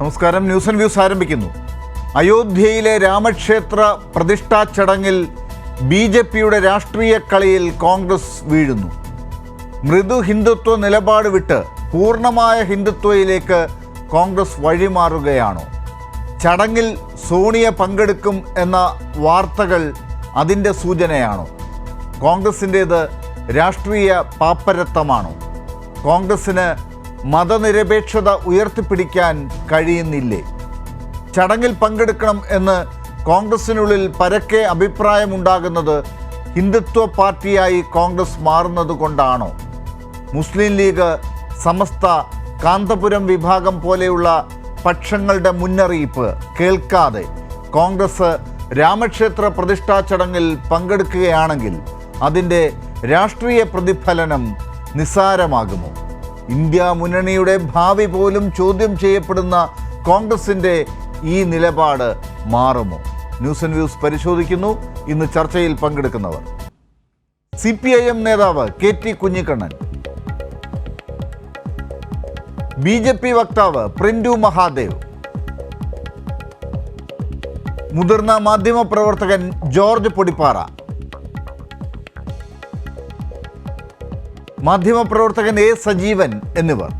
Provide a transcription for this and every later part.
നമസ്കാരം. News and views ആരംഭിക്കുന്നു. അയോധ്യയിലെ രാമക്ഷേത്ര പ്രതിഷ്ഠാ ചടങ്ങിൽ BJPയുടെ രാഷ്ട്രീയ കളിയിൽ കോൺഗ്രസ് വീഴുന്നു. മൃദു ഹിന്ദുത്വ നിലപാട് വിട്ട് പൂർണ്ണമായ ഹിന്ദുത്വയിലേക്ക് കോൺഗ്രസ് വഴിമാറുകയാണോ? ചടങ്ങിൽ സോണിയ പങ്കെടുക്കും എന്ന വാർത്തകൾ അതിൻ്റെ സൂചനയാണോ? കോൺഗ്രസിൻ്റേത് രാഷ്ട്രീയ പാപ്പരത്തമാണോ? കോൺഗ്രസിന് മതനിരപേക്ഷത ഉയർത്തിപ്പിടിക്കാൻ കഴിയുന്നില്ലേ? ചടങ്ങിൽ പങ്കെടുക്കണം എന്ന് കോൺഗ്രസിനുള്ളിൽ പരക്കെ അഭിപ്രായമുണ്ടാകുന്നത് ഹിന്ദുത്വ പാർട്ടിയായി കോൺഗ്രസ് മാറുന്നത് കൊണ്ടാണോ? മുസ്ലിം ലീഗ്, സമസ്ത, കാന്തപുരം വിഭാഗം പോലെയുള്ള പക്ഷങ്ങളുടെ മുന്നറിയിപ്പ് കേൾക്കാതെ കോൺഗ്രസ് രാമക്ഷേത്ര പ്രതിഷ്ഠാ ചടങ്ങിൽ പങ്കെടുക്കുകയാണെങ്കിൽ അതിൻ്റെ രാഷ്ട്രീയ പ്രതിഫലനം നിസ്സാരമാകുമോ? ഇന്ത്യ മുന്നണിയുടെ ഭാവി പോലും ചോദ്യം ചെയ്യപ്പെടുന്ന കോൺഗ്രസിൻ്റെ ഈ നിലപാട് മാറുമോ? ന്യൂസ് ആൻഡ് വ്യൂസ് പരിശോധിക്കുന്നു. ഇന്ന് ചർച്ചയിൽ പങ്കെടുക്കുന്നവർ: CPIM നേതാവ് KT കുഞ്ഞിക്കണ്ണൻ, BJP വക്താവ് പ്രിൻറ്റു മഹാദേവ്, മുതിർന്ന മാധ്യമപ്രവർത്തകൻ ജോർജ് പൊടിപ്പാറ, മാധ്യമപ്രവർത്തകൻ A സജീവൻ എന്നിവർ.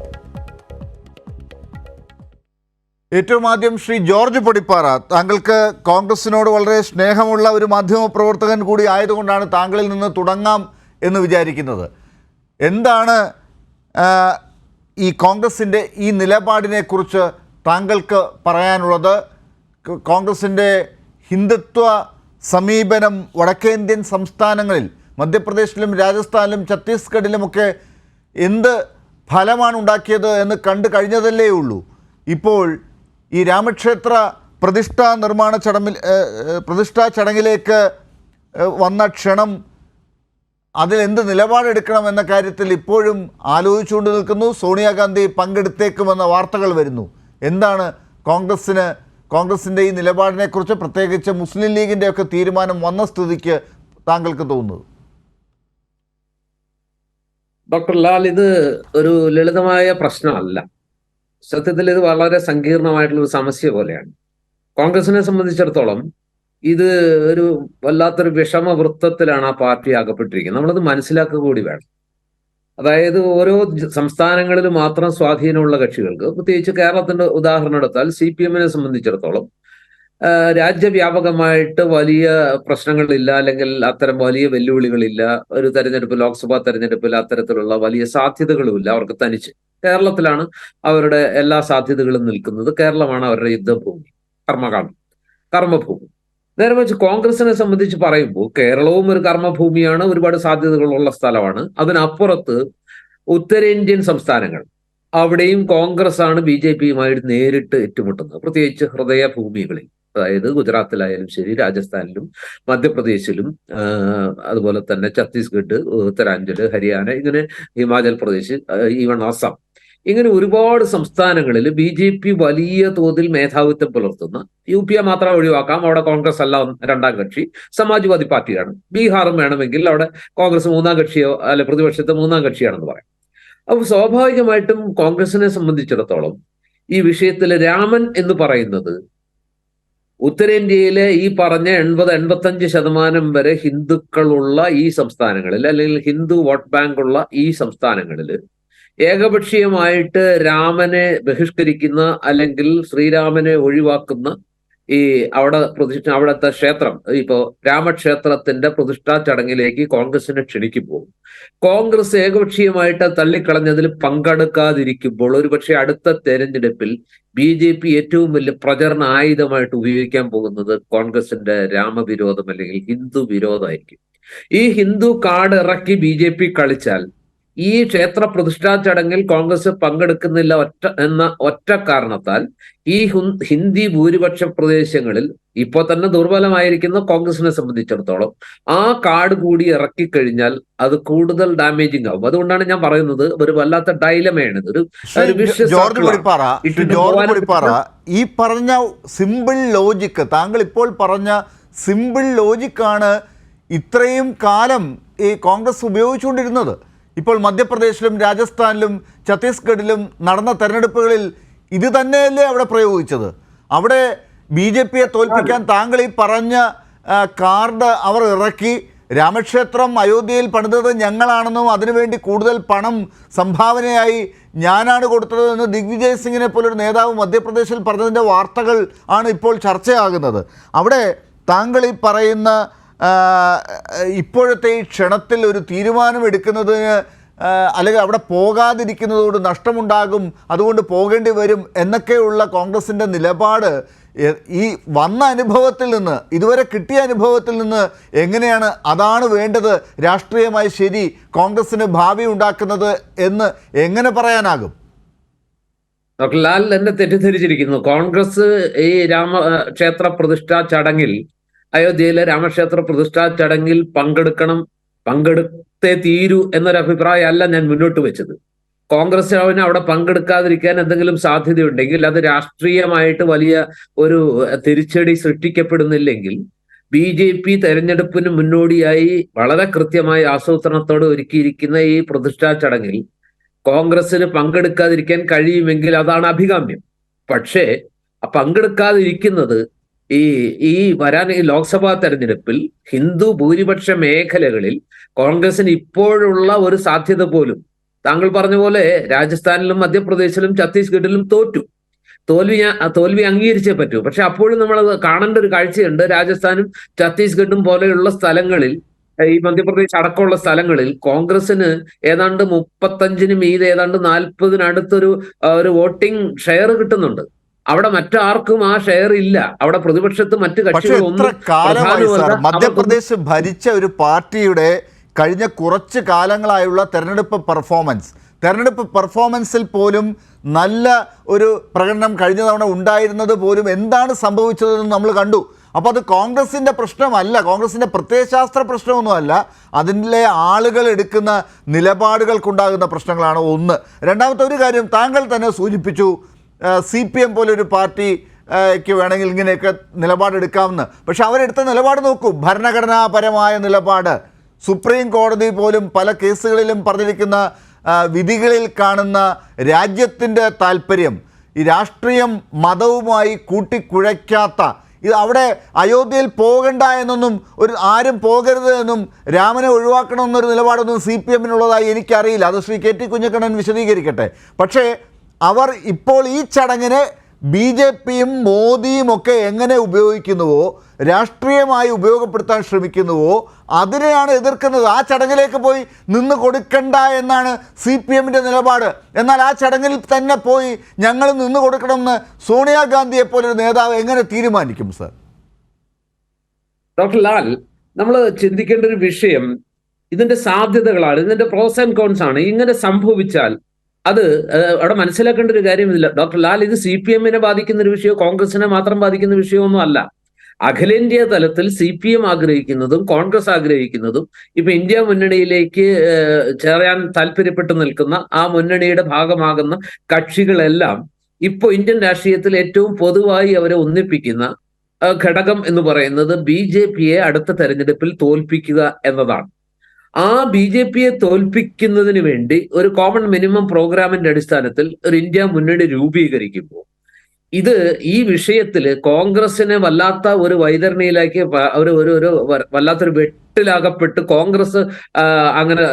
ഏറ്റവും ആദ്യം ശ്രീ ജോർജ് പൊടിപ്പാറ, താങ്കൾക്ക് കോൺഗ്രസിനോട് വളരെ സ്നേഹമുള്ള ഒരു മാധ്യമപ്രവർത്തകൻ കൂടി ആയതുകൊണ്ടാണ് താങ്കളിൽ നിന്ന് തുടങ്ങാം എന്ന് വിചാരിക്കുന്നത്. എന്താണ് ഈ കോൺഗ്രസിൻ്റെ ഈ നിലപാടിനെക്കുറിച്ച് താങ്കൾക്ക് പറയാനുള്ളത്? കോൺഗ്രസിൻ്റെ ഹിന്ദുത്വ സമീപനം വടക്കേന്ത്യൻ സംസ്ഥാനങ്ങളിൽ, മധ്യപ്രദേശിലും രാജസ്ഥാനിലും ഛത്തീസ്ഗഡിലുമൊക്കെ എന്ത് ഫലമാണ് ഉണ്ടാക്കിയത് എന്ന് കണ്ടു കഴിഞ്ഞതല്ലേ ഉള്ളൂ. ഇപ്പോൾ ഈ രാമക്ഷേത്ര പ്രതിഷ്ഠാ ചടങ്ങിലേക്ക് വന്ന ക്ഷണം, അതിലെന്ത് നിലപാടെടുക്കണം എന്ന കാര്യത്തിൽ ഇപ്പോഴും ആലോചിച്ചുകൊണ്ട് നിൽക്കുന്നു. സോണിയാഗാന്ധി പങ്കെടുത്തേക്കുമെന്ന വാർത്തകൾ വരുന്നു. എന്താണ് കോൺഗ്രസിൻ്റെ ഈ നിലപാടിനെക്കുറിച്ച്, പ്രത്യേകിച്ച് മുസ്ലിം ലീഗിൻ്റെയൊക്കെ തീരുമാനം വന്ന സ്ഥിതിക്ക് താങ്കൾക്ക് തോന്നുന്നത്? ഡോക്ടർ ലാൽ, ഇത് ഒരു ലളിതമായ പ്രശ്നമല്ല. സത്യത്തിൽ ഇത് വളരെ സങ്കീർണമായിട്ടുള്ള ഒരു സമസ്യ പോലെയാണ്. കോൺഗ്രസിനെ സംബന്ധിച്ചിടത്തോളം ഇത് ഒരു വല്ലാത്തൊരു വിഷമവൃത്തത്തിലാണ് ആ പാർട്ടി അകപ്പെട്ടിരിക്കുന്നത്. നമ്മളത് മനസ്സിലാക്കുക കൂടി വേണം. അതായത് ഓരോ സംസ്ഥാനങ്ങളിൽ മാത്രം സ്വാധീനമുള്ള കക്ഷികൾക്ക്, പ്രത്യേകിച്ച് കേരളത്തിന്റെ ഉദാഹരണം എടുത്താൽ CPM-നെ സംബന്ധിച്ചിടത്തോളം രാജ്യവ്യാപകമായിട്ട് വലിയ പ്രശ്നങ്ങളില്ല, അല്ലെങ്കിൽ അത്തരം വലിയ വെല്ലുവിളികളില്ല. ഒരു തെരഞ്ഞെടുപ്പ്, ലോക്സഭാ തെരഞ്ഞെടുപ്പിൽ അത്തരത്തിലുള്ള വലിയ സാധ്യതകളുമില്ല അവർക്ക് തനിച്ച്. കേരളത്തിലാണ് അവരുടെ എല്ലാ സാധ്യതകളും നിൽക്കുന്നത്. കേരളമാണ് അവരുടെ യുദ്ധഭൂമി, കർമ്മഭൂമി. നേരെ വെച്ച് കോൺഗ്രസിനെ സംബന്ധിച്ച് പറയുമ്പോൾ കേരളവും ഒരു കർമ്മഭൂമിയാണ്, ഒരുപാട് സാധ്യതകളുള്ള സ്ഥലമാണ്. അതിനപ്പുറത്ത് ഉത്തരേന്ത്യൻ സംസ്ഥാനങ്ങൾ, അവിടെയും കോൺഗ്രസ് ആണ് BJP-യുമായിട്ട് നേരിട്ട് ഏറ്റുമുട്ടുന്നത്, പ്രത്യേകിച്ച് ഹൃദയഭൂമികളിൽ. അതായത് ഗുജറാത്തിലായാലും ശരി, രാജസ്ഥാനിലും മധ്യപ്രദേശിലും, അതുപോലെ തന്നെ ഛത്തീസ്ഗഡ്, ഉത്തരാഞ്ചല്, ഹരിയാന, ഇങ്ങനെ ഹിമാചൽ പ്രദേശ്, ഈവൺ ആസാം, ഇങ്ങനെ ഒരുപാട് സംസ്ഥാനങ്ങളിൽ BJP വലിയ തോതിൽ മേധാവിത്വം പുലർത്തുന്ന, UP മാത്രം ഒഴിവാക്കാം, അവിടെ കോൺഗ്രസ് അല്ല രണ്ടാം കക്ഷി, സമാജ്വാദി പാർട്ടിയാണ്. ബീഹാറും വേണമെങ്കിൽ അവിടെ കോൺഗ്രസ് മൂന്നാം കക്ഷിയോ അല്ലെ പ്രതിപക്ഷത്തെ മൂന്നാം കക്ഷിയാണെന്ന് പറയാം. അപ്പൊ സ്വാഭാവികമായിട്ടും കോൺഗ്രസിനെ സംബന്ധിച്ചിടത്തോളം ഈ വിഷയത്തിൽ രാമൻ എന്ന് പറയുന്നത് ഉത്തരേന്ത്യയിലെ ഈ പറഞ്ഞ 80-85% വരെ ഹിന്ദുക്കളുള്ള ഈ സംസ്ഥാനങ്ങളിൽ, അല്ലെങ്കിൽ ഹിന്ദു വോട്ട് ബാങ്ക് ഉള്ള ഈ സംസ്ഥാനങ്ങളിൽ ഏകപക്ഷീയമായിട്ട് രാമനെ ബഹിഷ്കരിക്കുന്ന, അല്ലെങ്കിൽ ശ്രീരാമനെ ഒഴിവാക്കുന്ന ഈ അവിടുത്തെ ക്ഷേത്രം, ഇപ്പോ രാമക്ഷേത്രത്തിന്റെ പ്രതിഷ്ഠാ ചടങ്ങിലേക്ക് കോൺഗ്രസിനെ ക്ഷണിക്കുമ്പോൾ കോൺഗ്രസ് ഏകപക്ഷീയമായിട്ട് തള്ളിക്കളഞ്ഞതിൽ പങ്കെടുക്കാതിരിക്കുമ്പോൾ ഒരുപക്ഷെ അടുത്ത തെരഞ്ഞെടുപ്പിൽ BJP ഏറ്റവും വലിയ പ്രചരണ ആയുധമായിട്ട് ഉപയോഗിക്കാൻ പോകുന്നത് കോൺഗ്രസിന്റെ രാമവിരോധം അല്ലെങ്കിൽ ഹിന്ദു വിരോധമായിരിക്കും. ഈ ഹിന്ദു കാർഡ് ഇറക്കി BJP കളിച്ചാൽ ഈ ക്ഷേത്ര പ്രതിഷ്ഠാ ചടങ്ങിൽ കോൺഗ്രസ് പങ്കെടുക്കുന്നില്ല ഒറ്റ കാരണത്താൽ ഈ ഹിന്ദി ഭൂരിപക്ഷ പ്രദേശങ്ങളിൽ ഇപ്പോൾ തന്നെ ദുർബലമായിരിക്കുന്ന കോൺഗ്രസിനെ സംബന്ധിച്ചിടത്തോളം ആ കാർഡ് കൂടി ഇറക്കിക്കഴിഞ്ഞാൽ അത് കൂടുതൽ ഡാമേജിങ് ആവും. അതുകൊണ്ടാണ് ഞാൻ പറയുന്നത് ഒരു വല്ലാത്ത ഡൈലമയാണ് ഇത്. ഈ പറഞ്ഞ സിമ്പിൾ ലോജിക്ക്, താങ്കൾ ഇപ്പോൾ പറഞ്ഞ സിമ്പിൾ ലോജിക്കാണ് ഇത്രയും കാലം ഈ കോൺഗ്രസ് ഉപയോഗിച്ചുകൊണ്ടിരുന്നത്. ഇപ്പോൾ മധ്യപ്രദേശിലും രാജസ്ഥാനിലും ഛത്തീസ്ഗഡിലും നടന്ന തെരഞ്ഞെടുപ്പുകളിൽ ഇത് തന്നെയല്ലേ അവിടെ പ്രയോഗിച്ചത്? അവിടെ BJP-യെ തോൽപ്പിക്കാൻ താങ്കൾ ഈ പറഞ്ഞ കാർഡ് അവർ ഇറക്കി. രാമക്ഷേത്രം അയോധ്യയിൽ പണിതത് ഞങ്ങളാണെന്നും അതിനുവേണ്ടി കൂടുതൽ പണം സംഭാവനയായി ഞാനാണ് കൊടുത്തതെന്ന് ദിഗ്വിജയ് സിംഗിനെ പോലൊരു നേതാവ് മധ്യപ്രദേശിൽ പറഞ്ഞതിൻ്റെ വാർത്തകൾ ആണ് ഇപ്പോൾ ചർച്ചയാകുന്നത്. അവിടെ താങ്കൾ ഈ പറയുന്ന ഇപ്പോഴത്തെ ഈ ക്ഷണത്തിൽ ഒരു തീരുമാനമെടുക്കുന്നതിന് അല്ലെങ്കിൽ അവിടെ പോകാതിരിക്കുന്നതുകൊണ്ട് നഷ്ടമുണ്ടാകും, അതുകൊണ്ട് പോകേണ്ടി വരും എന്നൊക്കെയുള്ള കോൺഗ്രസിൻ്റെ നിലപാട് ഈ വന്ന അനുഭവത്തിൽ നിന്ന്, ഇതുവരെ കിട്ടിയ അനുഭവത്തിൽ നിന്ന് എങ്ങനെയാണ് അതാണ് വേണ്ടത്, രാഷ്ട്രീയമായി ശരി, കോൺഗ്രസിന് ഭാവി ഉണ്ടാക്കുന്നത് എന്ന് എങ്ങനെ പറയാനാകും? ഡോക്ടർ ലാൽ എന്നെ തെറ്റിദ്ധരിച്ചിരിക്കുന്നു. കോൺഗ്രസ് ഈ രാമക്ഷേത്ര പ്രതിഷ്ഠാ ചടങ്ങിൽ, അയോധ്യയിലെ രാമക്ഷേത്ര പ്രതിഷ്ഠാ ചടങ്ങിൽ പങ്കെടുത്തേ തീരൂ എന്നൊരു അഭിപ്രായമല്ല ഞാൻ മുന്നോട്ട് വെച്ചത്. കോൺഗ്രസ് അവിടെ പങ്കെടുക്കാതിരിക്കാൻ എന്തെങ്കിലും സാധ്യതയുണ്ടെങ്കിൽ അത് രാഷ്ട്രീയമായിട്ട് വലിയ ഒരു തിരിച്ചടി സൃഷ്ടിക്കപ്പെടുന്നില്ലെങ്കിൽ BJP തെരഞ്ഞെടുപ്പിന് മുന്നോടിയായി വളരെ കൃത്യമായ ആസൂത്രണത്തോടെ ഒരുക്കിയിരിക്കുന്ന ഈ പ്രതിഷ്ഠാ ചടങ്ങിൽ കോൺഗ്രസിന് പങ്കെടുക്കാതിരിക്കാൻ കഴിയുമെങ്കിൽ അതാണ് അഭികാമ്യം. പക്ഷേ പങ്കെടുക്കാതിരിക്കുന്നത് ഈ വരാൻ ഈ ലോക്സഭാ തെരഞ്ഞെടുപ്പിൽ ഹിന്ദു ഭൂരിപക്ഷ മേഖലകളിൽ കോൺഗ്രസിന് ഇപ്പോഴുള്ള ഒരു സാധ്യത പോലും, താങ്കൾ പറഞ്ഞ പോലെ രാജസ്ഥാനിലും മധ്യപ്രദേശിലും ഛത്തീസ്ഗഡിലും തോൽവി അംഗീകരിച്ചേ പറ്റൂ. പക്ഷെ അപ്പോഴും നമ്മൾ കാണേണ്ട ഒരു കാഴ്ചയുണ്ട്. രാജസ്ഥാനും ഛത്തീസ്ഗഡും പോലെയുള്ള സ്ഥലങ്ങളിൽ, ഈ മധ്യപ്രദേശ് അടക്കമുള്ള സ്ഥലങ്ങളിൽ കോൺഗ്രസിന് ഏതാണ്ട് 35 മീതെ ഏതാണ്ട് 40-അടുത്തൊരു വോട്ടിംഗ് ഷെയർ കിട്ടുന്നുണ്ട്. അവിടെ മറ്റാർക്കും ആ ഷെയർ ഇല്ല. അവിടെ പ്രതിപക്ഷത്ത് മറ്റു കക്ഷികളൊന്നും. മധ്യപ്രദേശ് ഭരിച്ച ഒരു പാർട്ടിയുടെ കഴിഞ്ഞ കുറച്ച് കാലങ്ങളായുള്ള തെരഞ്ഞെടുപ്പ് പെർഫോമൻസിൽ പോലും നല്ല ഒരു പ്രകടനം കഴിഞ്ഞ തവണ ഉണ്ടായിരുന്നത് പോലും എന്താണ് സംഭവിച്ചതെന്ന് നമ്മൾ കണ്ടു. അപ്പോൾ അത് കോൺഗ്രസിൻ്റെ പ്രശ്നമല്ല, കോൺഗ്രസിൻ്റെ പ്രത്യയശാസ്ത്ര പ്രശ്നമൊന്നുമല്ല, അതിലെ ആളുകൾ എടുക്കുന്ന നിലപാടുകൾക്കുണ്ടാകുന്ന പ്രശ്നങ്ങളാണ് ഒന്ന്. രണ്ടാമത്തെ ഒരു കാര്യം താങ്കൾ തന്നെ സൂചിപ്പിച്ചു, CPM പോലൊരു പാർട്ടിക്ക് വേണമെങ്കിൽ ഇങ്ങനെയൊക്കെ നിലപാടെടുക്കാമെന്ന്. പക്ഷെ അവരെടുത്ത നിലപാട് നോക്കൂ, ഭരണഘടനാപരമായ നിലപാട്. സുപ്രീം കോടതി പോലും പല കേസുകളിലും പറഞ്ഞിരിക്കുന്ന വിധികളിൽ കാണുന്ന രാജ്യത്തിൻ്റെ താല്പര്യം, ഈ രാഷ്ട്രീയം മതവുമായി കൂട്ടിക്കുഴയ്ക്കാത്ത, ഇത് അവിടെ അയോധ്യയിൽ പോകണ്ട എന്നൊന്നും ആരും പോകരുത് എന്നും രാമനെ ഒഴിവാക്കണമെന്നൊരു നിലപാടൊന്നും CPM-നുള്ളതായി എനിക്കറിയില്ല. അത് ശ്രീ KT കുഞ്ഞക്കണ്ണൻ വിശദീകരിക്കട്ടെ. പക്ഷേ അവർ ഇപ്പോൾ ഈ ചടങ്ങിനെ BJP-യും മോദിയും ഒക്കെ എങ്ങനെ ഉപയോഗിക്കുന്നുവോ, രാഷ്ട്രീയമായി ഉപയോഗപ്പെടുത്താൻ ശ്രമിക്കുന്നുവോ, അതിനെയാണ് എതിർക്കുന്നത്. ആ ചടങ്ങിലേക്ക് പോയി നിന്ന് കൊടുക്കണ്ട എന്നാണ് CPM-ൻ്റെ നിലപാട്. എന്നാൽ ആ ചടങ്ങിൽ തന്നെ പോയി ഞങ്ങൾ നിന്ന് കൊടുക്കണമെന്ന് സോണിയാഗാന്ധിയെ പോലൊരു നേതാവ് എങ്ങനെ തീരുമാനിക്കും സർ? ഡോക്ടർ ലാൽ, നമ്മൾ ചിന്തിക്കേണ്ട ഒരു വിഷയം ഇതിന്റെ സാധ്യതകളാണ്, ഇതിന്റെ പ്രോസ് ആൻഡ് കോൺസ് ആണ്. ഇങ്ങനെ സംഭവിച്ചാൽ അത് അവിടെ മനസ്സിലാക്കേണ്ട ഒരു കാര്യമില്ല ഡോക്ടർ ലാൽ. ഇത് CPM-നെ ബാധിക്കുന്ന ഒരു വിഷയമോ കോൺഗ്രസിനെ മാത്രം ബാധിക്കുന്ന വിഷയമൊന്നും അല്ല. അഖിലേന്ത്യാ തലത്തിൽ CPM ആഗ്രഹിക്കുന്നതും കോൺഗ്രസ് ആഗ്രഹിക്കുന്നതും ഇപ്പൊ ഇന്ത്യ മുന്നണിയിലേക്ക് ചേരാൻ താല്പര്യപ്പെട്ടു നിൽക്കുന്ന ആ മുന്നണിയുടെ ഭാഗമാകുന്ന കക്ഷികളെല്ലാം ഇപ്പോൾ ഇന്ത്യൻ രാഷ്ട്രീയത്തിൽ ഏറ്റവും പൊതുവായി അവരെ ഒന്നിപ്പിക്കുന്ന ഘടകം എന്ന് പറയുന്നത് BJP-യെ അടുത്ത തെരഞ്ഞെടുപ്പിൽ തോൽപ്പിക്കുക എന്നതാണ്. ആ BJP-യെ തോൽപ്പിക്കുന്നതിന് വേണ്ടി ഒരു കോമൺ മിനിമം പ്രോഗ്രാമിന്റെ അടിസ്ഥാനത്തിൽ ഒരു ഇന്ത്യ മുന്നണി രൂപീകരിക്കുമ്പോൾ ഈ വിഷയത്തിൽ കോൺഗ്രസിനെ വല്ലാത്ത ഒരു വൈതരണിയിലേക്ക് വല്ലാത്തൊരു വെട്ടിലാകപ്പെട്ട് കോൺഗ്രസ് അങ്ങനെ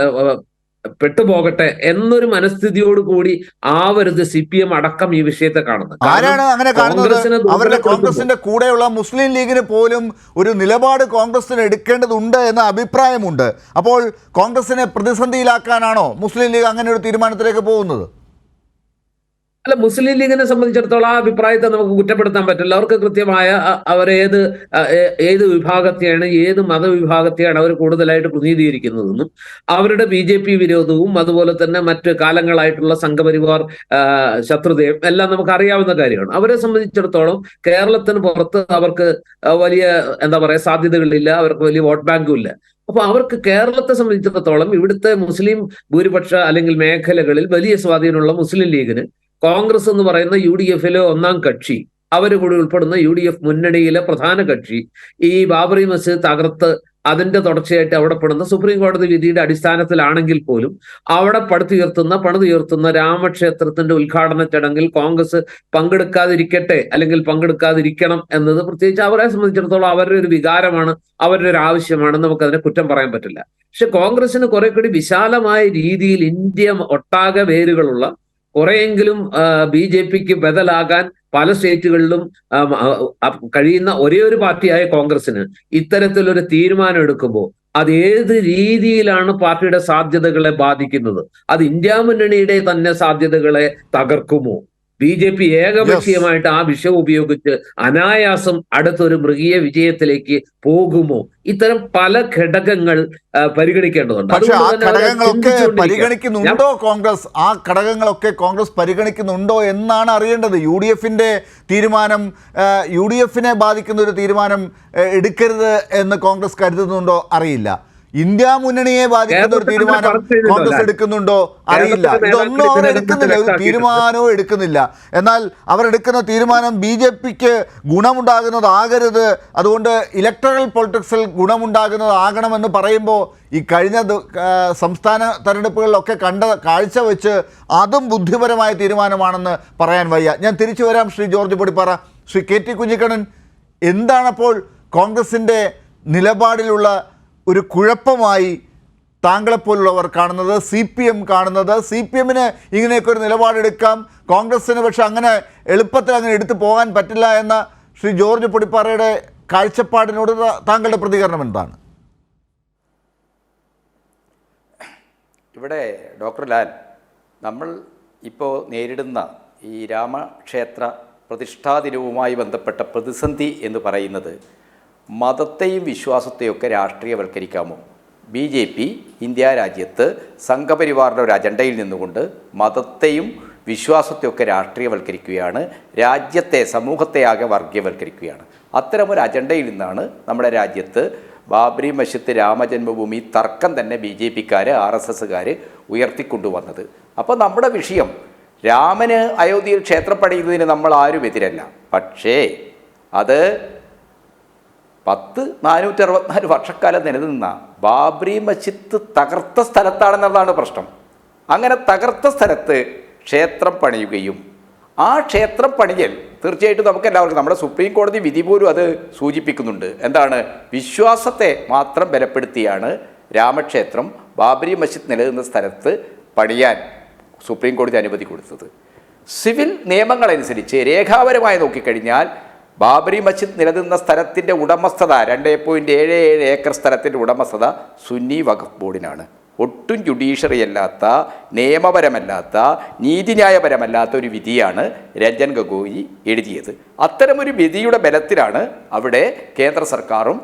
പെട്ടുപോകട്ടെ എന്നൊരു മനസ്ഥിതിയോടുകൂടി ആവരുത് CPM അടക്കം ഈ വിഷയത്തെ കാണുന്നത്. ആരാണ് അങ്ങനെ കാണുന്നത്? അവരുടെ കോൺഗ്രസിന്റെ കൂടെയുള്ള മുസ്ലിം ലീഗിന് പോലും ഒരു നിലപാട് കോൺഗ്രസിന് എടുക്കേണ്ടതുണ്ട് എന്ന അഭിപ്രായമുണ്ട്. അപ്പോൾ കോൺഗ്രസിനെ പ്രതിസന്ധിയിലാക്കാനാണോ മുസ്ലിം ലീഗ് അങ്ങനെ ഒരു തീരുമാനത്തിലേക്ക് പോകുന്നത്? അല്ല, മുസ്ലിം ലീഗിനെ സംബന്ധിച്ചിടത്തോളം ആ അഭിപ്രായത്തെ നമുക്ക് കുറ്റപ്പെടുത്താൻ പറ്റില്ല. അവർക്ക് കൃത്യമായ ഏത് വിഭാഗത്തെയാണ്, ഏത് മതവിഭാഗത്തെയാണ് അവർ കൂടുതലായിട്ട് പ്രതിനിധീകരിക്കുന്നതെന്നും അവരുടെ BJP വിരോധവും അതുപോലെ തന്നെ മറ്റ് കാലങ്ങളായിട്ടുള്ള സംഘപരിവാർ ശത്രുതയും എല്ലാം നമുക്ക് അറിയാവുന്ന കാര്യമാണ്. അവരെ സംബന്ധിച്ചിടത്തോളം കേരളത്തിന് പുറത്ത് അവർക്ക് വലിയ സാധ്യതകളില്ല, അവർക്ക് വലിയ വോട്ട് ബാങ്കും ഇല്ല. അപ്പൊ അവർക്ക് കേരളത്തെ സംബന്ധിച്ചിടത്തോളം ഇവിടുത്തെ മുസ്ലിം ഭൂരിപക്ഷ അല്ലെങ്കിൽ മേഖലകളിൽ വലിയ സ്വാധീനമുള്ള മുസ്ലിം ലീഗിന് കോൺഗ്രസ് എന്ന് പറയുന്ന UDF-ലെ ഒന്നാം കക്ഷി, അവർ കൂടി ഉൾപ്പെടുന്ന UDF മുന്നണിയിലെ പ്രധാന കക്ഷി ഈ ബാബറി മസ്ജിദ് തകർത്ത് അതിന്റെ തുടർച്ചയായിട്ട് അവിടെ പെടുന്ന സുപ്രീം കോടതി വിധിയുടെ അടിസ്ഥാനത്തിലാണെങ്കിൽ പോലും അവിടെ പണിതുയർത്തുന്ന രാമക്ഷേത്രത്തിന്റെ ഉദ്ഘാടന ചടങ്ങിൽ കോൺഗ്രസ് പങ്കെടുക്കാതിരിക്കട്ടെ അല്ലെങ്കിൽ പങ്കെടുക്കാതിരിക്കണം എന്നത് പ്രത്യേകിച്ച് അവരെ സംബന്ധിച്ചിടത്തോളം അവരുടെ ഒരു വികാരമാണ്, അവരുടെ ഒരു ആവശ്യമാണ്. നമുക്കതിനെ കുറ്റം പറയാൻ പറ്റില്ല. പക്ഷെ കോൺഗ്രസിന് കുറെ കൂടി വിശാലമായ രീതിയിൽ ഇന്ത്യ ഒട്ടാകെ വേരുകളുള്ള കുറെയെങ്കിലും BJPക്ക് ബദലാകാൻ പല സ്റ്റേറ്റുകളിലും കഴിയുന്ന ഒരേ ഒരു പാർട്ടിയായ കോൺഗ്രസിന് ഇത്തരത്തിലൊരു തീരുമാനം എടുക്കുമ്പോൾ അത് ഏത് രീതിയിലാണ് പാർട്ടിയുടെ സാധ്യതകളെ ബാധിക്കുന്നത്? അത് ഇന്ത്യ മുന്നണിയുടെ തന്നെ സാധ്യതകളെ തകർക്കുമോ? BJP ഏകപക്ഷീയമായിട്ട് ആ വിഷയം ഉപയോഗിച്ച് അനായാസം അടുത്തൊരു മൃഗീയ വിജയത്തിലേക്ക് പോകുമോ? ഇത്തരം പല ഘടകങ്ങൾ പരിഗണിക്കേണ്ടതുണ്ട്. പക്ഷെ ആ ഘടകങ്ങളൊക്കെ പരിഗണിക്കുന്നുണ്ടോ കോൺഗ്രസ്? ആ ഘടകങ്ങളൊക്കെ കോൺഗ്രസ് പരിഗണിക്കുന്നുണ്ടോ എന്നാണ് അറിയേണ്ടത്. UDFന്റെ തീരുമാനം, UDFനെ ബാധിക്കുന്ന ഒരു തീരുമാനം എടുക്കരുത് എന്ന് കോൺഗ്രസ് കരുതുന്നുണ്ടോ അറിയില്ല. ഇന്ത്യ മുന്നണിയെ ബാധിക്കുന്ന ഒരു തീരുമാനം കോൺഗ്രസ് എടുക്കുന്നുണ്ടോ അറിയില്ല. ഇതൊന്നും അവർ എടുക്കുന്നില്ല, ഒരു തീരുമാനവും എടുക്കുന്നില്ല. എന്നാൽ അവരെടുക്കുന്ന തീരുമാനം BJPക്ക് ഗുണമുണ്ടാകുന്നതാകരുത്, അതുകൊണ്ട് ഇലക്ടറൽ പൊളിറ്റിക്സിൽ ഗുണമുണ്ടാകുന്നതാകണമെന്ന് പറയുമ്പോൾ ഈ കഴിഞ്ഞ സംസ്ഥാന തെരഞ്ഞെടുപ്പുകളിലൊക്കെ കണ്ട കാഴ്ച വെച്ച് അതും ബുദ്ധിപരമായ തീരുമാനമാണെന്ന് പറയാൻ വയ്യ. ഞാൻ തിരിച്ചു വരാം ശ്രീ ജോർജ് പൊടിപ്പാറ. ശ്രീ KT കുഞ്ഞിക്കണ്ണൻ, എന്താണപ്പോൾ കോൺഗ്രസിൻ്റെ നിലപാടിലുള്ള ഒരു കുഴപ്പമായി താങ്കളെപ്പോലുള്ളവർ കാണുന്നത്, CPM കാണുന്നത്? CPMന് ഇങ്ങനെയൊക്കെ ഒരു നിലപാടെടുക്കാം, കോൺഗ്രസ്സിന് പക്ഷെ അങ്ങനെ എളുപ്പത്തിൽ അങ്ങനെ എടുത്തു പോകാൻ പറ്റില്ല എന്ന ശ്രീ ജോർജ് പൊടിപ്പാറയുടെ കാഴ്ചപ്പാടിനോട് താങ്കളുടെ പ്രതികരണം എന്താണ്? ഇവിടെ ഡോക്ടർ ലാൽ, നമ്മൾ ഇപ്പോൾ നേരിടുന്ന ഈ രാമക്ഷേത്ര പ്രതിഷ്ഠാ ദിനവുമായി ബന്ധപ്പെട്ട പ്രതിസന്ധി എന്ന് പറയുന്നത് മതത്തെയും വിശ്വാസത്തെയും ഒക്കെ രാഷ്ട്രീയവൽക്കരിക്കാമോ? BJP ഇന്ത്യ രാജ്യത്ത് സംഘപരിവാറിൻ്റെ ഒരു അജണ്ടയിൽ നിന്നുകൊണ്ട് മതത്തെയും വിശ്വാസത്തെയൊക്കെ രാഷ്ട്രീയവൽക്കരിക്കുകയാണ്, രാജ്യത്തെ സമൂഹത്തെ ആകെ വർഗീയവൽക്കരിക്കുകയാണ്. അത്തരമൊരു അജണ്ടയിൽ നിന്നാണ് നമ്മുടെ രാജ്യത്ത് ബാബരി മസ്ജിദ് രാമജന്മഭൂമി തർക്കം തന്നെ BJPക്കാർ RSSകാർ ഉയർത്തിക്കൊണ്ടുവന്നത്. അപ്പോൾ നമ്മുടെ വിഷയം രാമന് അയോധ്യയിൽ ക്ഷേത്രം പണിയുന്നതിന് നമ്മൾ ആരും എതിരല്ല. പക്ഷേ അത് 464 വർഷക്കാലം നിലനിന്ന ബാബരി മസ്ജിദ് തകർത്ത സ്ഥലത്താണെന്നുള്ളതാണ് പ്രശ്നം. അങ്ങനെ തകർത്ത സ്ഥലത്ത് ക്ഷേത്രം പണിയുകയും ആ ക്ഷേത്രം പണിയൽ തീർച്ചയായിട്ടും നമുക്കെല്ലാവർക്കും, നമ്മുടെ സുപ്രീം കോടതി വിധി പോലും അത് സൂചിപ്പിക്കുന്നുണ്ട്. എന്താണ്? വിശ്വാസത്തെ മാത്രം ബലപ്പെടുത്തിയാണ് രാമക്ഷേത്രം ബാബരി മസ്ജിദ് നിലനിന്ന സ്ഥലത്ത് പണിയാൻ സുപ്രീം കോടതി അനുമതി കൊടുത്തത്. സിവിൽ നിയമങ്ങളനുസരിച്ച് രേഖാപരമായി നോക്കിക്കഴിഞ്ഞാൽ ബാബരി മസ്ജിദ് നിലനിന്ന സ്ഥലത്തിൻ്റെ ഉടമസ്ഥത 2.77 ഏക്കർ സ്ഥലത്തിൻ്റെ ഉടമസ്ഥത സുന്നി വഖഫ് ബോർഡിനാണ്. ഒട്ടും ജുഡീഷ്യറി അല്ലാത്ത, നിയമപരമല്ലാത്ത, നീതിന്യായപരമല്ലാത്ത ഒരു വിധിയാണ് രഞ്ജൻ ഗൊഗോയി എഴുതിയത്. അത്തരമൊരു വിധിയുടെ ബലത്തിലാണ് അവിടെ കേന്ദ്ര സർക്കാരും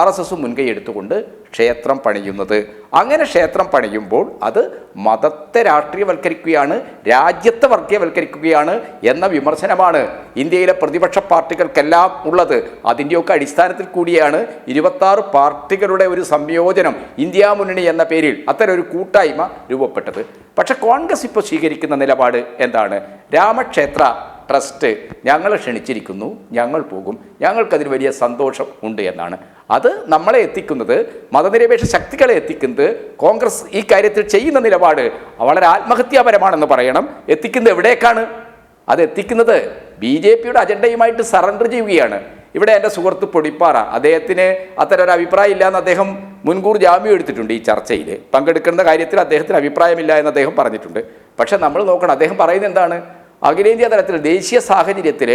RSSും മുൻകൈ എടുത്തുകൊണ്ട് ക്ഷേത്രം പണിയുന്നത്. അങ്ങനെ ക്ഷേത്രം പണിയുമ്പോൾ അത് മതത്തെ രാഷ്ട്രീയവൽക്കരിക്കുകയാണ്, രാജ്യത്തെ വർഗീയവൽക്കരിക്കുകയാണ് എന്ന വിമർശനമാണ് ഇന്ത്യയിലെ പ്രതിപക്ഷ പാർട്ടികൾക്കെല്ലാം ഉള്ളത്. അതിൻ്റെയൊക്കെ അടിസ്ഥാനത്തിൽ കൂടിയാണ് 26 പാർട്ടികളുടെ ഒരു സംയോജനം ഇന്ത്യ മുന്നണി എന്ന പേരിൽ അത്തരം ഒരു കൂട്ടായ്മ രൂപപ്പെട്ടത്. പക്ഷെ കോൺഗ്രസ് ഇപ്പോൾ സ്വീകരിക്കുന്ന നിലപാട് എന്താണ്? രാമക്ഷേത്ര ട്രസ്റ്റ് ഞങ്ങളെ ക്ഷണിച്ചിരിക്കുന്നു, ഞങ്ങൾ പോകും, ഞങ്ങൾക്കതിന് വലിയ സന്തോഷം ഉണ്ട് എന്നാണ്. അത് നമ്മളെ എത്തിക്കുന്നത്, മതനിരപേക്ഷ ശക്തികളെ എത്തിക്കുന്നത്, കോൺഗ്രസ് ഈ കാര്യത്തിൽ ചെയ്യുന്ന നിലപാട് വളരെ ആത്മഹത്യാപരമാണെന്ന് പറയണം. എത്തിക്കുന്നത് എവിടേക്കാണ്? അത് എത്തിക്കുന്നത് BJPയുടെ അജണ്ടയുമായിട്ട് സറണ്ടർ ചെയ്യുകയാണ്. ഇവിടെ എൻ്റെ സുഹൃത്ത് പൊടിപ്പാറ, അദ്ദേഹത്തിന് അത്തരം ഒരു അഭിപ്രായം ഇല്ല എന്ന് അദ്ദേഹം മുൻകൂർ ജാമ്യം എടുത്തിട്ടുണ്ട്. ഈ ചർച്ചയിൽ പങ്കെടുക്കുന്ന കാര്യത്തിൽ അദ്ദേഹത്തിന് അഭിപ്രായമില്ല എന്ന് അദ്ദേഹം പറഞ്ഞിട്ടുണ്ട്. പക്ഷെ നമ്മൾ നോക്കണം, അദ്ദേഹം പറയുന്നത് എന്താണ്? അഖിലേന്ത്യാ തലത്തിൽ ദേശീയ സാഹചര്യത്തിൽ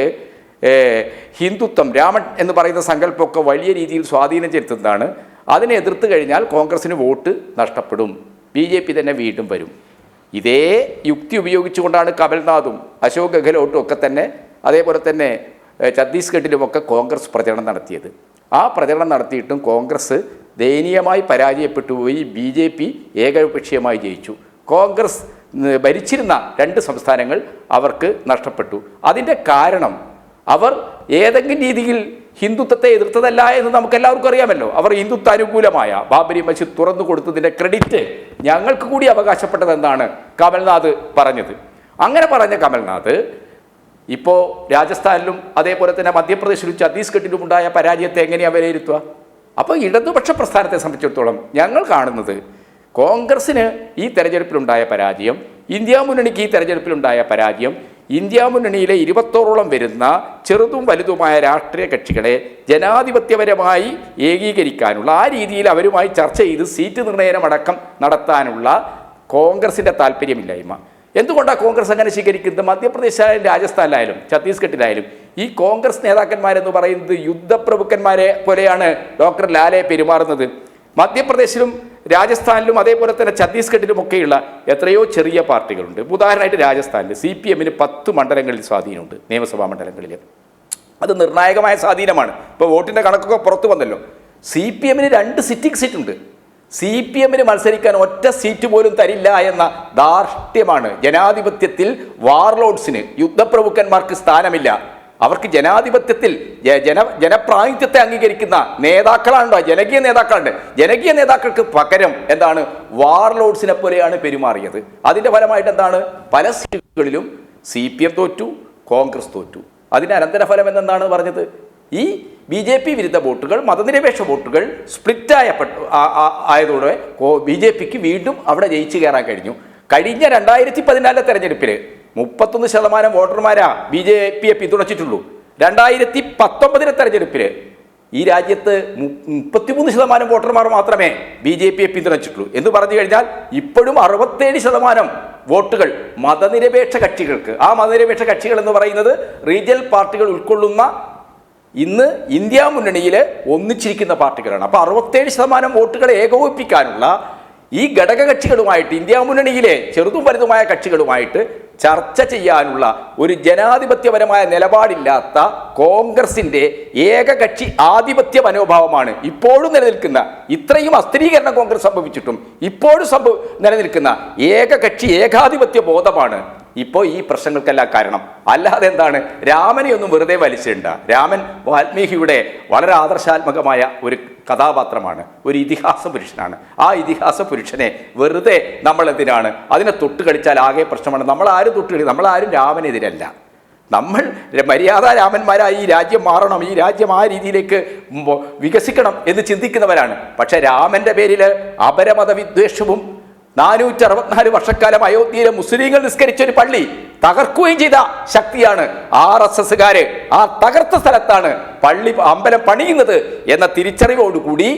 ഹിന്ദുത്വം, രാമൻ എന്ന് പറയുന്ന സങ്കല്പമൊക്കെ വലിയ രീതിയിൽ സ്വാധീനം ചെലുത്തുന്നതാണ്. അതിനെ എതിർത്ത് കഴിഞ്ഞാൽ കോൺഗ്രസിന് വോട്ട് നഷ്ടപ്പെടും, BJP തന്നെ വീണ്ടും വരും. ഇതേ യുക്തി ഉപയോഗിച്ചുകൊണ്ടാണ് കമൽനാഥും അശോക് ഗെഹ്ലോട്ടും ഒക്കെ തന്നെ, അതേപോലെ തന്നെ ഛത്തീസ്ഗഡിലുമൊക്കെ കോൺഗ്രസ് പ്രചരണം നടത്തിയത്. ആ പ്രചരണം നടത്തിയിട്ടും കോൺഗ്രസ് ദയനീയമായി പരാജയപ്പെട്ടു പോയി. BJP ഏകപക്ഷീയമായി ജയിച്ചു. കോൺഗ്രസ് ഭരിച്ചിരുന്ന 2 സംസ്ഥാനങ്ങൾ അവർക്ക് നഷ്ടപ്പെട്ടു. അതിൻ്റെ കാരണം അവർ ഏതെങ്കിലും രീതിയിൽ ഹിന്ദുത്വത്തെ എതിർത്തതല്ല എന്ന് നമുക്കെല്ലാവർക്കും അറിയാമല്ലോ. അവർ ഹിന്ദുത്വ അനുകൂലമായ ബാബരി മസ്ജിദ് തുറന്നു കൊടുത്തതിൻ്റെ ക്രെഡിറ്റ് ഞങ്ങൾക്ക് കൂടി അവകാശപ്പെട്ടതെന്നാണ് കമൽനാഥ് പറഞ്ഞത്. അങ്ങനെ പറഞ്ഞ കമൽനാഥ് ഇപ്പോൾ രാജസ്ഥാനിലും അതേപോലെ തന്നെ മധ്യപ്രദേശിലും ഛത്തീസ്ഗഡിലും ഉണ്ടായ പരാജയത്തെ എങ്ങനെയാണ് വിലയിരുത്തുക? അപ്പോൾ ഇടതുപക്ഷ പ്രസ്ഥാനത്തെ സംബന്ധിച്ചിടത്തോളം ഞങ്ങൾ കാണുന്നത് കോൺഗ്രസ്സിന് ഈ തെരഞ്ഞെടുപ്പിലുണ്ടായ പരാജയം, ഇന്ത്യ മുന്നണിക്ക് ഈ തെരഞ്ഞെടുപ്പിലുണ്ടായ പരാജയം, ഇന്ത്യ മുന്നണിയിലെ 21ഓളം വരുന്ന ചെറുതും വലുതുമായ രാഷ്ട്രീയ കക്ഷികളെ ജനാധിപത്യപരമായി ഏകീകരിക്കാനുള്ള, ആ രീതിയിൽ അവരുമായി ചർച്ച ചെയ്ത് സീറ്റ് നിർണ്ണയമടക്കം നടത്താനുള്ള കോൺഗ്രസിൻ്റെ താല്പര്യമില്ലായ്മ. എന്തുകൊണ്ടാണ് കോൺഗ്രസ് അങ്ങനെ സ്വീകരിക്കുന്നത്? മധ്യപ്രദേശിലായാലും രാജസ്ഥാനിലായാലും ഛത്തീസ്ഗഡിലായാലും ഈ കോൺഗ്രസ് നേതാക്കന്മാരെന്ന് പറയുന്നത് യുദ്ധപ്രഭുക്കന്മാരെ പോലെയാണ് ഡോക്ടർ ലാലെ പെരുമാറുന്നത്. മധ്യപ്രദേശിലും രാജസ്ഥാനിലും അതേപോലെ തന്നെ ഛത്തീസ്ഗഡിലുമൊക്കെയുള്ള എത്രയോ ചെറിയ പാർട്ടികളുണ്ട്. ഉദാഹരണമായിട്ട് രാജസ്ഥാനിൽ CPM-ന് 10 മണ്ഡലങ്ങളിൽ സ്വാധീനമുണ്ട്, നിയമസഭാ മണ്ഡലങ്ങളിൽ. അത് നിർണായകമായ സ്വാധീനമാണ്. ഇപ്പോൾ വോട്ടിൻ്റെ കണക്കൊക്കെ പുറത്തു വന്നല്ലോ. CPM-ന് 2 സിറ്റിംഗ് സീറ്റുണ്ട്. CPM-ന് മത്സരിക്കാൻ ഒറ്റ സീറ്റ് പോലും തരില്ല എന്ന ധാർഷ്ട്യമാണ്. ജനാധിപത്യത്തിൽ വാർലോഡ്സിന്, യുദ്ധപ്രഭുക്കന്മാർക്ക് സ്ഥാനമില്ല. അവർക്ക് ജനാധിപത്യത്തിൽ ജനപ്രാതിനിധ്യത്തെ അംഗീകരിക്കുന്ന നേതാക്കളാണോ, ജനകീയ നേതാക്കളുണ്ട്. ജനകീയ നേതാക്കൾക്ക് പകരം എന്താണ്, വാർലോഡ്സിനെ പോലെയാണ് പെരുമാറിയത്. അതിൻ്റെ ഫലമായിട്ട് എന്താണ്, പല സീറ്റുകളിലും CPM തോറ്റു, കോൺഗ്രസ് തോറ്റു. അതിൻ്റെ അനന്തരഫലം എന്താണ് പറഞ്ഞത്? ഈ BJP വിരുദ്ധ വോട്ടുകൾ, മതനിരപേക്ഷ വോട്ടുകൾ സ്പ്ലിറ്റ് ആയതോടെ BJPക്ക് വീണ്ടും അവിടെ ജയിച്ചു കയറാൻ കഴിഞ്ഞു. കഴിഞ്ഞ 2014 തെരഞ്ഞെടുപ്പിൽ 31% വോട്ടർമാരാ BJPയെ പിന്തുണച്ചിട്ടുള്ളൂ. 2019 തെരഞ്ഞെടുപ്പിൽ ഈ രാജ്യത്ത് 33% വോട്ടർമാർ മാത്രമേ BJPയെ പിന്തുണച്ചിട്ടുള്ളൂ. എന്ന് പറഞ്ഞു കഴിഞ്ഞാൽ ഇപ്പോഴും 67% വോട്ടുകൾ മതനിരപേക്ഷ കക്ഷികൾക്ക്. ആ മതനിരപേക്ഷ കക്ഷികൾ എന്ന് പറയുന്നത് റീജിയണൽ പാർട്ടികൾ ഉൾക്കൊള്ളുന്ന ഇന്ന് ഇന്ത്യ മുന്നണിയിൽ ഒന്നിച്ചിരിക്കുന്ന പാർട്ടികളാണ്. അപ്പോൾ 67% വോട്ടുകളെ ഏകോപിപ്പിക്കാനുള്ള ഈ ഘടകകക്ഷികളുമായിട്ട്, ഇന്ത്യ മുന്നണിയിലെ ചെറുതും വലുതുമായ കക്ഷികളുമായിട്ട് ചർച്ച ചെയ്യാനുള്ള ഒരു ജനാധിപത്യപരമായ നിലപാടില്ലാത്ത കോൺഗ്രസിൻ്റെ ഏകകക്ഷി ആധിപത്യ മനോഭാവമാണ് ഇപ്പോഴും നിലനിൽക്കുന്ന. ഇത്രയും അസ്ഥിരീകരണം കോൺഗ്രസ് സംഭവിച്ചിട്ടും ഇപ്പോഴും നിലനിൽക്കുന്ന ഏകകക്ഷി ഏകാധിപത്യ ബോധമാണ് ഇപ്പോൾ ഈ പ്രശ്നങ്ങൾക്കെല്ലാം കാരണം. അല്ലാതെ എന്താണ്, രാമനെ ഒന്നും വെറുതെ വലിച്ചിടണ്ട. രാമൻ വാൽമീകിയുടെ വളരെ ആദർശാത്മകമായ ഒരു കഥാപാത്രമാണ്, ഒരു ഇതിഹാസ പുരുഷനാണ്. ആ ഇതിഹാസ പുരുഷനെ വെറുതെ നമ്മൾ എന്തിനാണ് അതിനെ തൊട്ട് കളിച്ചാൽ ആകെ പ്രശ്നമാണ്. നമ്മളാരും തൊട്ട് കളി, നമ്മളാരും രാമനെതിരല്ല. നമ്മൾ മര്യാദ രാമന്മാരായി ഈ രാജ്യം മാറണം, ഈ രാജ്യം ആ രീതിയിലേക്ക് വികസിക്കണം എന്ന് ചിന്തിക്കുന്നവരാണ്. പക്ഷെ രാമൻ്റെ പേരിൽ അപരമത വിദ്വേഷവും 464 വർഷക്കാലം അയോധ്യയിലെ മുസ്ലിങ്ങൾ നിസ്കരിച്ച ഒരു പള്ളി തകർക്കുകയും ചെയ്ത ശക്തിയാണ് RSSകാര്. ആ തകർത്ത സ്ഥലത്താണ് അമ്പലം പണിയുന്നത് എന്ന തിരിച്ചറിവോടുകൂടി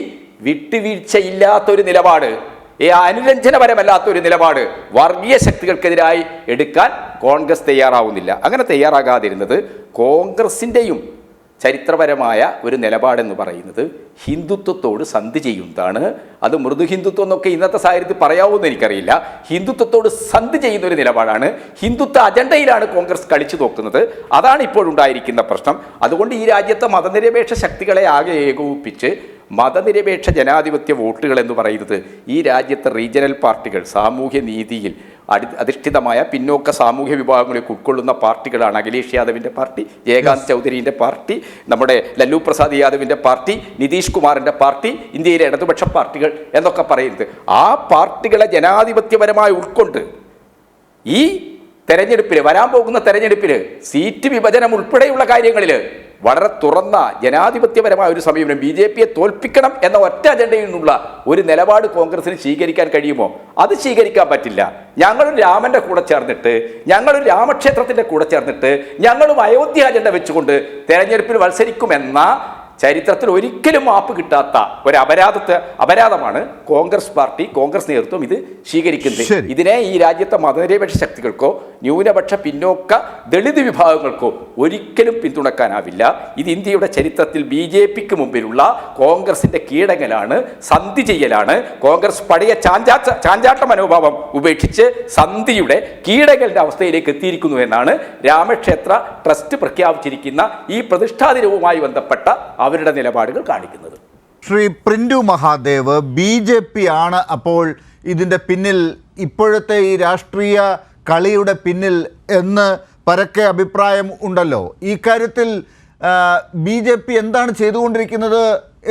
വിട്ടുവീഴ്ചയില്ലാത്തൊരു നിലപാട്, അനുരഞ്ജനപരമല്ലാത്തൊരു നിലപാട് വർഗീയ ശക്തികൾക്കെതിരായി എടുക്കാൻ കോൺഗ്രസ് തയ്യാറാവുന്നില്ല. അങ്ങനെ തയ്യാറാകാതിരുന്നത് കോൺഗ്രസിൻ്റെയും ചരിത്രപരമായ ഒരു നിലപാടെന്ന് പറയുന്നത് ഹിന്ദുത്വത്തോട് സന്ധി ചെയ്യുന്നതാണ്. അത് മൃദു ഹിന്ദുത്വം എന്നൊക്കെ ഇന്നത്തെ സാഹചര്യത്തിൽ പറയാവുമെന്ന് എനിക്കറിയില്ല. ഹിന്ദുത്വത്തോട് സന്ധി ചെയ്യുന്ന ഒരു നിലപാടാണ്. ഹിന്ദുത്വ അജണ്ടയിലാണ് കോൺഗ്രസ് കളിച്ചു നോക്കുന്നത്. അതാണ് ഇപ്പോഴുണ്ടായിരിക്കുന്ന പ്രശ്നം. അതുകൊണ്ട് ഈ രാജ്യത്തെ മതനിരപേക്ഷ ശക്തികളെ ആകെ ഏകോപിപ്പിച്ച് മതനിരപേക്ഷ ജനാധിപത്യ വോട്ടുകൾ എന്ന് പറയുന്നത് ഈ രാജ്യത്തെ റീജിയണൽ പാർട്ടികൾ, സാമൂഹ്യ നീതിയിൽ അധിഷ്ഠിതമായ പിന്നോക്ക സാമൂഹ്യ വിഭാഗങ്ങളൊക്കെ ഉൾക്കൊള്ളുന്ന പാർട്ടികളാണ്. അഖിലേഷ് യാദവിൻ്റെ പാർട്ടി, ജയകാന്ത് ചൗധരിൻ്റെ പാർട്ടി, നമ്മുടെ ലല്ലു പ്രസാദ് യാദവിൻ്റെ പാർട്ടി, നിതീഷ് കുമാറിൻ്റെ പാർട്ടി, ഇന്ത്യയിലെ ഇടതുപക്ഷ പാർട്ടികൾ എന്നൊക്കെ പറയുന്നത്. ആ പാർട്ടികളെ ജനാധിപത്യപരമായി ഉൾക്കൊണ്ട് ഈ തെരഞ്ഞെടുപ്പിൽ, വരാൻ പോകുന്ന തെരഞ്ഞെടുപ്പിൽ സീറ്റ് വിഭജനം ഉൾപ്പെടെയുള്ള കാര്യങ്ങളിൽ വളരെ തുറന്ന ജനാധിപത്യപരമായ ഒരു സമീപനം, BJPയെ തോൽപ്പിക്കണം എന്ന ഒറ്റ അജണ്ടയിൽ നിന്നുള്ള ഒരു നിലപാട് കോൺഗ്രസിന് സ്വീകരിക്കാൻ കഴിയുമോ? അത് സ്വീകരിക്കാൻ പറ്റില്ല. ഞങ്ങളും രാമൻ്റെ കൂടെ ചേർന്നിട്ട്, ഞങ്ങളും രാമക്ഷേത്രത്തിൻ്റെ കൂടെ ചേർന്നിട്ട്, ഞങ്ങളും അയോധ്യ അജണ്ട വെച്ചുകൊണ്ട് തെരഞ്ഞെടുപ്പിൽ മത്സരിക്കുമെന്ന ചരിത്രത്തിൽ ഒരിക്കലും മാപ്പ് കിട്ടാത്ത ഒരു അപരാധമാണ് കോൺഗ്രസ് പാർട്ടി, കോൺഗ്രസ് നേതൃത്വം ഇത് സ്വീകരിക്കുന്നത്. ഇതിനെ ഈ രാജ്യത്തെ മതനിരപേക്ഷ ശക്തികൾക്കോ ന്യൂനപക്ഷ പിന്നോക്ക ദളിത് വിഭാഗങ്ങൾക്കോ ഒരിക്കലും പിന്തുണക്കാനാവില്ല. ഇത് ഇന്ത്യയുടെ ചരിത്രത്തിൽ BJPക്ക് മുമ്പിലുള്ള കോൺഗ്രസിന്റെ കീഴടങ്ങലാണ്, സന്ധി ചെയ്യലാണ്. കോൺഗ്രസ് പഴയ ചാഞ്ചാട്ട മനോഭാവം ഉപേക്ഷിച്ച് സന്ധിയുടെ കീഴടങ്ങലിന്റെ അവസ്ഥയിലേക്ക് എത്തിയിരിക്കുന്നു എന്നാണ് രാമക്ഷേത്ര ട്രസ്റ്റ് പ്രഖ്യാപിച്ചിരിക്കുന്ന ഈ പ്രതിഷ്ഠാദിനവുമായി ബന്ധപ്പെട്ട അവരുടെ നിലപാടുകൾ കാണിക്കുന്നത്. ശ്രീ പ്രിന്റു മഹാദേവ്, BJP ആണ് അപ്പോൾ ഇതിൻ്റെ പിന്നിൽ, ഇപ്പോഴത്തെ ഈ രാഷ്ട്രീയ കളിയുടെ പിന്നിൽ എന്ന് പരക്കെ അഭിപ്രായം ഉണ്ടല്ലോ. ഈ കാര്യത്തിൽ BJP എന്താണ് ചെയ്തുകൊണ്ടിരിക്കുന്നത്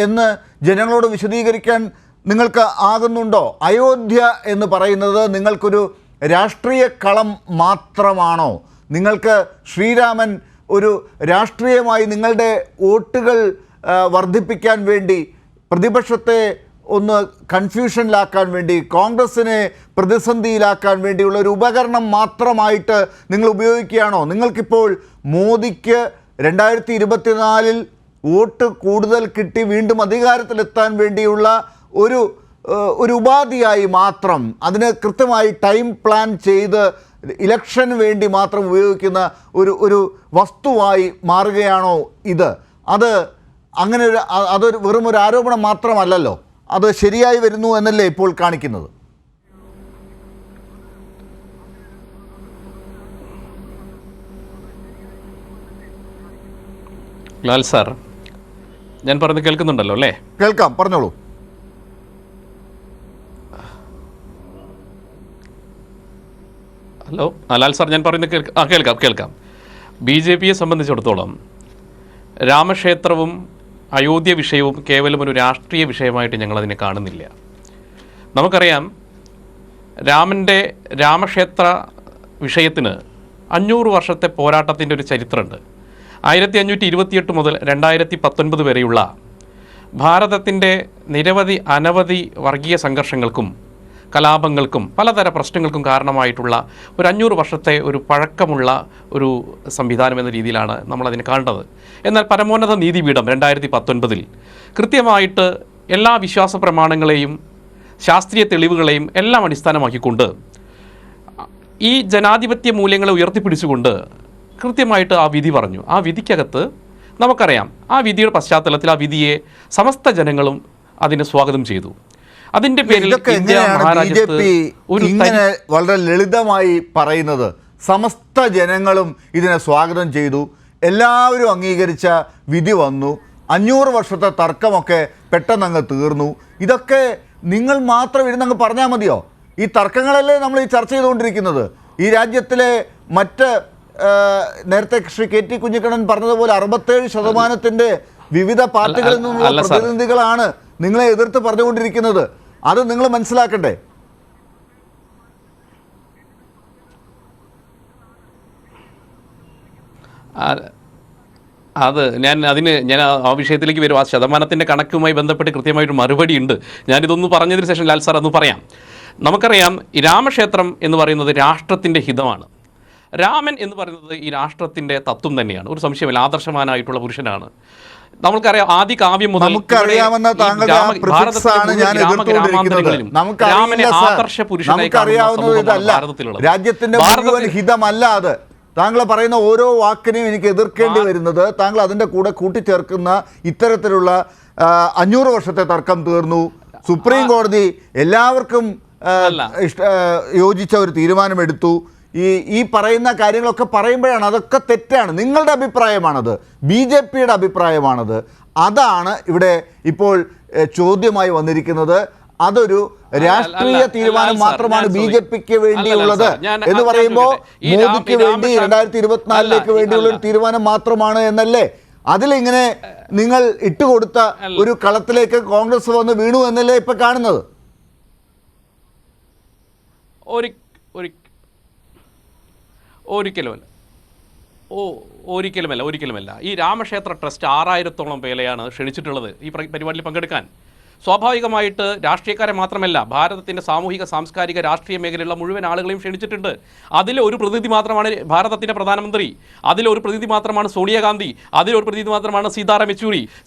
എന്ന് ജനങ്ങളോട് വിശദീകരിക്കാൻ നിങ്ങൾക്ക് ആകുന്നുണ്ടോ? അയോധ്യ എന്ന് പറയുന്നത് നിങ്ങൾക്കൊരു രാഷ്ട്രീയ കളം മാത്രമാണോ? നിങ്ങൾക്ക് ശ്രീരാമൻ ഒരു രാഷ്ട്രീയമായി നിങ്ങളുടെ വോട്ടുകൾ വർദ്ധിപ്പിക്കാൻ വേണ്ടി പ്രതിപക്ഷത്തെ ഒന്ന് കൺഫ്യൂഷനിലാക്കാൻ വേണ്ടി, കോൺഗ്രസിനെ പ്രതിസന്ധിയിലാക്കാൻ വേണ്ടിയുള്ള ഒരു ഉപകരണം മാത്രമായിട്ട് നിങ്ങൾ ഉപയോഗിക്കുകയാണോ? നിങ്ങൾക്കിപ്പോൾ മോദിക്ക് 2024 വോട്ട് കൂടുതൽ കിട്ടി വീണ്ടും അധികാരത്തിലെത്താൻ വേണ്ടിയുള്ള ഒരു ഉപാധിയായി മാത്രം, അതിന് കൃത്യമായി ടൈം പ്ലാൻ ചെയ്ത് ഇലക്ഷന് വേണ്ടി മാത്രം ഉപയോഗിക്കുന്ന ഒരു വസ്തുവായി മാറുകയാണോ ഇത്? അങ്ങനെ അതൊരു വെറും ഒരു ആരോപണം മാത്രമല്ലല്ലോ, അത് ശരിയായി വരുന്നു എന്നല്ലേ ഇപ്പോൾ കാണിക്കുന്നത്? ലാൽ സാർ, ഞാൻ പറഞ്ഞത് കേൾക്കുന്നുണ്ടല്ലോ അല്ലേ? കേൾക്കാം, പറഞ്ഞോളൂ. ഹലോ, ലാൽ സാർ, ഞാൻ പറയുന്നത് കേൾക്കാം. BJPയെ സംബന്ധിച്ചിടത്തോളം രാമക്ഷേത്രവും അയോധ്യ വിഷയവും കേവലം ഒരു രാഷ്ട്രീയ വിഷയമായിട്ട് ഞങ്ങളതിനെ കാണുന്നില്ല. നമുക്കറിയാം, രാമക്ഷേത്ര വിഷയത്തിന് 500 വർഷത്തെ പോരാട്ടത്തിൻ്റെ ഒരു ചരിത്രമുണ്ട്. 1528 മുതൽ 2019 വരെയുള്ള ഭാരതത്തിൻ്റെ അനവധി വർഗീയ സംഘർഷങ്ങൾക്കും കലാപങ്ങൾക്കും പലതര പ്രശ്നങ്ങൾക്കും കാരണമായിട്ടുള്ള ഒരു 500 വർഷത്തെ ഒരു പഴക്കമുള്ള ഒരു സംവിധാനം എന്ന രീതിയിലാണ് നമ്മളതിനെ കാണേണ്ടത്. എന്നാൽ പരമോന്നത നീതിപീഠം 2019 കൃത്യമായിട്ട് എല്ലാ വിശ്വാസ പ്രമാണങ്ങളെയും ശാസ്ത്രീയ തെളിവുകളെയും എല്ലാം അടിസ്ഥാനമാക്കിക്കൊണ്ട് ഈ ജനാധിപത്യ മൂല്യങ്ങളെ ഉയർത്തിപ്പിടിച്ചുകൊണ്ട് കൃത്യമായിട്ട് ആ വിധി പറഞ്ഞു. ആ വിധിക്കകത്ത് നമുക്കറിയാം, ആ വിധിയുടെ പശ്ചാത്തലത്തിൽ ആ വിധിയെ സമസ്ത ജനങ്ങളും അതിനെ സ്വാഗതം ചെയ്തു. അതിന്റെ പേരിൽ ഇങ്ങനെ വളരെ ലളിതമായി പറയുന്നത്, സമസ്ത ജനങ്ങളും ഇതിനെ സ്വാഗതം ചെയ്തു, എല്ലാവരും അംഗീകരിച്ച വിധി വന്നു, 500 വർഷത്തെ തർക്കമൊക്കെ പെട്ടെന്നങ്ങ് തീർന്നു, ഇതൊക്കെ നിങ്ങൾ മാത്രം ഇരുന്നങ്ങ് പറഞ്ഞാൽ മതിയോ? ഈ തർക്കങ്ങളല്ലേ നമ്മൾ ഈ ചർച്ച ചെയ്തുകൊണ്ടിരിക്കുന്നത്. ഈ രാജ്യത്തിലെ മറ്റ് നേരത്തെ ശ്രീ KT കുഞ്ഞിക്കണ്ണൻ പറഞ്ഞതുപോലെ 67% വിവിധ പാർട്ടികളിൽ നിന്നുള്ള പ്രതിനിധികളാണ് നിങ്ങളെ എതിർത്ത് പറഞ്ഞുകൊണ്ടിരിക്കുന്നത്. അത് നിങ്ങൾ മനസ്സിലാക്കണ്ടേ? ഞാൻ ആ വിഷയത്തിലേക്ക് വരും. ആ ശതമാനത്തിൻ്റെ കണക്കുമായി ബന്ധപ്പെട്ട് കൃത്യമായിട്ട് മറുപടി ഉണ്ട്. ഞാനിതൊന്ന് പറഞ്ഞതിന് ശേഷം ലാൽ സാർ ഒന്ന് പറയാം. നമുക്കറിയാം, ഈ രാമക്ഷേത്രം എന്ന് പറയുന്നത് രാഷ്ട്രത്തിൻ്റെ ഹിതമാണ്. രാമൻ എന്ന് പറയുന്നത് ഈ രാഷ്ട്രത്തിൻ്റെ തത്വം തന്നെയാണ്, ഒരു സംശയമില്ല. ആദർശവാനായിട്ടുള്ള പുരുഷനാണ്. നമുക്കറിയാം, ആദ്യ കാവ്യം മുതൽ രാമനെ ആദർശ പുരുഷനായി ഭാരതത്തിലുള്ള രാജ്യത്തിന്റെ മുഴുവൻ ഹിതമല്ല അത്. താങ്കൾ പറയുന്ന ഓരോ വാക്കിനെയും എനിക്ക് എതിർക്കേണ്ടി വരുന്നത്, താങ്കൾ അതിൻ്റെ കൂടെ കൂട്ടിച്ചേർക്കുന്ന ഇത്തരത്തിലുള്ള 500 വർഷത്തെ തർക്കം തീർന്നു, സുപ്രീം കോടതി എല്ലാവർക്കും യോജിച്ച ഒരു തീരുമാനമെടുത്തു, ഈ പറയുന്ന കാര്യങ്ങളൊക്കെ പറയുമ്പോഴാണ് അതൊക്കെ തെറ്റാണ്. നിങ്ങളുടെ അഭിപ്രായമാണത്, BJPയുടെ അഭിപ്രായമാണത്. അതാണ് ഇവിടെ ഇപ്പോൾ ചോദ്യമായി വന്നിരിക്കുന്നത്. അതൊരു രാഷ്ട്രീയ തീരുമാനം മാത്രമാണ് BJPക്ക് വേണ്ടിയുള്ളത് എന്ന് പറയുമ്പോൾ മോദിക്ക് വേണ്ടി 2024 വേണ്ടിയുള്ള ഒരു തീരുമാനം മാത്രമാണ് എന്നല്ലേ? അതിലിങ്ങനെ നിങ്ങൾ ഇട്ടുകൊടുത്ത ഒരു കളത്തിലേക്ക് കോൺഗ്രസ് വന്ന് വീണു എന്നല്ലേ ഇപ്പൊ കാണുന്നത്? ഒരിക്കലുമല്ല. ഈ രാമക്ഷേത്ര ട്രസ്റ്റ് 6000-ഓളം പേരെയാണ് ക്ഷണിച്ചിട്ടുള്ളത് ഈ പരിപാടിയിൽ പങ്കെടുക്കാൻ. സ്വാഭാവികമായിട്ട് രാഷ്ട്രീയക്കാരെ മാത്രമല്ല, ഭാരതത്തിൻ്റെ സാമൂഹിക സാംസ്കാരിക രാഷ്ട്രീയ മേഖലയിലുള്ള മുഴുവൻ ആളുകളെയും ക്ഷണിച്ചിട്ടുണ്ട്. അതിലൊരു പ്രതിനിധി മാത്രമാണ് ഭാരതത്തിൻ്റെ പ്രധാനമന്ത്രി, അതിലൊരു പ്രതിനിധി മാത്രമാണ് സോണിയാഗാന്ധി, അതിലൊരു പ്രതിനിധി മാത്രമാണ്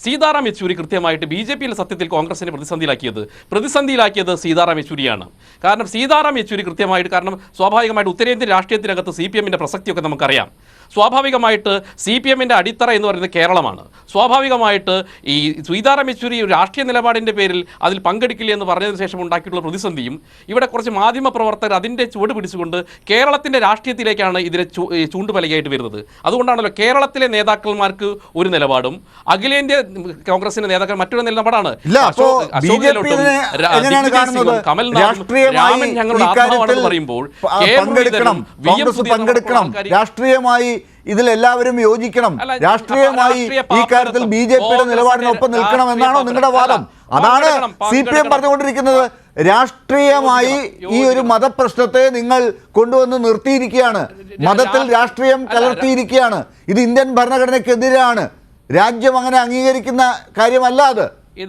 സീതാറാം യെച്ചൂരി കൃത്യമായിട്ട് BJPയിൽ സത്യത്തിൽ കോൺഗ്രസിനെ പ്രതിസന്ധിയിലാക്കിയത് സീതാറാം യെച്ചൂരിയാണ്. കാരണം സീതാറാം യെച്ചൂരി കൃത്യമായിട്ട്, കാരണം സ്വാഭാവികമായിട്ട് ഉത്തരേന്ത്യൻ രാഷ്ട്രീയത്തിനകത്ത് CPMൻ്റെ പ്രസക്തിയൊക്കെ നമുക്കറിയാം. സ്വാഭാവികമായിട്ട് CPMൻ്റെ അടിത്തറ എന്ന് പറയുന്നത് കേരളമാണ്. സ്വാഭാവികമായിട്ട് ഈ സീതാറാം യെച്ചൂരി രാഷ്ട്രീയ നിലപാടിൻ്റെ പേരിൽ അതിൽ പങ്കെടുക്കില്ല എന്ന് പറഞ്ഞതിന് ശേഷം ഉണ്ടാക്കിയിട്ടുള്ള പ്രതിസന്ധിയും ഇവിടെ കുറച്ച് മാധ്യമ പ്രവർത്തകർ അതിൻ്റെ ചുവട് പിടിച്ചുകൊണ്ട് കേരളത്തിൻ്റെ രാഷ്ട്രീയത്തിലേക്കാണ് ഇതിനെ ചൂണ്ടുപലകയായിട്ട് വരുന്നത്. അതുകൊണ്ടാണല്ലോ കേരളത്തിലെ നേതാക്കന്മാർക്ക് ഒരു നിലപാടും അഖിലേന്ത്യാ കോൺഗ്രസിന്റെ നേതാക്കൾ മറ്റൊരു നിലപാടാണ്. രാഷ്ട്രീയമായി ഇതിലെല്ലാവരും യോജിക്കണം, രാഷ്ട്രീയമായി ഈ കാര്യത്തിൽ BJPയുടെ നിലപാടിനൊപ്പം നിൽക്കണം എന്നാണോ നിങ്ങളുടെ വാദം? അതാണ് CPM പറഞ്ഞുകൊണ്ടിരിക്കുന്നത്. രാഷ്ട്രീയമായി ഈ ഒരു മതപ്രശ്നത്തെ നിങ്ങൾ കൊണ്ടുവന്ന് നിർത്തിയിരിക്കുകയാണ്, മതത്തിൽ രാഷ്ട്രീയം കലർത്തിയിരിക്കുകയാണ്. ഇത് ഇന്ത്യൻ ഭരണഘടനയ്ക്കെതിരാണ്, രാജ്യം അങ്ങനെ അംഗീകരിക്കുന്ന കാര്യമല്ല അത്.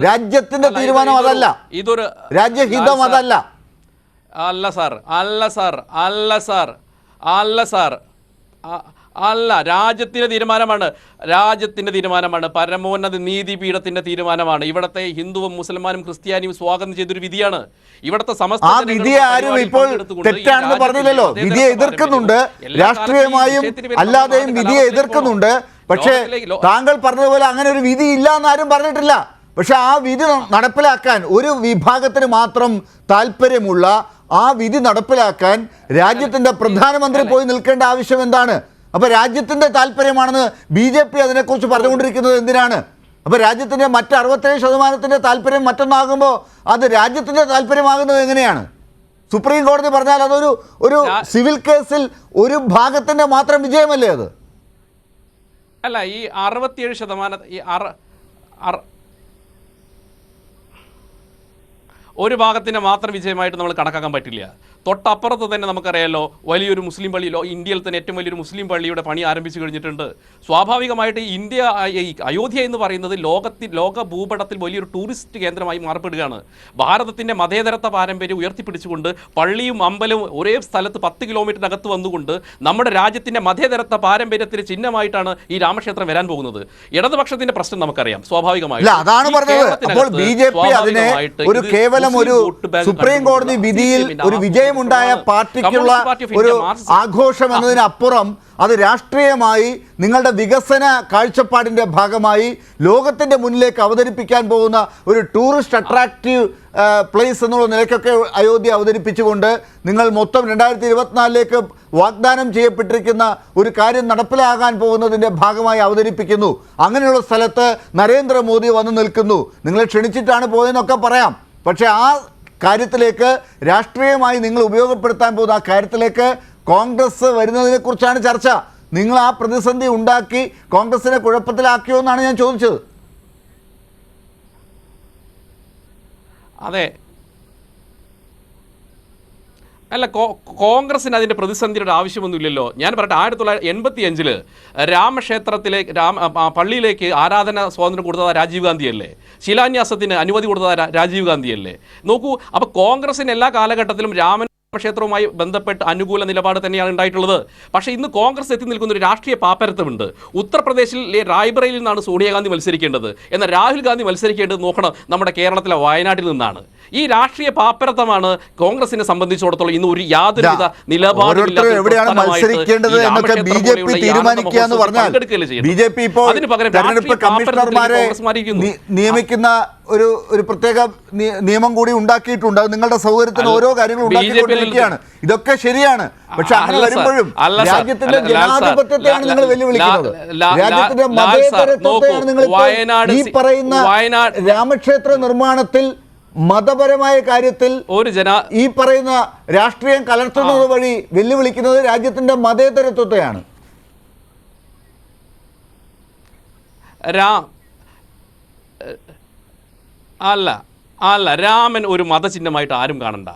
രാജ്യത്തിന്റെ തീരുമാനം അതല്ല, ഇതൊരു രാജ്യഹിതം അതല്ല. അല്ല സാർ, അല്ല സാർ, അല്ല സാർ, അല്ല സാർ, അല്ല, രാജ്യത്തിൻ്റെ തീരുമാനമാണ്, രാജ്യത്തിൻ്റെ തീരുമാനമാണ്, പരമോന്നത നീതിപീഠത്തിൻ്റെ തീരുമാനമാണ്. ഇവിടുത്തെ ഹിന്ദുവും മുസൽമാനും ക്രിസ്ത്യാനിയും സ്വാഗതം ചെയ്തൊരു വിധിയാണ്. ഇവിടുത്തെ സമസ്ത ആ വിധിയെ ആരും ഇപ്പോൾ തെറ്റാണെന്ന് പറഞ്ഞില്ലല്ലോ. വിധിയെ എതിർക്കുന്നുണ്ട്, രാഷ്ട്രീയമായും അല്ലാതെയും വിധിയെ എതിർക്കുന്നുണ്ട്. പക്ഷേ താങ്കൾ പറഞ്ഞതുപോലെ അങ്ങനെ ഒരു വിധി ഇല്ല എന്നാരും പറഞ്ഞിട്ടില്ല. പക്ഷെ ആ വിധി നടപ്പിലാക്കാൻ ഒരു വിഭാഗത്തിന് മാത്രം താല്പര്യമുള്ള ആ വിധി നടപ്പിലാക്കാൻ രാജ്യത്തിന്റെ പ്രധാനമന്ത്രി പോയി നിൽക്കേണ്ട ആവശ്യം എന്താണ്? അപ്പൊ രാജ്യത്തിന്റെ താല്പര്യമാണെന്ന് BJP അതിനെക്കുറിച്ച് പറഞ്ഞുകൊണ്ടിരിക്കുന്നത് എന്തിനാണ്? അപ്പൊ രാജ്യത്തിന്റെ മറ്റ് 67% താല്പര്യം മറ്റൊന്നാകുമ്പോൾ അത് രാജ്യത്തിന്റെ താല്പര്യമാകുന്നത് എങ്ങനെയാണ്? സുപ്രീം കോടതി പറഞ്ഞാൽ അതൊരു സിവിൽ കേസിൽ ഒരു ഭാഗത്തിന്റെ മാത്രം വിജയമല്ലേ അത്? അല്ല, ഈ 67% ഈ ഒരു ഭാഗത്തിൻ്റെ മാത്രം വിജയമായിട്ട് നമ്മൾ കണക്കാക്കാൻ പറ്റില്ല. തൊട്ടപ്പുറത്ത് തന്നെ നമുക്കറിയാമല്ലോ, വലിയൊരു മുസ്ലിം പള്ളി, ഇന്ത്യയിൽ തന്നെ ഏറ്റവും വലിയൊരു മുസ്ലിം പള്ളിയുടെ പണി ആരംഭിച്ചു കഴിഞ്ഞിട്ടുണ്ട്. സ്വാഭാവികമായിട്ട് ഈ അയോധ്യ എന്ന് പറയുന്നത് ലോക ഭൂപടത്തിൽ വലിയൊരു ടൂറിസ്റ്റ് കേന്ദ്രമായി മാറപ്പെടുകയാണ്. ഭാരതത്തിൻ്റെ മതേതരത്വ പാരമ്പര്യം ഉയർത്തിപ്പിടിച്ചുകൊണ്ട് പള്ളിയും അമ്പലവും ഒരേ സ്ഥലത്ത് 10 കിലോമീറ്ററിനകത്ത് വന്നുകൊണ്ട് നമ്മുടെ രാജ്യത്തിൻ്റെ മതേതരത്വ പാരമ്പര്യത്തിന് ചിഹ്നമായിട്ടാണ് ഈ രാമക്ഷേത്രം വരാൻ പോകുന്നത്. ഇടതുപക്ഷത്തിന്റെ പ്രശ്നം നമുക്കറിയാം, സ്വാഭാവികമായിട്ട്. അതാണ് പറഞ്ഞത്. അപ്പോൾ BJP അതിനെ ഒരു കേവലം ഒരു സുപ്രീം കോടതി വിധിയിൽ ഒരു വിജയമുണ്ടായ പാർട്ടിക്കുള്ള ഒരു ആഘോഷം എന്നതിനപ്പുറം അത് രാഷ്ട്രീയമായി നിങ്ങളുടെ വികസന കാഴ്ചപ്പാടിന്റെ ഭാഗമായി ലോകത്തിന്റെ മുന്നിലേക്ക് അവതരിപ്പിക്കാൻ പോകുന്ന ഒരു ടൂറിസ്റ്റ് അട്രാക്റ്റീവ് പ്ലേസ് എന്നുള്ള നിലയ്ക്കൊക്കെ അയോധ്യ അവതരിപ്പിച്ചുകൊണ്ട് നിങ്ങൾ മൊത്തം 2024 വാഗ്ദാനം ചെയ്യപ്പെട്ടിരിക്കുന്ന ഒരു കാര്യം നടപ്പിലാകാൻ പോകുന്നതിൻ്റെ ഭാഗമായി അവതരിപ്പിക്കുന്നു. അങ്ങനെയുള്ള സ്ഥലത്ത് നരേന്ദ്രമോദി വന്ന് നിൽക്കുന്നു. നിങ്ങളെ ക്ഷണിച്ചിട്ടാണ് പോയതെന്നൊക്കെ പറയാം. പക്ഷേ ആ കാര്യത്തിലേക്ക് രാഷ്ട്രീയമായി നിങ്ങൾ ഉപയോഗപ്പെടുത്താൻ പോകുന്ന ആ കാര്യത്തിലേക്ക് കോൺഗ്രസ് വരുന്നതിനെക്കുറിച്ചാണ് ചർച്ച. നിങ്ങൾ ആ പ്രതിസന്ധി ഉണ്ടാക്കി കോൺഗ്രസിനെ കുഴപ്പത്തിലാക്കിയോ എന്നാണ് ഞാൻ ചോദിച്ചത്. അതെ, അല്ല, കോൺഗ്രസിന് അതിൻ്റെ പ്രതിസന്ധിയുടെ ആവശ്യമൊന്നുമില്ലല്ലോ. ഞാൻ പറയട്ടെ, 1985 രാമക്ഷേത്രത്തിലെ പള്ളിയിലേക്ക് ആരാധന സ്വാതന്ത്ര്യം കൊടുത്തത് രാജീവ് ഗാന്ധിയല്ലേ? ശിലാന്യാസത്തിന് അനുമതി കൊടുത്തത് രാജീവ് ഗാന്ധിയല്ലേ? നോക്കൂ, അപ്പോൾ കോൺഗ്രസിന് എല്ലാ കാലഘട്ടത്തിലും രാമക്ഷേത്രവുമായി ബന്ധപ്പെട്ട് അനുകൂല നിലപാട് തന്നെയാണ് ഉണ്ടായിട്ടുള്ളത്. പക്ഷേ ഇന്ന് കോൺഗ്രസ് എത്തി നിൽക്കുന്ന ഒരു രാഷ്ട്രീയ പാപ്പരത്വമുണ്ട്. ഉത്തർപ്രദേശിലെ റായ്ബറയിൽ നിന്നാണ് സോണിയാഗാന്ധി മത്സരിക്കേണ്ടത്, എന്നാൽ രാഹുൽ ഗാന്ധി മത്സരിക്കേണ്ടത് നോക്കണം നമ്മുടെ കേരളത്തിലെ വയനാട്ടിൽ നിന്നാണ്. ഈ രാഷ്ട്രീയ പാപ്പരത്വമാണ് കോൺഗ്രസിനെ സംബന്ധിച്ചിടത്തോളം ഇന്ന് ഒരു യാതൊരുവിധ നിലപാടും നിയമിക്കുന്ന ഒരു പ്രത്യേക നിയമം കൂടി ഉണ്ടാക്കിയിട്ടുണ്ട്. അത് നിങ്ങളുടെ സൗകര്യത്തിന് ഓരോ കാര്യങ്ങളും ഉണ്ടാക്കിക്കൊണ്ടിരിക്കുകയാണ്. ഇതൊക്കെ ശരിയാണ്. പക്ഷെ അങ്ങനെ വരുമ്പോഴും രാജ്യത്തിന്റെ ജനാധിപത്യത്തെയാണ് നിങ്ങൾ വെല്ലുവിളിക്കുന്നത്. രാജ്യത്തിന്റെ മതേതരത്വത്തെയാണ് നിങ്ങൾ ഈ പറയുന്ന രാമക്ഷേത്ര നിർമ്മാണത്തിൽ മതപരമായ കാര്യത്തിൽ ഈ പറയുന്ന രാഷ്ട്രീയം കലർത്തുന്നത് വഴി വെല്ലുവിളിക്കുന്നത് രാജ്യത്തിന്റെ മതേതരത്വത്തെയാണ്. അല്ല, രാമൻ ഒരു മതചിഹ്നമായിട്ട് ആരും കാണണ്ട.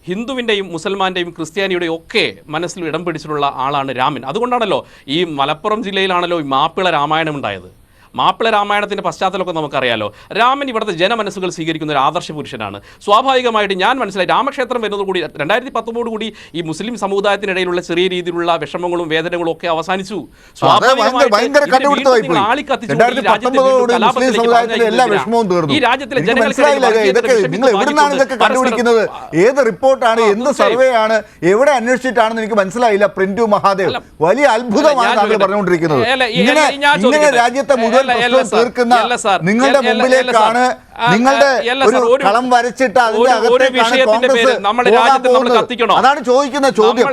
ഹിന്ദുവിൻ്റെയും മുസൽമാൻ്റെയും ക്രിസ്ത്യാനിയുടെയും ഒക്കെ മനസ്സിൽ ഇടം പിടിച്ചിട്ടുള്ള ആളാണ് രാമൻ. അതുകൊണ്ടാണല്ലോ ഈ മലപ്പുറം ജില്ലയിലാണല്ലോ ഈ മാപ്പിള രാമായണം ഉണ്ടായത്. മാപ്പിള രാമായണത്തിൻ്റെ പശ്ചാത്തലമൊക്കെ നമുക്കറിയാലോ. രാമൻ ഇവിടുത്തെ ജനമനസ്സുകൾ സ്വീകരിക്കുന്ന ഒരു ആദർശ പുരുഷനാണ്. സ്വാഭാവികമായിട്ട് ഞാൻ മനസ്സിലായി രാമക്ഷേത്രം വരുന്നതോടുകൂടി 2019 കൂടി ഈ മുസ്ലിം സമുദായത്തിനിടയിലുള്ള ചെറിയ രീതിയിലുള്ള വിഷമങ്ങളും വേദനകളും ഒക്കെ അവസാനിച്ചു. ഈ രാജ്യത്തിലെ ഏത് റിപ്പോർട്ടാണ്, എന്ത് സർവേ ആണ്, എവിടെ അന്വേഷിച്ചിട്ടാണെന്ന് എനിക്ക് മനസ്സിലായില്ല. പ്രിന്റു മഹാദേവ്, വലിയ അത്ഭുതമാണ് താങ്കൾ പറഞ്ഞുകൊണ്ടിരിക്കുന്നത്. ഇങ്ങനെ രാജ്യത്തെ മുഴുവൻ തീർക്കുന്ന നിങ്ങളുടെ മുമ്പിലേക്കാണ് നിങ്ങളുടെ ഒരു കളം വരച്ചിട്ട് അതിന്റെ അകത്തേക്കാണ് കോൺഗ്രസ്. അതാണ് ചോദിക്കുന്ന ചോദ്യം.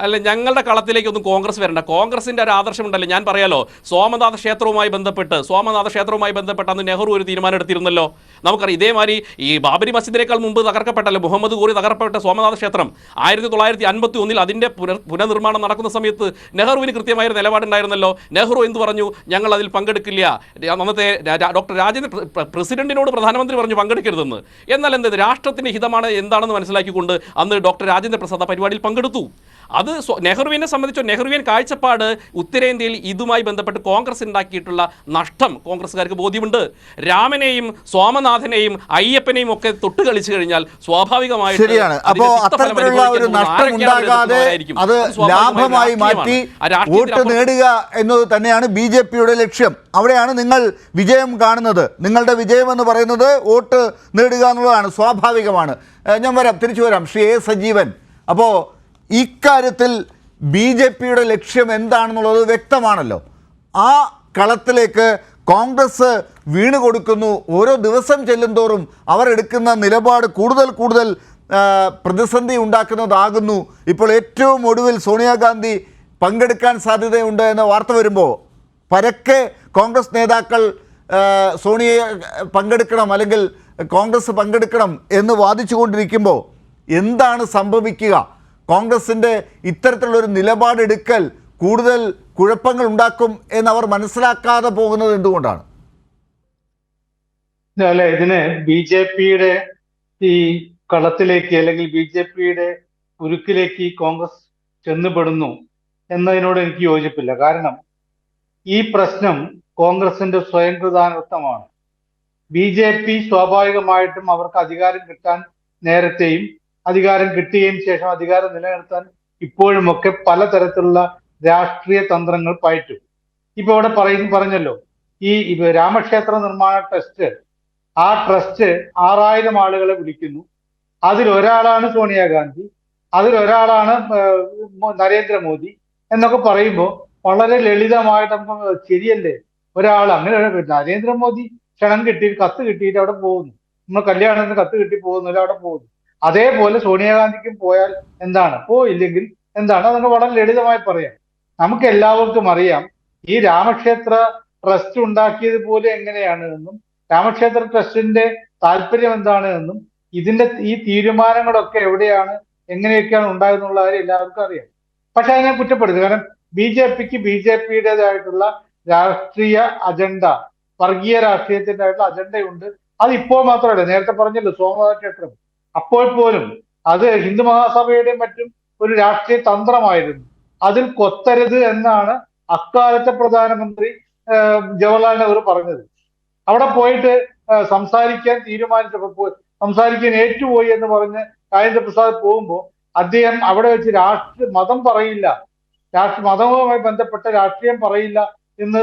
അല്ല, ഞങ്ങളുടെ കളത്തിലേക്കൊന്നും കോൺഗ്രസ് വരണ്ട. കോൺഗ്രസിൻ്റെ ഒരു ആദർശമുണ്ടല്ലോ. ഞാൻ പറയാലോ, സോമനാഥ ക്ഷേത്രവുമായി ബന്ധപ്പെട്ട് അന്ന് നെഹ്റു ഒരു തീരുമാനം എടുത്തിരുന്നല്ലോ. നമുക്കറിയാം. ഇതേമാതിരി ഈ ബാബരി മസ്ജിദിനേക്കാൾ മുമ്പ് തകർക്കപ്പെട്ടല്ലോ മുഹമ്മദ് ഗോറി തകർക്കപ്പെട്ട സോമനാഥ ക്ഷേത്രം 1951 അതിൻ്റെ പുനർനിർമ്മാണം നടക്കുന്ന സമയത്ത് നെഹ്റുവിന് കൃത്യമായൊരു നിലപാടുണ്ടായിരുന്നല്ലോ. നെഹ്റു എന്ത് പറഞ്ഞു? ഞങ്ങൾ അതിൽ പങ്കെടുക്കില്ല. അന്നത്തെ ഡോക്ടർ രാജേന്ദ്ര പ്രസിഡന്റിനോട് പ്രധാനമന്ത്രി പറഞ്ഞു പങ്കെടുക്കരുതെന്ന്. എന്നാൽ എന്തത് രാഷ്ട്രത്തിൻ്റെ ഹിതമാണ് എന്താണെന്ന് മനസ്സിലാക്കിക്കൊണ്ട് അന്ന് ഡോക്ടർ രാജേന്ദ്ര പ്രസാദ് പരിപാടിയിൽ പങ്കെടുത്തു. അത് നെഹ്റുവിനെ സംബന്ധിച്ചോ നെഹ്റുവിയൻ കാഴ്ചപ്പാട് ഉത്തരേന്ത്യയിൽ ഇതുമായി ബന്ധപ്പെട്ട് കോൺഗ്രസ് ഉണ്ടാക്കിയിട്ടുള്ള നഷ്ടം കോൺഗ്രസ്സുകാർക്ക് ബോധ്യമുണ്ട്. രാമനെയും സോമനാഥനെയും അയ്യപ്പനെയും ഒക്കെ തൊട്ട് കളിച്ചു കഴിഞ്ഞാൽ സ്വാഭാവികമായിട്ട് ശരിയാണ്. അപ്പോൾ അത്തരത്തിലുള്ള ഒരു നഷ്ടം ഉണ്ടാകാതെ അത് ലാഭമായി മാറ്റി വോട്ട് നേടുക എന്നത് തന്നെയാണ് BJPയുടെ ലക്ഷ്യം. അവിടെയാണ് നിങ്ങൾ വിജയം കാണുന്നത്. നിങ്ങളുടെ വിജയം എന്ന് പറയുന്നത് വോട്ട് നേടുക എന്നുള്ളതാണ്, സ്വാഭാവികമാണ്. ഞാൻ തിരിച്ചു വരാം. ശ്രീ A. സജീവൻ, അപ്പോൾ ഇക്കാര്യത്തിൽ BJPയുടെ ലക്ഷ്യം എന്താണെന്നുള്ളത് വ്യക്തമാണല്ലോ. ആ കളത്തിലേക്ക് കോൺഗ്രസ് വീണ് കൊടുക്കുന്നു. ഓരോ ദിവസം ചെല്ലുന്തോറും അവർ എടുക്കുന്ന നിലപാട് കൂടുതൽ പ്രതിസന്ധി ഉണ്ടാക്കുന്നതാകുന്നു. ഇപ്പോൾ ഏറ്റവും ഒടുവിൽ സോണിയാഗാന്ധി പങ്കെടുക്കാൻ സാധ്യതയുണ്ട് എന്ന വാർത്ത വരുമ്പോൾ പരക്കെ കോൺഗ്രസ് നേതാക്കൾ സോണിയെ പങ്കെടുക്കണം അല്ലെങ്കിൽ കോൺഗ്രസ് പങ്കെടുക്കണം എന്ന് വാദിച്ചുകൊണ്ടിരിക്കുമ്പോൾ എന്താണ് സംഭവിക്കുക? കോൺഗ്രസിൻ്റെ ഇത്തരത്തിലുള്ളൊരു നിലപാടെടുക്കൽ കൂടുതൽ കുഴപ്പങ്ങൾ ഉണ്ടാക്കും എന്നവർ മനസ്സിലാക്കാതെ പോകുന്നത് എന്തുകൊണ്ടാണ്? അല്ല, ഇതിന് BJPയുടെ ഈ കളത്തിലേക്ക് അല്ലെങ്കിൽ BJPയുടെ ഉരുക്കിലേക്ക് കോൺഗ്രസ് ചെന്നുപെടുന്നു എന്നതിനോട് എനിക്ക് യോജിപ്പില്ല. കാരണം ഈ പ്രശ്നം കോൺഗ്രസിന്റെ സ്വയം കൃതാനൃത്തമാണ്. BJP സ്വാഭാവികമായിട്ടും അവർക്ക് അധികാരം കിട്ടാൻ നേരത്തെയും അധികാരം കിട്ടുകയും ശേഷം അധികാരം നിലനിർത്താൻ ഇപ്പോഴുമൊക്കെ പലതരത്തിലുള്ള രാഷ്ട്രീയ തന്ത്രങ്ങൾ പയറ്റും. ഇപ്പൊ ഇവിടെ പറഞ്ഞല്ലോ, ഈ രാമക്ഷേത്ര നിർമ്മാണ ട്രസ്റ്റ്, ആ ട്രസ്റ്റ് 6000 ആളുകളെ വിളിക്കുന്നു. അതിലൊരാളാണ് സോണിയാഗാന്ധി, അതിലൊരാളാണ് നരേന്ദ്രമോദി എന്നൊക്കെ പറയുമ്പോൾ വളരെ ലളിതമായിട്ട് നമുക്ക് ശരിയല്ലേ? ഒരാൾ അങ്ങനെ നരേന്ദ്രമോദി ക്ഷണം കിട്ടിയിട്ട് കത്ത് കിട്ടിയിട്ട് അവിടെ പോകുന്നു, നമ്മൾ കല്യാണത്തിന് കത്ത് കിട്ടി പോകുന്നില്ല, അവിടെ പോകുന്നു. അതേപോലെ സോണിയാഗാന്ധിക്കും പോയാൽ എന്താണ്, പോയില്ലെങ്കിൽ എന്താണ്, അതൊക്കെ വളരെ ലളിതമായി പറയാം. നമുക്ക് എല്ലാവർക്കും അറിയാം ഈ രാമക്ഷേത്ര ട്രസ്റ്റ് ഉണ്ടാക്കിയത് പോലെ എങ്ങനെയാണ് എന്നും രാമക്ഷേത്ര ട്രസ്റ്റിന്റെ താല്പര്യം എന്താണ് എന്നും ഈ തീരുമാനങ്ങളൊക്കെ എവിടെയാണ് എങ്ങനെയൊക്കെയാണ് ഉണ്ടായെന്നുള്ള കാര്യം എല്ലാവർക്കും അറിയാം. പക്ഷെ അതിനെ കുറ്റപ്പെടുത്തുക, കാരണം BJPയുടേതായിട്ടുള്ള രാഷ്ട്രീയ അജണ്ട, വർഗീയ രാഷ്ട്രീയത്തിൻ്റെതായിട്ടുള്ള അജണ്ടയുണ്ട്. അത് ഇപ്പോൾ മാത്രമല്ല, നേരത്തെ പറഞ്ഞല്ലോ സോമനാഥ ക്ഷേത്രം, അപ്പോൾ പോലും അത് ഹിന്ദു മഹാസഭയുടെയും മറ്റും ഒരു രാഷ്ട്രീയ തന്ത്രമായിരുന്നു. അതിൽ കൊത്തരുത് എന്നാണ് അക്കാലത്തെ പ്രധാനമന്ത്രി ജവഹർലാൽ നെഹ്റു പറഞ്ഞത്. അവിടെ പോയിട്ട് സംസാരിക്കാൻ തീരുമാനിച്ചപ്പോൾ, സംസാരിക്കാൻ ഏറ്റുപോയി എന്ന് പറഞ്ഞ് രാജേന്ദ്ര പ്രസാദ് പോകുമ്പോൾ അദ്ദേഹം അവിടെ വെച്ച് മതം പറയില്ല, മതവുമായി ബന്ധപ്പെട്ട രാഷ്ട്രീയം പറയില്ല എന്ന്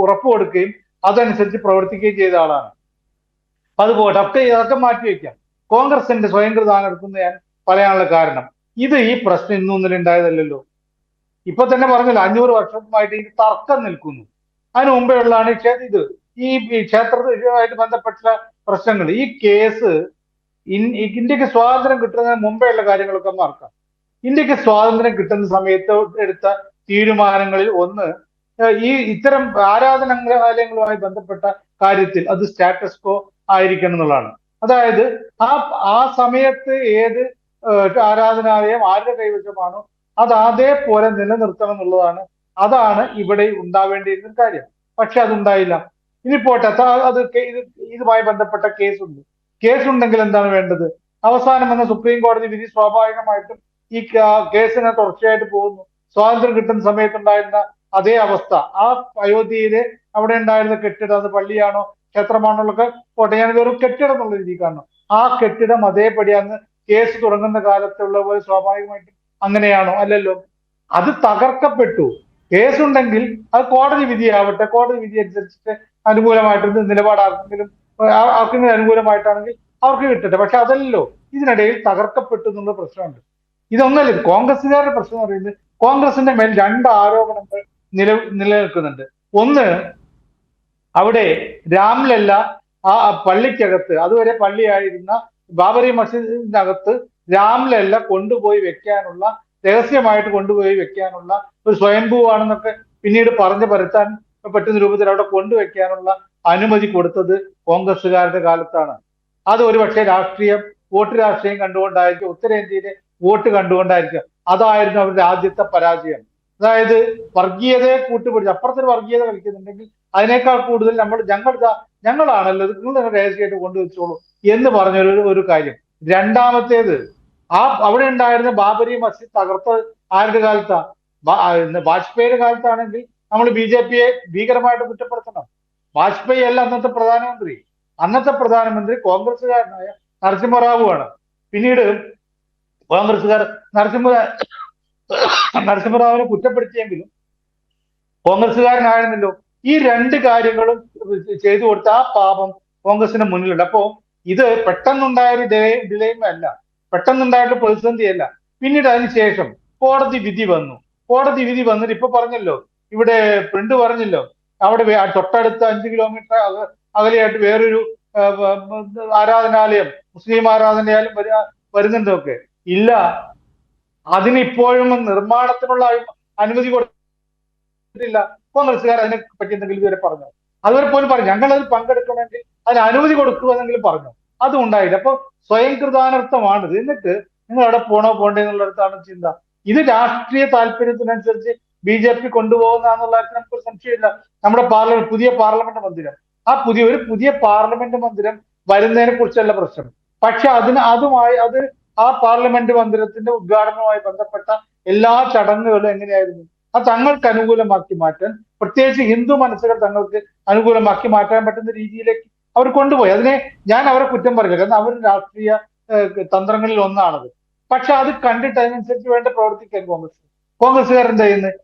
ഉറപ്പ് കൊടുക്കുകയും അതനുസരിച്ച് പ്രവർത്തിക്കുകയും ചെയ്ത ആളാണ്. അതുപോലെ ഇതൊക്കെ മാറ്റിവെക്കാം. കോൺഗ്രസിന്റെ സ്വയം കൃതാനൃത്തം ഞാൻ പറയാനുള്ള കാരണം, ഈ പ്രശ്നം ഇന്നൊന്നിൽ ഉണ്ടായതല്ലല്ലോ. ഇപ്പൊ തന്നെ പറഞ്ഞല്ലോ 500 വർഷമായിട്ട് ഇത് തർക്കം നിൽക്കുന്നു. അതിനു മുമ്പേ ഉള്ളതാണ് ഇത് ഈ ക്ഷേത്രവുമായിട്ട് ബന്ധപ്പെട്ട പ്രശ്നങ്ങൾ. ഈ കേസ് ഇന്ത്യക്ക് സ്വാതന്ത്ര്യം കിട്ടുന്നതിന് മുമ്പേ ഉള്ള കാര്യങ്ങളൊക്കെ മറക്കാം. ഇന്ത്യക്ക് സ്വാതന്ത്ര്യം കിട്ടുന്ന സമയത്ത് എടുത്ത തീരുമാനങ്ങളിൽ ഒന്ന് ഇത്തരം ആരാധനാലയങ്ങളുമായി ബന്ധപ്പെട്ട കാര്യത്തിൽ അത് സ്റ്റാറ്റസ് കോ ആയിരിക്കണം എന്നുള്ളതാണ്. അതായത് ആ സമയത്ത് ഏത് ആരാധനാലയം ആരുടെ കൈവശമാണോ അത് അതേപോലെ നിലനിർത്തണം എന്നുള്ളതാണ്. അതാണ് ഇവിടെ ഉണ്ടാവേണ്ടിയിരുന്ന കാര്യം. പക്ഷെ അതുണ്ടായില്ല. ഇനി പോട്ടെ, അത് ഇതുമായി ബന്ധപ്പെട്ട കേസുണ്ടെങ്കിൽ എന്താണ് വേണ്ടത്? അവസാനം വന്ന സുപ്രീം കോടതി വിധി സ്വാഭാവികമായിട്ടും ഈ കേസിനെ തുടർച്ചയായിട്ട് പോകുന്നു. സ്വാതന്ത്ര്യം കിട്ടുന്ന സമയത്തുണ്ടായിരുന്ന അതേ അവസ്ഥ, ആ അയോധ്യയിലെ അവിടെ ഉണ്ടായിരുന്ന കെട്ടിടം, അത് പള്ളിയാണോ ക്ഷേത്രമാണോന്നൊക്കെ പോട്ടെ, ഞാൻ വെറും കെട്ടിടം എന്നുള്ള രീതി കാണണം. ആ കെട്ടിടം അതേപടി അന്ന് കേസ് തുടങ്ങുന്ന കാലത്തുള്ള പോലെ സ്വാഭാവികമായിട്ടും അങ്ങനെയാണോ? അല്ലല്ലോ. അത് തകർക്കപ്പെട്ടു. കേസുണ്ടെങ്കിൽ അത് കോടതി വിധിയാവട്ടെ, കോടതി വിധി അനുസരിച്ചിട്ട് അനുകൂലമായിട്ട് നിലപാടാർക്കെങ്കിലും അനുകൂലമായിട്ടാണെങ്കിൽ അവർക്ക് കിട്ടട്ടെ. പക്ഷെ അതല്ലല്ലോ, ഇതിനിടയിൽ തകർക്കപ്പെട്ടു എന്നുള്ള പ്രശ്നമുണ്ട്. ഇതൊന്നല്ല, കോൺഗ്രസുകാരുടെ പ്രശ്നം എന്ന് പറയുന്നത് കോൺഗ്രസിന്റെ മേൽ 2 ആരോപണങ്ങൾ നിലനിൽക്കുന്നുണ്ട്. ഒന്ന്, അവിടെ രാംലല്ല ആ പള്ളിക്കകത്ത്, അതുവരെ പള്ളിയായിരുന്ന ബാബറി മസ്ജിദിനകത്ത് രാംലല്ല കൊണ്ടുപോയി വെക്കാനുള്ള, രഹസ്യമായിട്ട് കൊണ്ടുപോയി വെക്കാനുള്ള ഒരു സ്വയംഭൂവാണെന്നൊക്കെ പിന്നീട് പറഞ്ഞു പരത്താൻ പറ്റുന്ന രൂപത്തിൽ അവിടെ കൊണ്ടുവെക്കാനുള്ള അനുമതി കൊടുത്തത് കോൺഗ്രസുകാരുടെ കാലത്താണ്. അത് ഒരുപക്ഷെ വോട്ട് രാഷ്ട്രീയം കണ്ടുകൊണ്ടായിരിക്കും, ഉത്തരേന്ത്യയിലെ വോട്ട് കണ്ടുകൊണ്ടായിരിക്കും. അതായിരുന്നു അവരുടെ ആദ്യത്തെ പരാജയം. അതായത് വർഗീയതയെ കൂട്ടുപിടിച്ച് അപ്പുറത്തൊരു വർഗീയത കളിക്കുന്നുണ്ടെങ്കിൽ അതിനേക്കാൾ കൂടുതൽ ഞങ്ങളാണല്ലോ, നിങ്ങൾ രഹസ്യമായിട്ട് കൊണ്ടുവച്ചോളൂ എന്ന് പറഞ്ഞൊരു കാര്യം. രണ്ടാമത്തേത്, അവിടെ ഉണ്ടായിരുന്ന ബാബരി മസ്ജിദ് തകർത്ത ആരുടെ കാലത്താ? വാജ്പേയിയുടെ കാലത്താണെങ്കിൽ നമ്മൾ BJP-യെ ഭീകരമായിട്ട് കുറ്റപ്പെടുത്തണം. വാജ്പേയി അല്ല അന്നത്തെ പ്രധാനമന്ത്രി. അന്നത്തെ പ്രധാനമന്ത്രി കോൺഗ്രസ്സുകാരനായ നരസിംഹറാവു ആണ്. പിന്നീട് കോൺഗ്രസ്സുകാർ നരസിംഹറാവുവിനെ കുറ്റപ്പെടുത്തിയെങ്കിലും കോൺഗ്രസ്സുകാരനായിരുന്നല്ലോ. ഈ രണ്ട് കാര്യങ്ങളും ചെയ്തു കൊടുത്ത ആ പാപം കോൺഗ്രസിന് മുന്നിലുണ്ട്. അപ്പോ ഇത് പെട്ടെന്നുണ്ടായ ഒരു ഡിലേയും അല്ല, പെട്ടെന്നുണ്ടായിട്ട് പ്രതിസന്ധിയല്ല. പിന്നീട് അതിനുശേഷം കോടതി വിധി വന്നു. കോടതി വിധി വന്നിട്ട് ഇപ്പൊ പറഞ്ഞല്ലോ, ഇവിടെ പ്രിന്റ് പറഞ്ഞല്ലോ, അവിടെ തൊട്ടടുത്ത 5 കിലോമീറ്റർ അകലെയായിട്ട് വേറൊരു ആരാധനാലയം, മുസ്ലിം ആരാധനാലയം വരുന്നുണ്ടൊക്കെ. ഇല്ല, അതിനിപ്പോഴും നിർമ്മാണത്തിനുള്ള അനുമതി കൊടുത്തിട്ടില്ല. കോൺഗ്രസ്സുകാർ അതിനെ പറ്റി എന്തെങ്കിലും ഇതുവരെ പറഞ്ഞു? അതുവരെ പോലും പറഞ്ഞു ഞങ്ങൾ അതിൽ പങ്കെടുക്കണമെങ്കിൽ അതിന് അനുമതി കൊടുക്കുമെന്നെങ്കിലും പറഞ്ഞു. അതും ഉണ്ടായില്ല. അപ്പൊ സ്വയം കൃതാനർത്ഥമാണിത്. എന്നിട്ട് നിങ്ങൾ അവിടെ പോണ്ടേ എന്നുള്ളിടത്താണ് ചിന്ത. ഇത് രാഷ്ട്രീയ താല്പര്യത്തിനനുസരിച്ച് BJP കൊണ്ടുപോകുന്നതെന്നുള്ള കാര്യത്തിൽ നമുക്കൊരു സംശയമില്ല. നമ്മുടെ പുതിയ പാർലമെന്റ് മന്ദിരം, ഒരു പുതിയ പാർലമെന്റ് മന്ദിരം വരുന്നതിനെ കുറിച്ചല്ല പ്രശ്നം. പക്ഷെ അത് ആ പാർലമെന്റ് മന്ദിരത്തിന്റെ ഉദ്ഘാടനവുമായി ബന്ധപ്പെട്ട എല്ലാ ചടങ്ങുകളും എങ്ങനെയായിരുന്നു? അത് തങ്ങൾക്ക് അനുകൂലമാക്കി മാറ്റാൻ, പ്രത്യേകിച്ച് ഹിന്ദു മനസ്സുകൾ തങ്ങൾക്ക് അനുകൂലമാക്കി മാറ്റാൻ പറ്റുന്ന രീതിയിലേക്ക് അവർ കൊണ്ടുപോയി. അതിനെ ഞാൻ അവരെ കുറ്റം പറയില്ല, കാരണം അവർ രാഷ്ട്രീയ തന്ത്രങ്ങളിൽ ഒന്നാണത്. പക്ഷെ അത് കണ്ടിട്ട് അതിനനുസരിച്ച് വേണ്ട പ്രവർത്തിക്കാൻ കോൺഗ്രസ്സുകാരെന്താ ചെയ്യുന്നത്?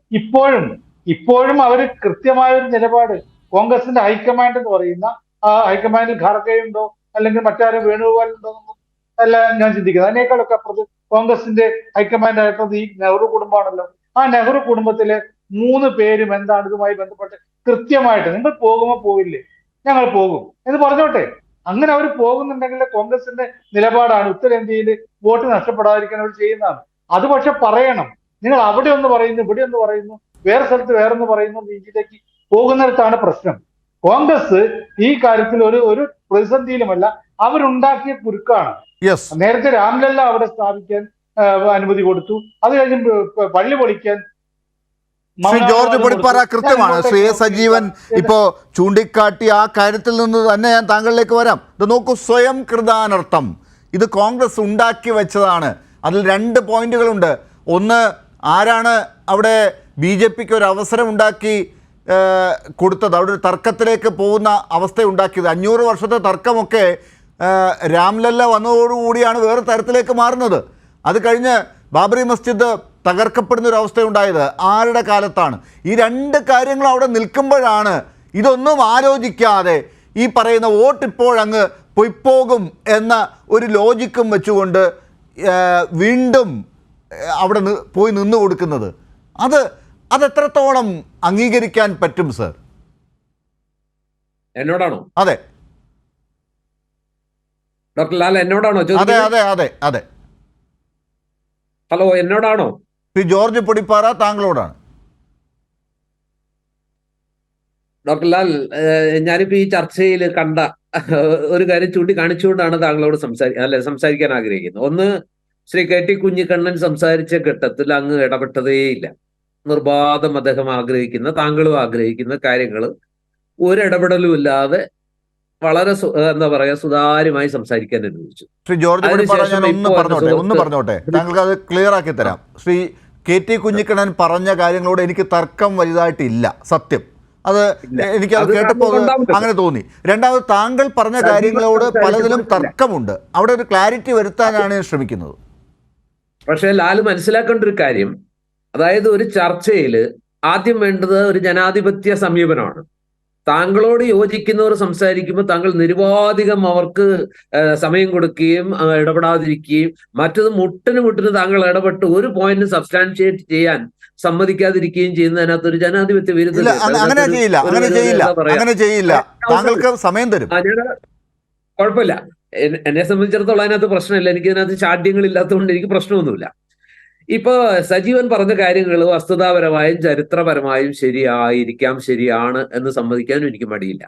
ഇപ്പോഴും അവർ കൃത്യമായ ഒരു നിലപാട്, കോൺഗ്രസിന്റെ ഹൈക്കമാൻഡ് എന്ന് പറയുന്ന ആ ഹൈക്കമാൻഡിൽ ഖാർഗെയുണ്ടോ അല്ലെങ്കിൽ മറ്റാരും വേണുഗോപാലുണ്ടോ എന്നൊന്നും അല്ല ഞാൻ ചിന്തിക്കുന്നത്. അതിനേക്കാളൊക്കെ അപ്പുറത്ത് കോൺഗ്രസിന്റെ ഹൈക്കമാൻഡ് ആയിട്ടുള്ളത് ഈ നെഹ്റു കുടുംബമാണല്ലോ. ആ നെഹ്റു കുടുംബത്തിലെ 3 പേരും എന്താണ് ഇതുമായി ബന്ധപ്പെട്ട് കൃത്യമായിട്ട്, നിങ്ങൾ പോകുമോ പോയില്ലേ, ഞങ്ങൾ പോകും എന്ന് പറഞ്ഞോട്ടെ. അങ്ങനെ അവർ പോകുന്നുണ്ടെങ്കിൽ കോൺഗ്രസിന്റെ നിലപാടാണ് ഉത്തരേന്ത്യയിൽ വോട്ട് നഷ്ടപ്പെടാതിരിക്കാൻ അവർ ചെയ്യുന്നതാണ്. അത് പക്ഷെ പറയണം. നിങ്ങൾ അവിടെ ഒന്ന് പറയുന്നു, ഇവിടെ ഒന്ന് പറയുന്നു, വേറെ സ്ഥലത്ത് വേറൊന്ന് പറയുന്നു രീതിയിലേക്ക് പോകുന്നിടത്താണ് പ്രശ്നം. കോൺഗ്രസ് ഈ കാര്യത്തിൽ ഒരു പ്രതിസന്ധിയിലുമല്ല, അവരുണ്ടാക്കിയ കുരുക്കാണ്. നേരത്തെ രാംലല്ല അവിടെ സ്ഥാപിക്കാൻ അനുമതി കൊടുത്തു. അത് കഴിഞ്ഞ് പള്ളി പൊളിക്കാൻ ശ്രീ ജോർജ് പൊടിപ്പാറ കൃത്യമാണ്. ശ്രീ എ സജീവൻ ഇപ്പോ ചൂണ്ടിക്കാട്ടി ആ കാര്യത്തിൽ നിന്ന് തന്നെ ഞാൻ താങ്കളിലേക്ക് വരാം. ഇത് നോക്കൂ, സ്വയം കൃതാനർത്ഥം ഇത് കോൺഗ്രസ് ഉണ്ടാക്കി വെച്ചതാണ്. അതിൽ 2 പോയിന്റുകളുണ്ട്. ഒന്ന്, ആരാണ് അവിടെ BJP-ക്ക് ഒരു അവസരം ഉണ്ടാക്കി കൊടുത്തത്, അവിടെ ഒരു തർക്കത്തിലേക്ക് പോകുന്ന അവസ്ഥ ഉണ്ടാക്കിയത്. 500 വർഷത്തെ തർക്കമൊക്കെ രാംലല്ല വന്നതോടുകൂടിയാണ് വേറെ തരത്തിലേക്ക് മാറുന്നത്. അത് കഴിഞ്ഞ് ബാബറി മസ്ജിദ് തകർക്കപ്പെടുന്ന ഒരു അവസ്ഥയുണ്ടായത് ആരുടെ കാലത്താണ്? ഈ 2 കാര്യങ്ങളും അവിടെ നിൽക്കുമ്പോഴാണ് ഇതൊന്നും ആലോചിക്കാതെ ഈ പറയുന്ന വോട്ട് ഇപ്പോഴങ്ങ് പൊയ്പോകും എന്ന ഒരു ലോജിക്കും വെച്ചുകൊണ്ട് വീണ്ടും അവിടെ പോയി നിന്ന് കൊടുക്കുന്നത്. അതെത്രത്തോളം അംഗീകരിക്കാൻ പറ്റും സർ? എന്നോടാണോ? അതെ ഡോക്ടർ ലാൽ, എന്നോടാണോ? അതെ അതെ അതെ അതെ ഹലോ, എന്നോടാണോ? ശ്രീ ജോർജ് പൊടിപ്പാറ താങ്കളോടാണ്. ഡോക്ടർ ലാൽ, ഞാനിപ്പോ ഈ ചർച്ചയിൽ കണ്ട ഒരു കാര്യം ചൂണ്ടിക്കാണിച്ചുകൊണ്ടാണ് താങ്കളോട് സംസാരിക്കാൻ ആഗ്രഹിക്കുന്നത്. ഒന്ന്, ശ്രീ KT കുഞ്ഞിക്കണ്ണൻ സംസാരിച്ച ഘട്ടത്തിൽ അങ്ങ് ഇടപെട്ടതേയില്ല. നിർബാധം അദ്ദേഹം ആഗ്രഹിക്കുന്ന, താങ്കളും ആഗ്രഹിക്കുന്ന കാര്യങ്ങൾ ഒരിടപെടലും ഇല്ലാതെ വളരെ എന്താ പറയാ സുതാര്യമായി സംസാരിക്കാൻ അനുവദിച്ചു. ശ്രീ ജോർജ് പൊടിപ്പാറ, ഞാൻ ഒന്ന് പറഞ്ഞോട്ടെ, താങ്കൾക്ക് അത് ക്ലിയർ ആക്കി തരാം. ശ്രീ KT കുഞ്ഞിക്കണ്ണൻ പറഞ്ഞ കാര്യങ്ങളോട് എനിക്ക് തർക്കം വലുതായിട്ടില്ല, സത്യം. അത് എനിക്കത് കേട്ടപ്പോൾ അങ്ങനെ തോന്നി. രണ്ടാമത്, താങ്കൾ പറഞ്ഞ കാര്യങ്ങളോട് പലതിലും തർക്കമുണ്ട്. അവിടെ ഒരു ക്ലാരിറ്റി വരുത്താനാണ് ഞാൻ ശ്രമിക്കുന്നത്. പക്ഷേ ലാല് മനസ്സിലാക്കേണ്ട ഒരു കാര്യം, അതായത് ഒരു ചർച്ചയിൽ ആദ്യം വേണ്ടത് ഒരു ജനാധിപത്യ സമീപനമാണ്. താങ്കളോട് യോജിക്കുന്നവർ സംസാരിക്കുമ്പോൾ താങ്കൾ നിരുപാധികം അവർക്ക് സമയം കൊടുക്കുകയും ഇടപെടാതിരിക്കുകയും, മറ്റത് മുട്ടിന് താങ്കൾ ഇടപെട്ട് ഒരു പോയിന്റ് സബ്സ്റ്റാൻഷിയേറ്റ് ചെയ്യാൻ സമ്മതിക്കാതിരിക്കുകയും ചെയ്യുന്നതിനകത്ത് ഒരു ജനാധിപത്യ വിരുദ്ധ താങ്കൾക്ക് സമയം തരും. കുഴപ്പമില്ല, എന്നെ സംബന്ധിച്ചിടത്തോളം അതിനകത്ത് പ്രശ്നമില്ല. എനിക്ക് ഇതിനകത്ത് ചാഢ്യങ്ങൾ ഇല്ലാത്തതുകൊണ്ട് എനിക്ക് പ്രശ്നമൊന്നുമില്ല. ഇപ്പൊ സജീവൻ പറഞ്ഞ കാര്യങ്ങൾ വസ്തുതാപരമായും ചരിത്രപരമായും ശരിയാണ് എന്ന് സമ്മതിക്കാനും എനിക്ക് മടിയില്ല.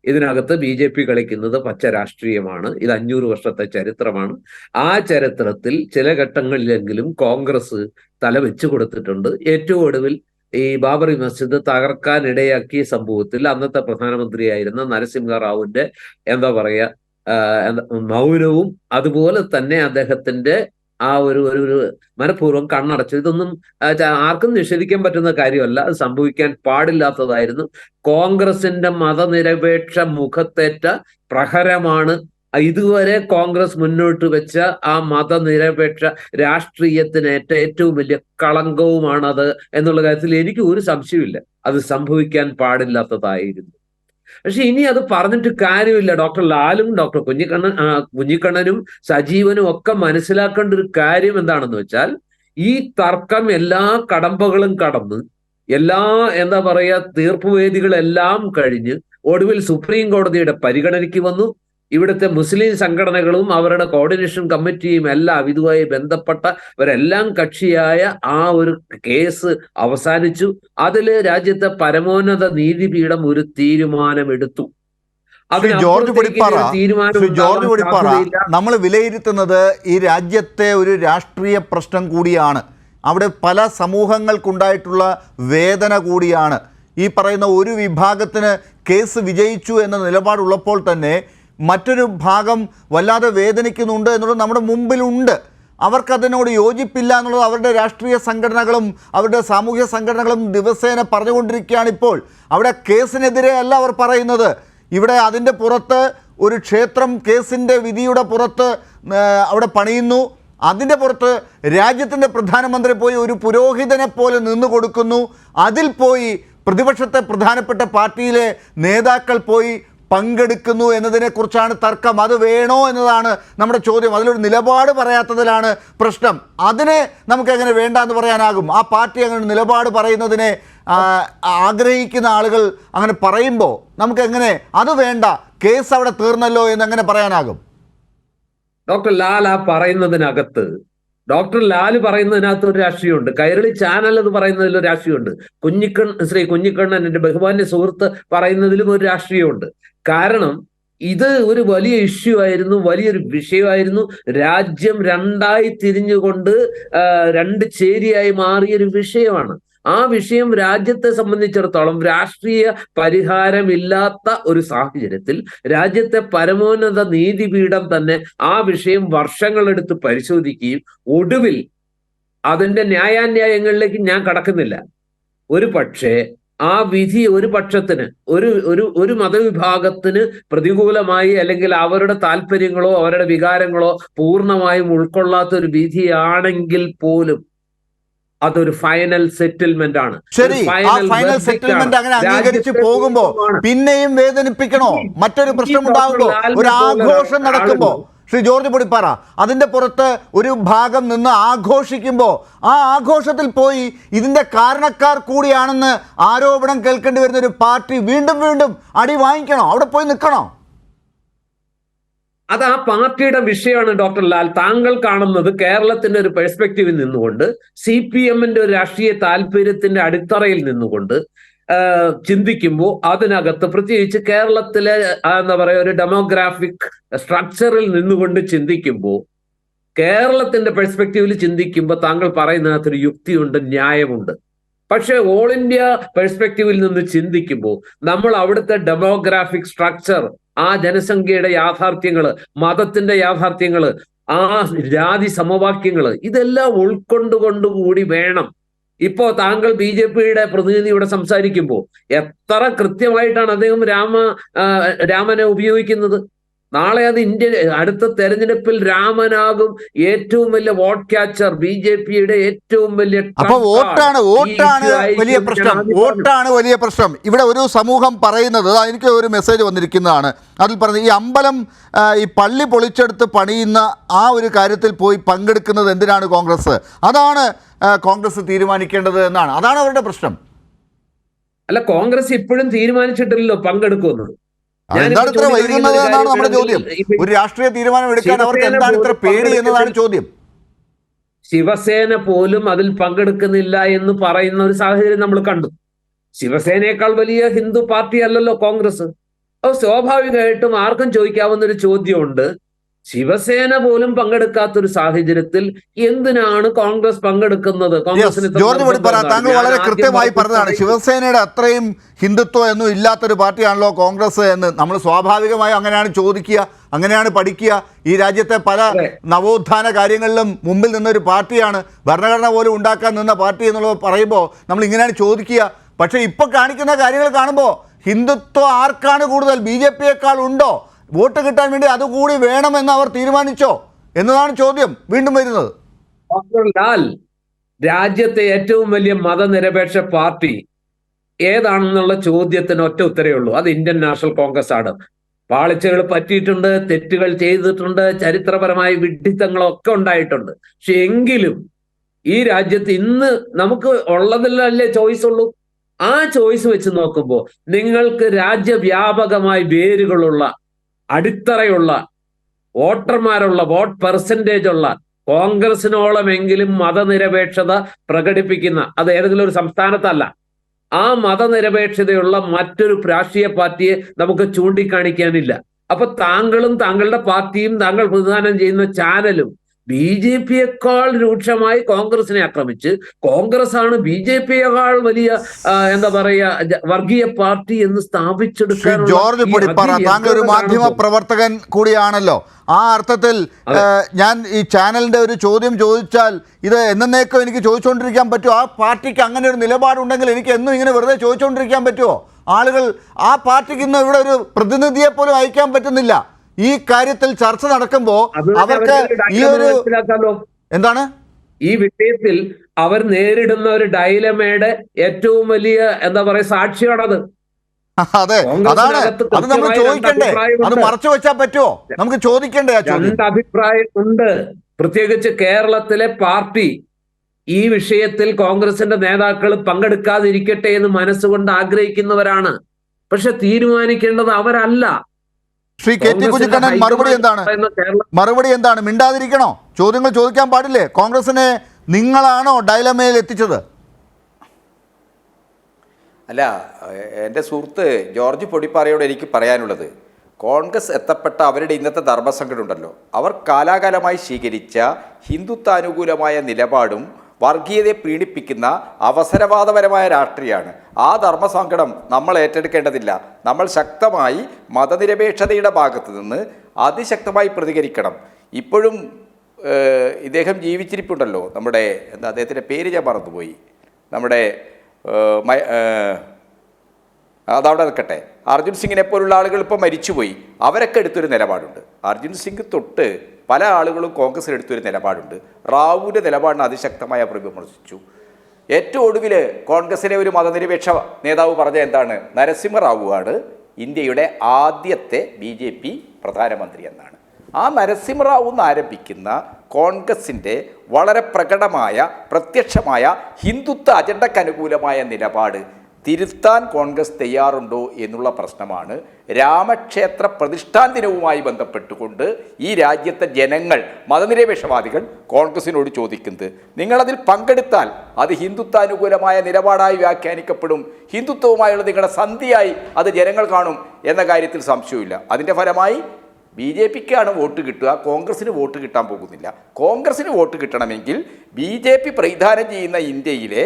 ഇതിനകത്ത് BJP കളിക്കുന്നത് പച്ച രാഷ്ട്രീയമാണ്. ഇത് 500 വർഷത്തെ ചരിത്രമാണ്. ആ ചരിത്രത്തിൽ ചില ഘട്ടങ്ങളിലെങ്കിലും കോൺഗ്രസ് തല വെച്ചു കൊടുത്തിട്ടുണ്ട്. ഏറ്റവും ഒടുവിൽ ഈ ബാബറി മസ്ജിദ് തകർക്കാൻ ഇടയാക്കിയ സംഭവത്തിൽ അന്നത്തെ പ്രധാനമന്ത്രിയായിരുന്ന നരസിംഹറാവുവിന്റെ എന്താ പറയാ മൗനവും അതുപോലെ തന്നെ അദ്ദേഹത്തിന്റെ ആ ഒരു മനഃപൂർവ്വം കണ്ണടച്ചു. ഇതൊന്നും ആർക്കും നിഷേധിക്കാൻ പറ്റുന്ന കാര്യമല്ല, അത് സംഭവിക്കാൻ പാടില്ലാത്തതായിരുന്നു. കോൺഗ്രസിന്റെ മതനിരപേക്ഷ മുഖത്തേറ്റ പ്രഹരമാണ് ഇതുവരെ കോൺഗ്രസ് മുന്നോട്ട് വെച്ച ആ മതനിരപേക്ഷ രാഷ്ട്രീയത്തിനേറ്റ ഏറ്റവും വലിയ കളങ്കവുമാണത് എന്നുള്ള കാര്യത്തിൽ എനിക്ക് ഒരു സംശയമില്ല. അത് സംഭവിക്കാൻ പാടില്ലാത്തതായിരുന്നു. പക്ഷെ ഇനി അത് പറഞ്ഞിട്ട് കാര്യമില്ല. ഡോക്ടർ ലാലും ഡോക്ടർ കുഞ്ഞിക്കണ്ണനും സജീവനും ഒക്കെ മനസ്സിലാക്കേണ്ട ഒരു കാര്യം എന്താണെന്ന് വെച്ചാൽ, ഈ തർക്കം എല്ലാ കടമ്പകളും കടന്ന് എല്ലാ എന്താ പറയാ തീർപ്പുവേദികളെല്ലാം കഴിഞ്ഞ് ഒടുവിൽ സുപ്രീം കോടതിയുടെ പരിഗണനയ്ക്ക് വന്നു. ഇവിടുത്തെ മുസ്ലിം സംഘടനകളും അവരുടെ കോർഡിനേഷൻ കമ്മിറ്റിയും എല്ലാം ഇതുമായി ബന്ധപ്പെട്ടവരെല്ലാം കക്ഷിയായ ആ ഒരു കേസ് അവസാനിച്ചു. അതില് രാജ്യത്തെ പരമോന്നത നീതിപീഠം ഒരു തീരുമാനമെടുത്തു. ജോർജ് പൊടിപ്പാറ, നമ്മൾ വിലയിരുത്തുന്നത് ഈ രാജ്യത്തെ ഒരു രാഷ്ട്രീയ പ്രശ്നം കൂടിയാണ്. അവിടെ പല സമൂഹങ്ങൾക്കുണ്ടായിട്ടുള്ള വേദന കൂടിയാണ്. ഈ പറയുന്ന ഒരു വിഭാഗത്തിന് കേസ് വിജയിച്ചു എന്ന നിലപാടുള്ളപ്പോൾ തന്നെ മറ്റൊരു ഭാഗം വല്ലാതെ വേദനിക്കുന്നുണ്ട് എന്നുള്ളത് നമ്മുടെ മുമ്പിലുണ്ട്. അവർക്കതിനോട് യോജിപ്പില്ല എന്നുള്ളത് അവരുടെ രാഷ്ട്രീയ സംഘടനകളും അവരുടെ സാമൂഹ്യ സംഘടനകളും ദിവസേന പറഞ്ഞുകൊണ്ടിരിക്കുകയാണ്. ഇപ്പോൾ അവിടെ കേസിനെതിരെ അല്ല അവർ പറയുന്നത്. ഇവിടെ അതിൻ്റെ പുറത്ത് ഒരു ക്ഷേത്രം കേസിൻ്റെ വിധിയുടെ പുറത്ത് അവിടെ പണിയുന്നു. അതിൻ്റെ പുറത്ത് രാജ്യത്തിൻ്റെ പ്രധാനമന്ത്രി പോയി ഒരു പുരോഹിതനെ പോലെ നിന്നു കൊടുക്കുന്നു. അതിൽ പോയി പ്രതിപക്ഷത്തെ പ്രധാനപ്പെട്ട പാർട്ടിയിലെ നേതാക്കൾ പോയി പങ്കെടുക്കുന്നു എന്നതിനെക്കുറിച്ചാണ് തർക്കം. അത് വേണോ എന്നതാണ് നമ്മുടെ ചോദ്യം. അതിലൊരു നിലപാട് പറയാത്തതിലാണ് പ്രശ്നം. അതിനെ നമുക്ക് എങ്ങനെ വേണ്ട എന്ന് പറയാനാകും? ആ പാർട്ടി അങ്ങനെ നിലപാട് പറയുന്നതിനെ ആഗ്രഹിക്കുന്ന ആളുകൾ അങ്ങനെ പറയുമ്പോൾ നമുക്ക് എങ്ങനെ അത് വേണ്ട, കേസ് അവിടെ തീർന്നല്ലോ എന്നെങ്ങനെ പറയാനാകും? ഡോക്ടർ ലാൽ ആ പറയുന്നതിനകത്ത് ഡോക്ടർ ലാൽ പറയുന്നതിനകത്ത് ഒരു രാഷ്ട്രീയമുണ്ട്. കൈരളി ചാനൽ എന്ന് പറയുന്നതിൽ ഒരു രാഷ്ട്രീയമുണ്ട്. ശ്രീ കുഞ്ഞിക്കണ്ണൻ എൻ്റെ ബഹുമാന്യ സുഹൃത്ത് പറയുന്നതിലും ഒരു രാഷ്ട്രീയമുണ്ട്. കാരണം ഇത് ഒരു വലിയ ഇഷ്യൂ ആയിരുന്നു, വലിയൊരു വിഷയമായിരുന്നു. രാജ്യം രണ്ടായി തിരിഞ്ഞുകൊണ്ട് രണ്ട് ചേരിയായി മാറിയൊരു വിഷയമാണ്. ആ വിഷയം രാജ്യത്തെ സംബന്ധിച്ചിടത്തോളം രാഷ്ട്രീയ പരിഹാരമില്ലാത്ത ഒരു സാഹചര്യത്തിൽ രാജ്യത്തെ പരമോന്നത നീതിപീഠം തന്നെ ആ വിഷയം വർഷങ്ങളെടുത്ത് പരിശോധിക്കുകയും ഒടുവിൽ അതിന്റെ ന്യായാന്യായങ്ങളിലേക്ക് ഞാൻ കടക്കുന്നില്ല. ഒരു പക്ഷേ ആ വിധി ഒരു പക്ഷത്തിന് ഒരു മതവിഭാഗത്തിന് പ്രതികൂലമായി അല്ലെങ്കിൽ അവരുടെ താല്പര്യങ്ങളോ അവരുടെ വികാരങ്ങളോ പൂർണ്ണമായും ഉൾക്കൊള്ളാത്ത ഒരു വിധിയാണെങ്കിൽ പോലും അതൊരു ഫൈനൽ സെറ്റിൽമെന്റ് ആണ്. ശരി, ആ ഫൈനൽ സെറ്റിൽമെന്റ് അങ്ങനെ അംഗീകരിച്ച് പോകുമ്പോ പിന്നെയും വേദനിപ്പിക്കണോ? മറ്റൊരു പ്രശ്നം ഉണ്ടാകുമ്പോ, ഒരു ആഘോഷം നടക്കുമ്പോ, ശ്രീ ജോർജ് പൊടിപ്പാറ, അതിൻ്റെ പുറത്ത് ഒരു ഭാഗം നിന്ന് ആഘോഷിക്കുമ്പോൾ ആ ആഘോഷത്തിൽ പോയി ഇതിൻ്റെ കാരണക്കാർ കൂടിയാണെന്ന് ആരോപണം കേൾക്കേണ്ടി വരുന്ന ഒരു പാർട്ടി വീണ്ടും വീണ്ടും അടി വാങ്ങിക്കണോ? അവിടെ പോയി നിൽക്കണോ? അത് ആ പാർട്ടിയുടെ വിഷയമാണ് ഡോക്ടർ ലാൽ. താങ്കൾ കാണുന്നത് കേരളത്തിന്റെ ഒരു പെർസ്പെക്റ്റീവിൽ നിന്നുകൊണ്ട്, CPM-ന്റെ ഒരു രാഷ്ട്രീയ താല്പര്യത്തിന്റെ അടിത്തറയിൽ നിന്നുകൊണ്ട് ചിന്തിക്കുമ്പോൾ അതിനകത്ത് പ്രത്യേകിച്ച് കേരളത്തിലെ എന്താ പറയുക ഒരു ഡെമോഗ്രാഫിക് സ്ട്രക്ചറിൽ നിന്നുകൊണ്ട് ചിന്തിക്കുമ്പോൾ, കേരളത്തിന്റെ പെർസ്പെക്റ്റീവിൽ ചിന്തിക്കുമ്പോൾ താങ്കൾ പറയുന്നതിനകത്തൊരു യുക്തിയുണ്ട്, ന്യായമുണ്ട്. പക്ഷെ ഓൾ ഇന്ത്യ പെർസ്പെക്റ്റീവിൽ നിന്ന് ചിന്തിക്കുമ്പോൾ നമ്മൾ അവിടുത്തെ ഡെമോഗ്രാഫിക് സ്ട്രക്ചർ, ആ ജനസംഖ്യയുടെ യാഥാർത്ഥ്യങ്ങള്, മതത്തിന്റെ യാഥാർത്ഥ്യങ്ങള്, ആ ജാതി സമവാക്യങ്ങള്, ഇതെല്ലാം ഉൾക്കൊണ്ടുകൊണ്ടുകൂടി വേണം. ഇപ്പോ താങ്കൾ BJP-യുടെ പ്രതിനിധിയോടെ സംസാരിക്കുമ്പോൾ എത്ര കൃത്യമായിട്ടാണ് അദ്ദേഹം രാമനെ ഉപയോഗിക്കുന്നത്. നാളെ അത് അടുത്ത തെരഞ്ഞെടുപ്പിൽ രാമനാകും ഏറ്റവും വലിയ വോട്ട് ക്യാച്ചർ, BJP-യുടെ ഏറ്റവും വലിയ. അപ്പൊ വോട്ടാണ് വലിയ പ്രശ്നം. വോട്ടാണ് വലിയ പ്രശ്നം. ഇവിടെ ഒരു സമൂഹം പറയുന്നത്, എനിക്ക് ഒരു മെസ്സേജ് വന്നിരിക്കുന്നതാണ്. അതിൽ പറഞ്ഞത്, ഈ അമ്പലം ഈ പള്ളി പൊളിച്ചെടുത്ത് പണിയുന്ന ആ ഒരു കാര്യത്തിൽ പോയി പങ്കെടുക്കുന്നത് എന്തിനാണ് കോൺഗ്രസ്? അതാണ് കോൺഗ്രസ് തീരുമാനിക്കേണ്ടത് എന്നാണ്. അതാണ് അവരുടെ പ്രശ്നം. അല്ല, കോൺഗ്രസ് ഇപ്പോഴും തീരുമാനിച്ചിട്ടില്ലല്ലോ പങ്കെടുക്കുന്നത്. എന്താണ് ഇത്ര വൈകുന്നത് എന്നാണ് നമ്മുടെ ചോദ്യം. ഒരു രാഷ്ട്രീയ തീരുമാനം എടുക്കാൻ അവർക്ക് എന്താണ് ഇത്ര പേടി എന്നതാണ് ചോദ്യം. ശിവസേന പോലും അതിൽ പങ്കെടുക്കുന്നില്ല എന്ന് പറയുന്ന ഒരു സാഹചര്യം നമ്മൾ കണ്ടു. ശിവസേനയേക്കാൾ വലിയ ഹിന്ദു പാർട്ടി അല്ലല്ലോ കോൺഗ്രസ്. അപ്പോൾ സ്വാഭാവികമായിട്ടും ആർക്കും ചോദിക്കാവുന്ന ഒരു ചോദ്യമുണ്ട്, ശിവസേന പോലും പങ്കെടുക്കാത്തൊരു സാഹചര്യത്തിൽ എന്തിനാണ് കോൺഗ്രസ് പങ്കെടുക്കുന്നത്? കോൺഗ്രസിന് ഇത്ര ജോർജ് പടിപ്പാറ, നിർബന്ധം താങ്കൾ എന്താണ്? വളരെ ഞാൻ ആദ്യം കൃത്യമായി പറഞ്ഞതാണ് പറഞ്ഞത് ശിവസേനയുടെ അത്രയും ഹിന്ദുത്വം ഒന്നും ഇല്ലാത്തൊരു പാർട്ടിയാണല്ലോ കോൺഗ്രസ് എന്ന്. നമ്മൾ സ്വാഭാവികമായും അങ്ങനെയാണ് ചോദിക്കുക, അങ്ങനെയാണ് പഠിക്കുക. ഈ രാജ്യത്തെ പല നവോത്ഥാന കാര്യങ്ങളിലും മുമ്പിൽ നിന്നൊരു പാർട്ടിയാണ്, ഭരണഘടന പോലും ഉണ്ടാക്കാൻ നിന്ന പാർട്ടി എന്നുള്ളത് പറയുമ്പോൾ നമ്മൾ ഇങ്ങനെയാണ് ചോദിക്കുക. പക്ഷേ ഇപ്പോൾ കാണിക്കുന്ന കാര്യങ്ങൾ കാണുമ്പോൾ ഹിന്ദുത്വം ആർക്കാണ് കൂടുതൽ? BJP-യേക്കാൾ ഉണ്ടോ? വോട്ട് കിട്ടാൻ വേണ്ടി അതുകൂടി വേണമെന്ന് അവർ തീരുമാനിച്ചോ എന്നതാണ് ചോദ്യം വീണ്ടും വരുന്നത്. ഡോക്ടർ ലാൽ, രാജ്യത്തെ ഏറ്റവും വലിയ മതനിരപേക്ഷ പാർട്ടി ഏതാണെന്നുള്ള ചോദ്യത്തിന് ഒറ്റ ഉത്തരവേ ഉള്ളൂ, അത് ഇന്ത്യൻ നാഷണൽ കോൺഗ്രസ് ആണ്. പാളിച്ചകൾ പറ്റിയിട്ടുണ്ട്, തെറ്റുകൾ ചെയ്തിട്ടുണ്ട്, ചരിത്രപരമായ വിഡ്ഢിത്തങ്ങളൊക്കെ ഉണ്ടായിട്ടുണ്ട്. പക്ഷെ എങ്കിലും ഈ രാജ്യത്ത് ഇന്ന് നമുക്ക് ഉള്ളതിലല്ലേ ചോയ്സ് ഉള്ളൂ. ആ ചോയ്സ് വെച്ച് നോക്കുമ്പോൾ നിങ്ങൾക്ക് രാജ്യവ്യാപകമായി വേരുകളുള്ള, അടിത്തറയുള്ള, വോട്ടർമാരുള്ള, വോട്ട് പെർസെൻറ്റേജ് ഉള്ള, കോൺഗ്രസിനോളമെങ്കിലും മതനിരപേക്ഷത പ്രകടിപ്പിക്കുന്ന, അത് ഏതെങ്കിലും ഒരു സംസ്ഥാനത്തല്ല, ആ മതനിരപേക്ഷതയുള്ള മറ്റൊരു രാഷ്ട്രീയ പാർട്ടിയെ നമുക്ക് ചൂണ്ടിക്കാണിക്കാനില്ല. അപ്പൊ താങ്കളും താങ്കളുടെ പാർട്ടിയും താങ്കൾ പ്രതിദാനം ചെയ്യുന്ന ചാനലും BJP-യേക്കാൾ രൂക്ഷമായി കോൺഗ്രസിനെ ആക്രമിച്ച്, കോൺഗ്രസ് ആണ് BJP-യേക്കാൾ വലിയ എന്താ പറയുക വർഗീയ പാർട്ടി എന്ന് സ്ഥാപിച്ചെടുക്കാൻ. ജോർജ് പടിപ്പാറ, താങ്കൾ ഒരു മാധ്യമ പ്രവർത്തകൻ കൂടിയാണല്ലോ. ആ അർത്ഥത്തിൽ ഞാൻ ഈ ചാനലിൻ്റെ ഒരു ചോദ്യം ചോദിച്ചാൽ ഇത് എന്നേക്കും എനിക്ക് ചോദിച്ചുകൊണ്ടിരിക്കാൻ പറ്റുമോ? ആ പാർട്ടിക്ക് അങ്ങനെ ഒരു നിലപാടുണ്ടെങ്കിൽ എനിക്ക് എന്നും ഇങ്ങനെ വെറുതെ ചോദിച്ചുകൊണ്ടിരിക്കാൻ പറ്റുമോ? ആളുകൾ ആ പാർട്ടിക്ക് ഇന്ന് ഇവിടെ ഒരു പ്രതിനിധിയെ പോലും അയക്കാൻ പറ്റുന്നില്ല. ഈ കാര്യത്തിൽ ചർച്ച നടക്കുമ്പോൾ അവർക്ക് ഈ ഒരു എന്താണ് ഈ വിഷയത്തിൽ അവർ നേരിടുന്ന ഒരു ഡൈലമയുടെ ഏറ്റവും വലിയ എന്താ പറയുക സാക്ഷിയാണത്. അതെ, അതാണ് അത് നമ്മൾ ചോദിക്കണ്ടേ? അത് മറച്ചു വെച്ചാൽ പറ്റുമോ? നമുക്ക് ചോദിക്കണ്ടേ? രണ്ട് അഭിപ്രായമുണ്ട്. പ്രത്യേകിച്ച് കേരളത്തിലെ പാർട്ടി ഈ വിഷയത്തിൽ കോൺഗ്രസിന്റെ നേതാക്കൾ പങ്കെടുക്കാതിരിക്കട്ടെ എന്ന് മനസ്സുകൊണ്ട് ആഗ്രഹിക്കുന്നവരാണ്. പക്ഷെ തീരുമാനിക്കേണ്ടത് അവരല്ല. ശ്രീ KT കുഞ്ഞിക്കണ്ണൻ, മറുപടി എന്താണ്? മിണ്ടാതിരിക്കണോ? ചോദ്യങ്ങൾ ചോദിക്കാൻ പാടില്ലേ? കോൺഗ്രസിനെ നിങ്ങളാണോ ഡൈലമയിൽ എത്തിച്ചത്? അല്ല, എൻ്റെ സുഹൃത്ത് ജോർജ് പൊടിപ്പാറയോട് എനിക്ക് പറയാനുള്ളത്, കോൺഗ്രസ് എത്തപ്പെട്ട അവരുടെ ഇന്നത്തെ ധർമ്മസങ്കടം ഉണ്ടല്ലോ, അവർ കാലാകാലമായി സ്വീകരിച്ച ഹിന്ദുത്വാനുകൂലമായ നിലപാടും വർഗീയതയെ പീഡിപ്പിക്കുന്ന അവസരവാദപരമായ രാഷ്ട്രീയമാണ്. ആ ധർമ്മസങ്കടം നമ്മൾ ഏറ്റെടുക്കേണ്ടതില്ല. നമ്മൾ ശക്തമായി മതനിരപേക്ഷതയുടെ ഭാഗത്ത് നിന്ന് അതിശക്തമായി പ്രതികരിക്കണം. ഇപ്പോഴും ഇദ്ദേഹം ജീവിച്ചിരിപ്പുണ്ടല്ലോ, നമ്മുടെ എന്താ അദ്ദേഹത്തിൻ്റെ പേര് ഞാൻ മറന്നുപോയി, നമ്മുടെ അതവിടെ നിൽക്കട്ടെ, അർജുൻ സിംഗിനെ പോലുള്ള ആളുകൾ ഇപ്പോൾ മരിച്ചുപോയി. അവരൊക്കെ എടുത്തൊരു നിലപാടുണ്ട്. അർജുൻ സിംഗ് തൊട്ട് പല ആളുകളും കോൺഗ്രസിൽ എടുത്തൊരു നിലപാടുണ്ട്. റാവുവിൻ്റെ നിലപാടിനെ അതിശക്തമായി അവർ വിമർശിച്ചു. ഏറ്റവും ഒടുവിൽ കോൺഗ്രസിലെ ഒരു മതനിരപേക്ഷ നേതാവ് പറഞ്ഞ എന്താണ്? നരസിംഹറാവു ആണ് ഇന്ത്യയുടെ ആദ്യത്തെ BJP പ്രധാനമന്ത്രി എന്നാണ്. ആ നരസിംഹറാവു എന്ന് ആരംഭിക്കുന്ന കോൺഗ്രസിൻ്റെ വളരെ പ്രകടമായ പ്രത്യക്ഷമായ ഹിന്ദുത്വ അജണ്ടയ്ക്ക് അനുകൂലമായ നിലപാട് തിരുത്താൻ കോൺഗ്രസ് തയ്യാറുണ്ടോ എന്നുള്ള പ്രശ്നമാണ് രാമക്ഷേത്ര പ്രതിഷ്ഠാൻ ദിനവുമായി ബന്ധപ്പെട്ടുകൊണ്ട് ഈ രാജ്യത്തെ ജനങ്ങൾ, മതനിരപേക്ഷവാദികൾ കോൺഗ്രസിനോട് ചോദിക്കുന്നത്. നിങ്ങളതിൽ പങ്കെടുത്താൽ അത് ഹിന്ദുത്വാനുകൂലമായ നിലപാടായി വ്യാഖ്യാനിക്കപ്പെടും, ഹിന്ദുത്വവുമായുള്ള നിങ്ങളുടെ സന്ധിയായി അത് ജനങ്ങൾ കാണും എന്ന കാര്യത്തിൽ സംശയമില്ല. അതിൻ്റെ ഫലമായി BJP-ക്കാണ് വോട്ട് കിട്ടുക, കോൺഗ്രസിന് വോട്ട് കിട്ടാൻ പോകുന്നില്ല. കോൺഗ്രസിന് വോട്ട് കിട്ടണമെങ്കിൽ BJP പ്രതിദാനം ചെയ്യുന്ന ഇന്ത്യയിലെ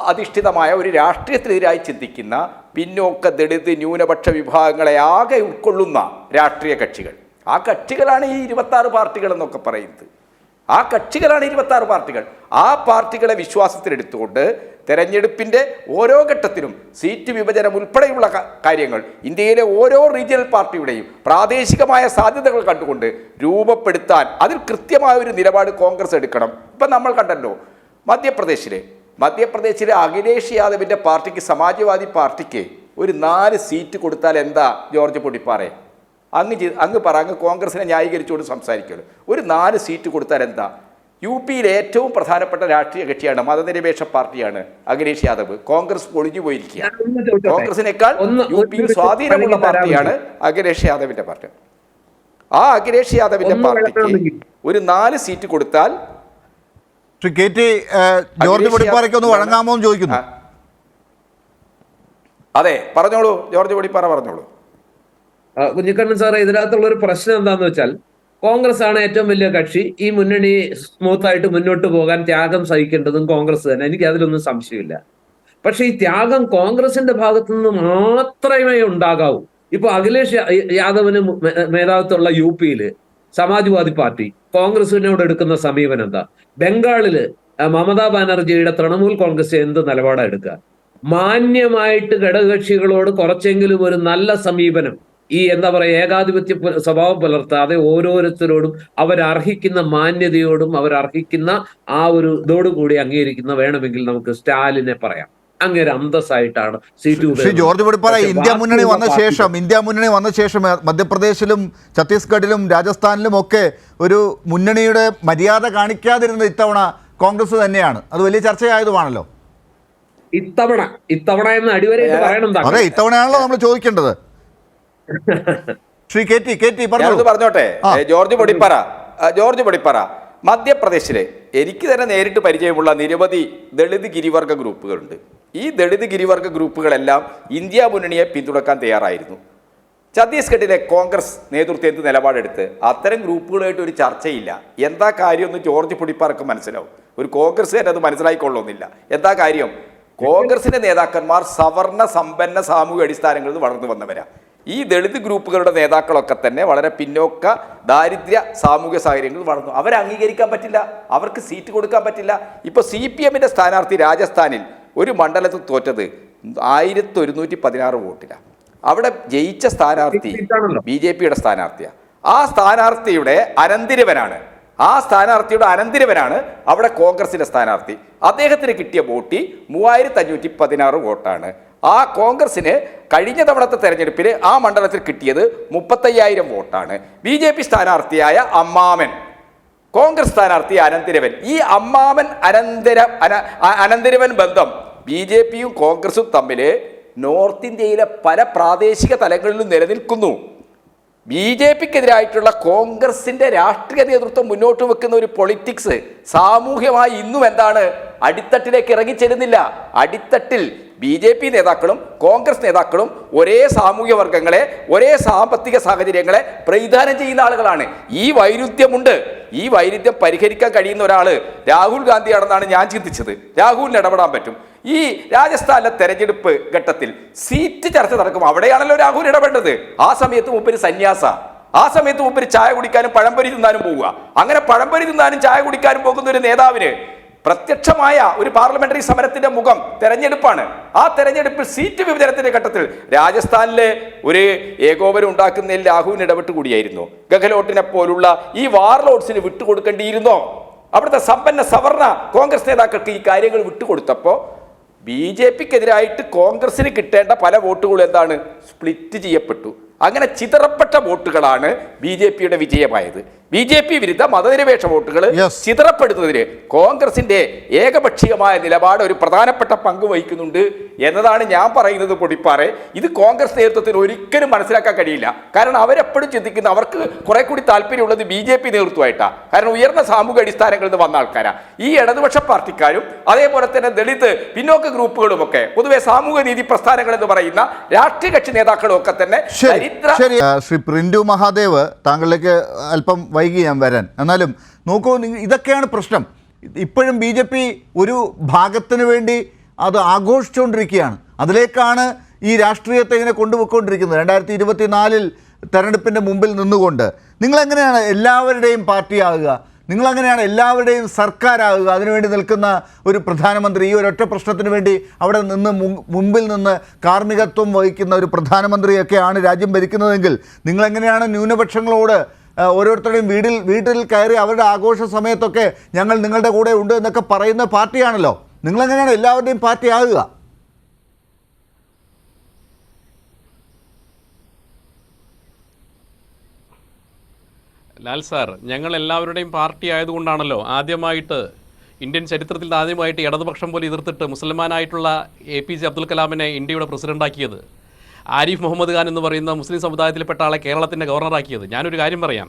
അധിഷ്ഠിതമായ ഒരു രാഷ്ട്രീയത്തിനെതിരായി ചിന്തിക്കുന്ന പിന്നോക്ക, ദളിത്, ന്യൂനപക്ഷ വിഭാഗങ്ങളെ ആകെ ഉൾക്കൊള്ളുന്ന രാഷ്ട്രീയ കക്ഷികൾ, ആ കക്ഷികളാണ് ഈ 26 പാർട്ടികൾ എന്നൊക്കെ പറയുന്നത്. ആ കക്ഷികളാണ് 26 പാർട്ടികൾ. ആ പാർട്ടികളെ വിശ്വാസത്തിലെടുത്തുകൊണ്ട് തെരഞ്ഞെടുപ്പിൻ്റെ ഓരോ ഘട്ടത്തിലും സീറ്റ് വിഭജനം ഉൾപ്പെടെയുള്ള കാര്യങ്ങൾ ഇന്ത്യയിലെ ഓരോ റീജിയണൽ പാർട്ടിയുടെയും പ്രാദേശികമായ സാധ്യതകൾ കണ്ടുകൊണ്ട് രൂപപ്പെടുത്താൻ അതിൽ കൃത്യമായ ഒരു നിലപാട് കോൺഗ്രസ് എടുക്കണം. ഇപ്പം നമ്മൾ കണ്ടല്ലോ മധ്യപ്രദേശിലെ അഖിലേഷ് യാദവിൻ്റെ പാർട്ടിക്ക്, സമാജ്വാദി പാർട്ടിക്ക് ഒരു 4 സീറ്റ് കൊടുത്താൽ എന്താ ജോർജ് പൊടിപ്പാറെ? അങ്ങ് പറ, അങ്ങ് കോൺഗ്രസിനെ ന്യായീകരിച്ചുകൊണ്ട് സംസാരിക്കുമല്ലോ. ഒരു 4 സീറ്റ് കൊടുത്താൽ എന്താ? UP-യിലെ ഏറ്റവും പ്രധാനപ്പെട്ട രാഷ്ട്രീയ കക്ഷിയാണ്, മതനിരപേക്ഷ പാർട്ടിയാണ് അഖിലേഷ് യാദവ്. കോൺഗ്രസ് പൊളിഞ്ഞു പോയിരിക്കുക. കോൺഗ്രസിനേക്കാൾ UP-യിൽ സ്വാധീനമുള്ള പാർട്ടിയാണ് അഖിലേഷ് യാദവിൻ്റെ പാർട്ടി. ആ അഖിലേഷ് യാദവിൻ്റെ പാർട്ടിക്ക് ഒരു 4 സീറ്റ് കൊടുത്താൽ ശ്രീ KT ജോർജ് പൊടിപ്പാറയ്ക്ക് ഒന്ന് വഴങ്ങാമോ എന്ന് ചോദിക്കുന്നു. അതെ, പറഞ്ഞോളൂ ജോർജ് പൊടിപ്പാറ, പറഞ്ഞോളൂ. കുഞ്ഞിക്കണ്ണൻ സാറേ, ഇതിനകത്തുള്ള ഒരു പ്രശ്നം എന്താന്ന് വെച്ചാൽ കോൺഗ്രസ് ആണ് ഏറ്റവും വലിയ കക്ഷി. ഈ മുന്നണി സ്മൂത്ത് ആയിട്ട് മുന്നോട്ട് പോകാൻ ത്യാഗം സഹിക്കേണ്ടതും കോൺഗ്രസ് തന്നെ. എനിക്ക് അതിലൊന്നും സംശയമില്ല. പക്ഷെ ഈ ത്യാഗം കോൺഗ്രസിന്റെ ഭാഗത്തു നിന്ന് മാത്രമേ ഉണ്ടാകാവൂ. ഇപ്പൊ അഖിലേഷ് യാദവിന് മേധാവിത്വമുള്ള UP-യില് സമാജ്വാദി പാർട്ടി കോൺഗ്രസിനോട് എടുക്കുന്ന സമീപനം എന്താ? ബംഗാളില് മമതാ ബാനർജിയുടെ തൃണമൂൽ കോൺഗ്രസ് എന്ത് നിലപാടാണ് എടുക്കുക? മാന്യമായിട്ട് ഘടകകക്ഷികളോട് കുറച്ചെങ്കിലും ഒരു നല്ല സമീപനം, ഈ എന്താ പറയുക, ഏകാധിപത്യ സ്വഭാവം പുലർത്താതെ ഓരോരുത്തരോടും അവരർഹിക്കുന്ന മാന്യതയോടും അവരർഹിക്കുന്ന ആ ഒരു ഇതോടുകൂടി അംഗീകരിക്കുന്ന വേണമെങ്കിൽ നമുക്ക് സ്റ്റാലിനെ പറയാം. അങ്ങനെ അന്തസ്സായിട്ടാണ് സീറ്റ്. ശ്രീ ജോർജ് പൊടിപ്പാറ, ഇന്ത്യ മുന്നണി വന്ന ശേഷം മധ്യപ്രദേശിലും ഛത്തീസ്ഗഡിലും രാജസ്ഥാനിലും ഒക്കെ ഒരു മുന്നണിയുടെ മര്യാദ കാണിക്കാതിരുന്നത് ഇത്തവണ കോൺഗ്രസ് തന്നെയാണ്. അത് വലിയ ചർച്ചയായതുമാണല്ലോ. ഇത്തവണ എന്ന് അടിവരയിട്ട് പറയണം. അതെ, ഇത്തവണയാണല്ലോ നമ്മൾ ചോദിക്കേണ്ടത്. ശ്രീ കെ ടി പറഞ്ഞോട്ടെ. ജോർജ് പൊടിപ്പാറ, മധ്യപ്രദേശിലെ എനിക്ക് തന്നെ നേരിട്ട് പരിചയമുള്ള നിരവധി ദളിത് ഗിരിവർഗ ഗ്രൂപ്പുകളുണ്ട്. ഈ ദളിത് ഗിരിവർഗ ഗ്രൂപ്പുകളെല്ലാം ഇന്ത്യ മുന്നണിയെ പിന്തുണക്കാൻ തയ്യാറായിരുന്നു. ഛത്തീസ്ഗഡിലെ കോൺഗ്രസ് നേതൃത്വം എന്ത് നിലപാടെടുത്ത് അത്തരം ഗ്രൂപ്പുകളായിട്ട് ഒരു ചർച്ചയില്ല. എന്താ കാര്യമൊന്നും ജോർജ് പൊടിപ്പാർക്ക് മനസ്സിലാവും. ഒരു കോൺഗ്രസ്സുകാരൻ അത് മനസ്സിലായിക്കൊള്ളുന്നില്ല. എന്താ കാര്യം? കോൺഗ്രസിന്റെ നേതാക്കന്മാർ സവർണ സമ്പന്ന സാമൂഹിക അടിസ്ഥാനങ്ങളിൽ നിന്ന് വളർന്നു വന്നവരാ. ഈ ദളിത് ഗ്രൂപ്പുകളുടെ നേതാക്കളൊക്കെ തന്നെ വളരെ പിന്നോക്ക ദാരിദ്ര്യ സാമൂഹ്യ സാഹചര്യങ്ങളിൽ വളർന്നു. അവരെ അംഗീകരിക്കാൻ പറ്റില്ല, അവർക്ക് സീറ്റ് കൊടുക്കാൻ പറ്റില്ല. ഇപ്പോൾ CPM-ന്റെ സ്ഥാനാർത്ഥി രാജസ്ഥാനിൽ ഒരു മണ്ഡലത്തിൽ തോറ്റത് 1116 വോട്ടിലാണ്. അവിടെ ജയിച്ച സ്ഥാനാർത്ഥി BJP-യുടെ സ്ഥാനാർത്ഥിയാണ്. ആ സ്ഥാനാർത്ഥിയുടെ അനന്തിരവനാണ് അവിടെ കോൺഗ്രസിന്റെ സ്ഥാനാർത്ഥി. അദ്ദേഹത്തിന് കിട്ടിയ വോട്ട് 3516 വോട്ടാണ്. ആ കോൺഗ്രസിന് കഴിഞ്ഞ തവണത്തെ തെരഞ്ഞെടുപ്പിൽ ആ മണ്ഡലത്തിൽ കിട്ടിയത് 35,000 വോട്ടാണ്. BJP സ്ഥാനാർത്ഥിയായ അമ്മാമൻ, കോൺഗ്രസ് സ്ഥാനാർത്ഥി അനന്തിരവൻ. ഈ അമ്മാമൻ അനന്തിരവൻ ബന്ധം BJP-യും കോൺഗ്രസും തമ്മിൽ നോർത്ത് ഇന്ത്യയിലെ പല പ്രാദേശിക തലങ്ങളിലും നിലനിൽക്കുന്നു. BJP-ക്കെതിരായിട്ടുള്ള കോൺഗ്രസിന്റെ രാഷ്ട്രീയ നേതൃത്വം മുന്നോട്ട് വെക്കുന്ന ഒരു പൊളിറ്റിക്സ് സാമൂഹ്യമായി ഇന്നും എന്താണ്? അടിത്തട്ടിലേക്ക് ഇറങ്ങിച്ചെല്ലുന്നില്ല. അടിത്തട്ടിൽ BJP നേതാക്കളും കോൺഗ്രസ് നേതാക്കളും ഒരേ സാമൂഹ്യ വർഗങ്ങളെ, ഒരേ സാമ്പത്തിക സാഹചര്യങ്ങളെ പ്രതിദാനം ചെയ്യുന്ന ആളുകളാണ്. ഈ വൈരുദ്ധ്യമുണ്ട്. ഈ വൈരുദ്ധ്യം പരിഹരിക്കാൻ കഴിയുന്ന ഒരാൾ രാഹുൽ ഗാന്ധിയാണെന്നാണ് ഞാൻ ചിന്തിച്ചത്. രാഹുലിന് ഇടപെടാൻ പറ്റും. ഈ രാജസ്ഥാനിലെ തെരഞ്ഞെടുപ്പ് ഘട്ടത്തിൽ സീറ്റ് ചർച്ച നടക്കും. അവിടെയാണല്ലോ രാഹുൽ ഇടപെട്ടത്. ആ സമയത്ത് മൂപ്പര് സന്യാസ. ആ സമയത്ത് മൂപ്പര് ചായ കുടിക്കാനും പഴംപൊരി തിന്നാനും പോവുക. അങ്ങനെ പഴംപൊരി തിന്നാനും ചായ കുടിക്കാനും പോകുന്ന ഒരു നേതാവിന് പ്രത്യക്ഷമായ ഒരു പാർലമെന്ററി സമരത്തിന്റെ മുഖം തെരഞ്ഞെടുപ്പാണ്. ആ തെരഞ്ഞെടുപ്പിൽ സീറ്റ് വിഭജനത്തിന്റെ ഘട്ടത്തിൽ രാജസ്ഥാനിലെ ഒരു ഏകോപനം ഉണ്ടാക്കുന്നതിൽ രാഹുലിന് ഇടപെട്ട് കൂടിയായിരുന്നു. ഗെഹ്ലോട്ടിനെ പോലുള്ള ഈ വാർലോഡ്സിന് വിട്ടുകൊടുക്കേണ്ടിയിരുന്നോ? അവിടുത്തെ സമ്പന്ന സവർണ കോൺഗ്രസ് നേതാക്കൾക്ക് ഈ കാര്യങ്ങൾ വിട്ടുകൊടുത്തപ്പോൾ BJP-ക്കെതിരായിട്ട് കോൺഗ്രസിന് കിട്ടേണ്ട പല വോട്ടുകളും എന്താണ്? സ്പ്ലിറ്റ് ചെയ്യപ്പെട്ടു. അങ്ങനെ ചിതറപ്പെട്ട വോട്ടുകളാണ് BJP-യുടെ വിജയമായത്. BJP വിരുദ്ധ മതനിരപേക്ഷ വോട്ടുകൾ ചിതറപ്പെടുത്തുന്നതിന് കോൺഗ്രസിന്റെ ഏകപക്ഷീയമായ നിലപാട് ഒരു പ്രധാനപ്പെട്ട പങ്ക് വഹിക്കുന്നുണ്ട് എന്നതാണ് ഞാൻ പറയുന്നത്. പൊടിപ്പാറെ, ഇത് കോൺഗ്രസ് നേതൃത്വത്തിന് ഒരിക്കലും മനസ്സിലാക്കാൻ കഴിയില്ല. കാരണം അവരെപ്പോഴും ചിന്തിക്കുന്ന, അവർക്ക് കുറെ കൂടി താല്പര്യമുള്ളത് BJP നേതൃത്വമായിട്ടാണ്. കാരണം ഉയർന്ന സാമൂഹിക അടിസ്ഥാനങ്ങളിൽ നിന്ന് വന്ന ആൾക്കാരാണ്. ഈ ഇടതുപക്ഷ പാർട്ടിക്കാരും അതേപോലെ തന്നെ ദളിത് പിന്നോക്ക ഗ്രൂപ്പുകളും ഒക്കെ പൊതുവെ സാമൂഹ്യ നീതി പ്രസ്ഥാനങ്ങൾ എന്ന് പറയുന്ന രാഷ്ട്രീയ കക്ഷി നേതാക്കളും ഒക്കെ തന്നെ. ശ്രീ പ്രിന്റു മഹാദേവ്, താങ്കളിലേക്ക് അല്പം വൈകി ഞാൻ വരാൻ. എന്നാലും നോക്കൂ, ഇതൊക്കെയാണ് പ്രശ്നം. ഇപ്പോഴും BJP ഒരു ഭാഗത്തിന് വേണ്ടി അത് ആഘോഷിച്ചുകൊണ്ടിരിക്കുകയാണ്. അതിലേക്കാണ് ഈ രാഷ്ട്രീയത്തെ ഇങ്ങനെ കൊണ്ടുപോയിക്കൊണ്ടിരിക്കുന്നത്. 2024 തെരഞ്ഞെടുപ്പിൻ്റെ മുമ്പിൽ നിന്നുകൊണ്ട് നിങ്ങളെങ്ങനെയാണ് എല്ലാവരുടെയും പാർട്ടിയാകുക? നിങ്ങളങ്ങനെയാണ് എല്ലാവരുടെയും സർക്കാരാകുക? അതിനുവേണ്ടി നിൽക്കുന്ന ഒരു പ്രധാനമന്ത്രി, ഈ ഒരൊറ്റ പ്രശ്നത്തിന് വേണ്ടി അവിടെ നിന്ന് മുമ്പിൽ നിന്ന് കാർമ്മികത്വം വഹിക്കുന്ന ഒരു പ്രധാനമന്ത്രിയൊക്കെയാണ് രാജ്യം ഭരിക്കുന്നതെങ്കിൽ നിങ്ങളെങ്ങനെയാണ് ന്യൂനപക്ഷങ്ങളോട് ഓരോരുത്തരുടെയും വീട്ടിൽ കയറി അവരുടെ ആഘോഷ സമയത്തൊക്കെ ഞങ്ങൾ നിങ്ങളുടെ കൂടെ ഉണ്ട് എന്നൊക്കെ പറയുന്ന പാർട്ടിയാണല്ലോ. നിങ്ങളെങ്ങനെയാണ് എല്ലാവരുടെയും പാർട്ടിയാകുക? ലാൽ സാർ, ഞങ്ങൾ എല്ലാവരുടെയും പാർട്ടി ആയതുകൊണ്ടാണല്ലോ ആദ്യമായിട്ട് ഇന്ത്യൻ ചരിത്രത്തിൽ ആദ്യമായിട്ട് ഇടതുപക്ഷം പോലെ എതിർത്തിട്ട് മുസൽമാനായിട്ടുള്ള APJ അബ്ദുൽ കലാമിനെ ഇന്ത്യയുടെ പ്രസിഡൻ്റാക്കിയത്. ആരിഫ് മുഹമ്മദ് ഖാൻ എന്ന് പറയുന്ന മുസ്ലിം സമുദായത്തിൽപ്പെട്ട ആളെ കേരളത്തിൻ്റെ ഗവർണറാക്കിയത്. ഞാനൊരു കാര്യം പറയാം,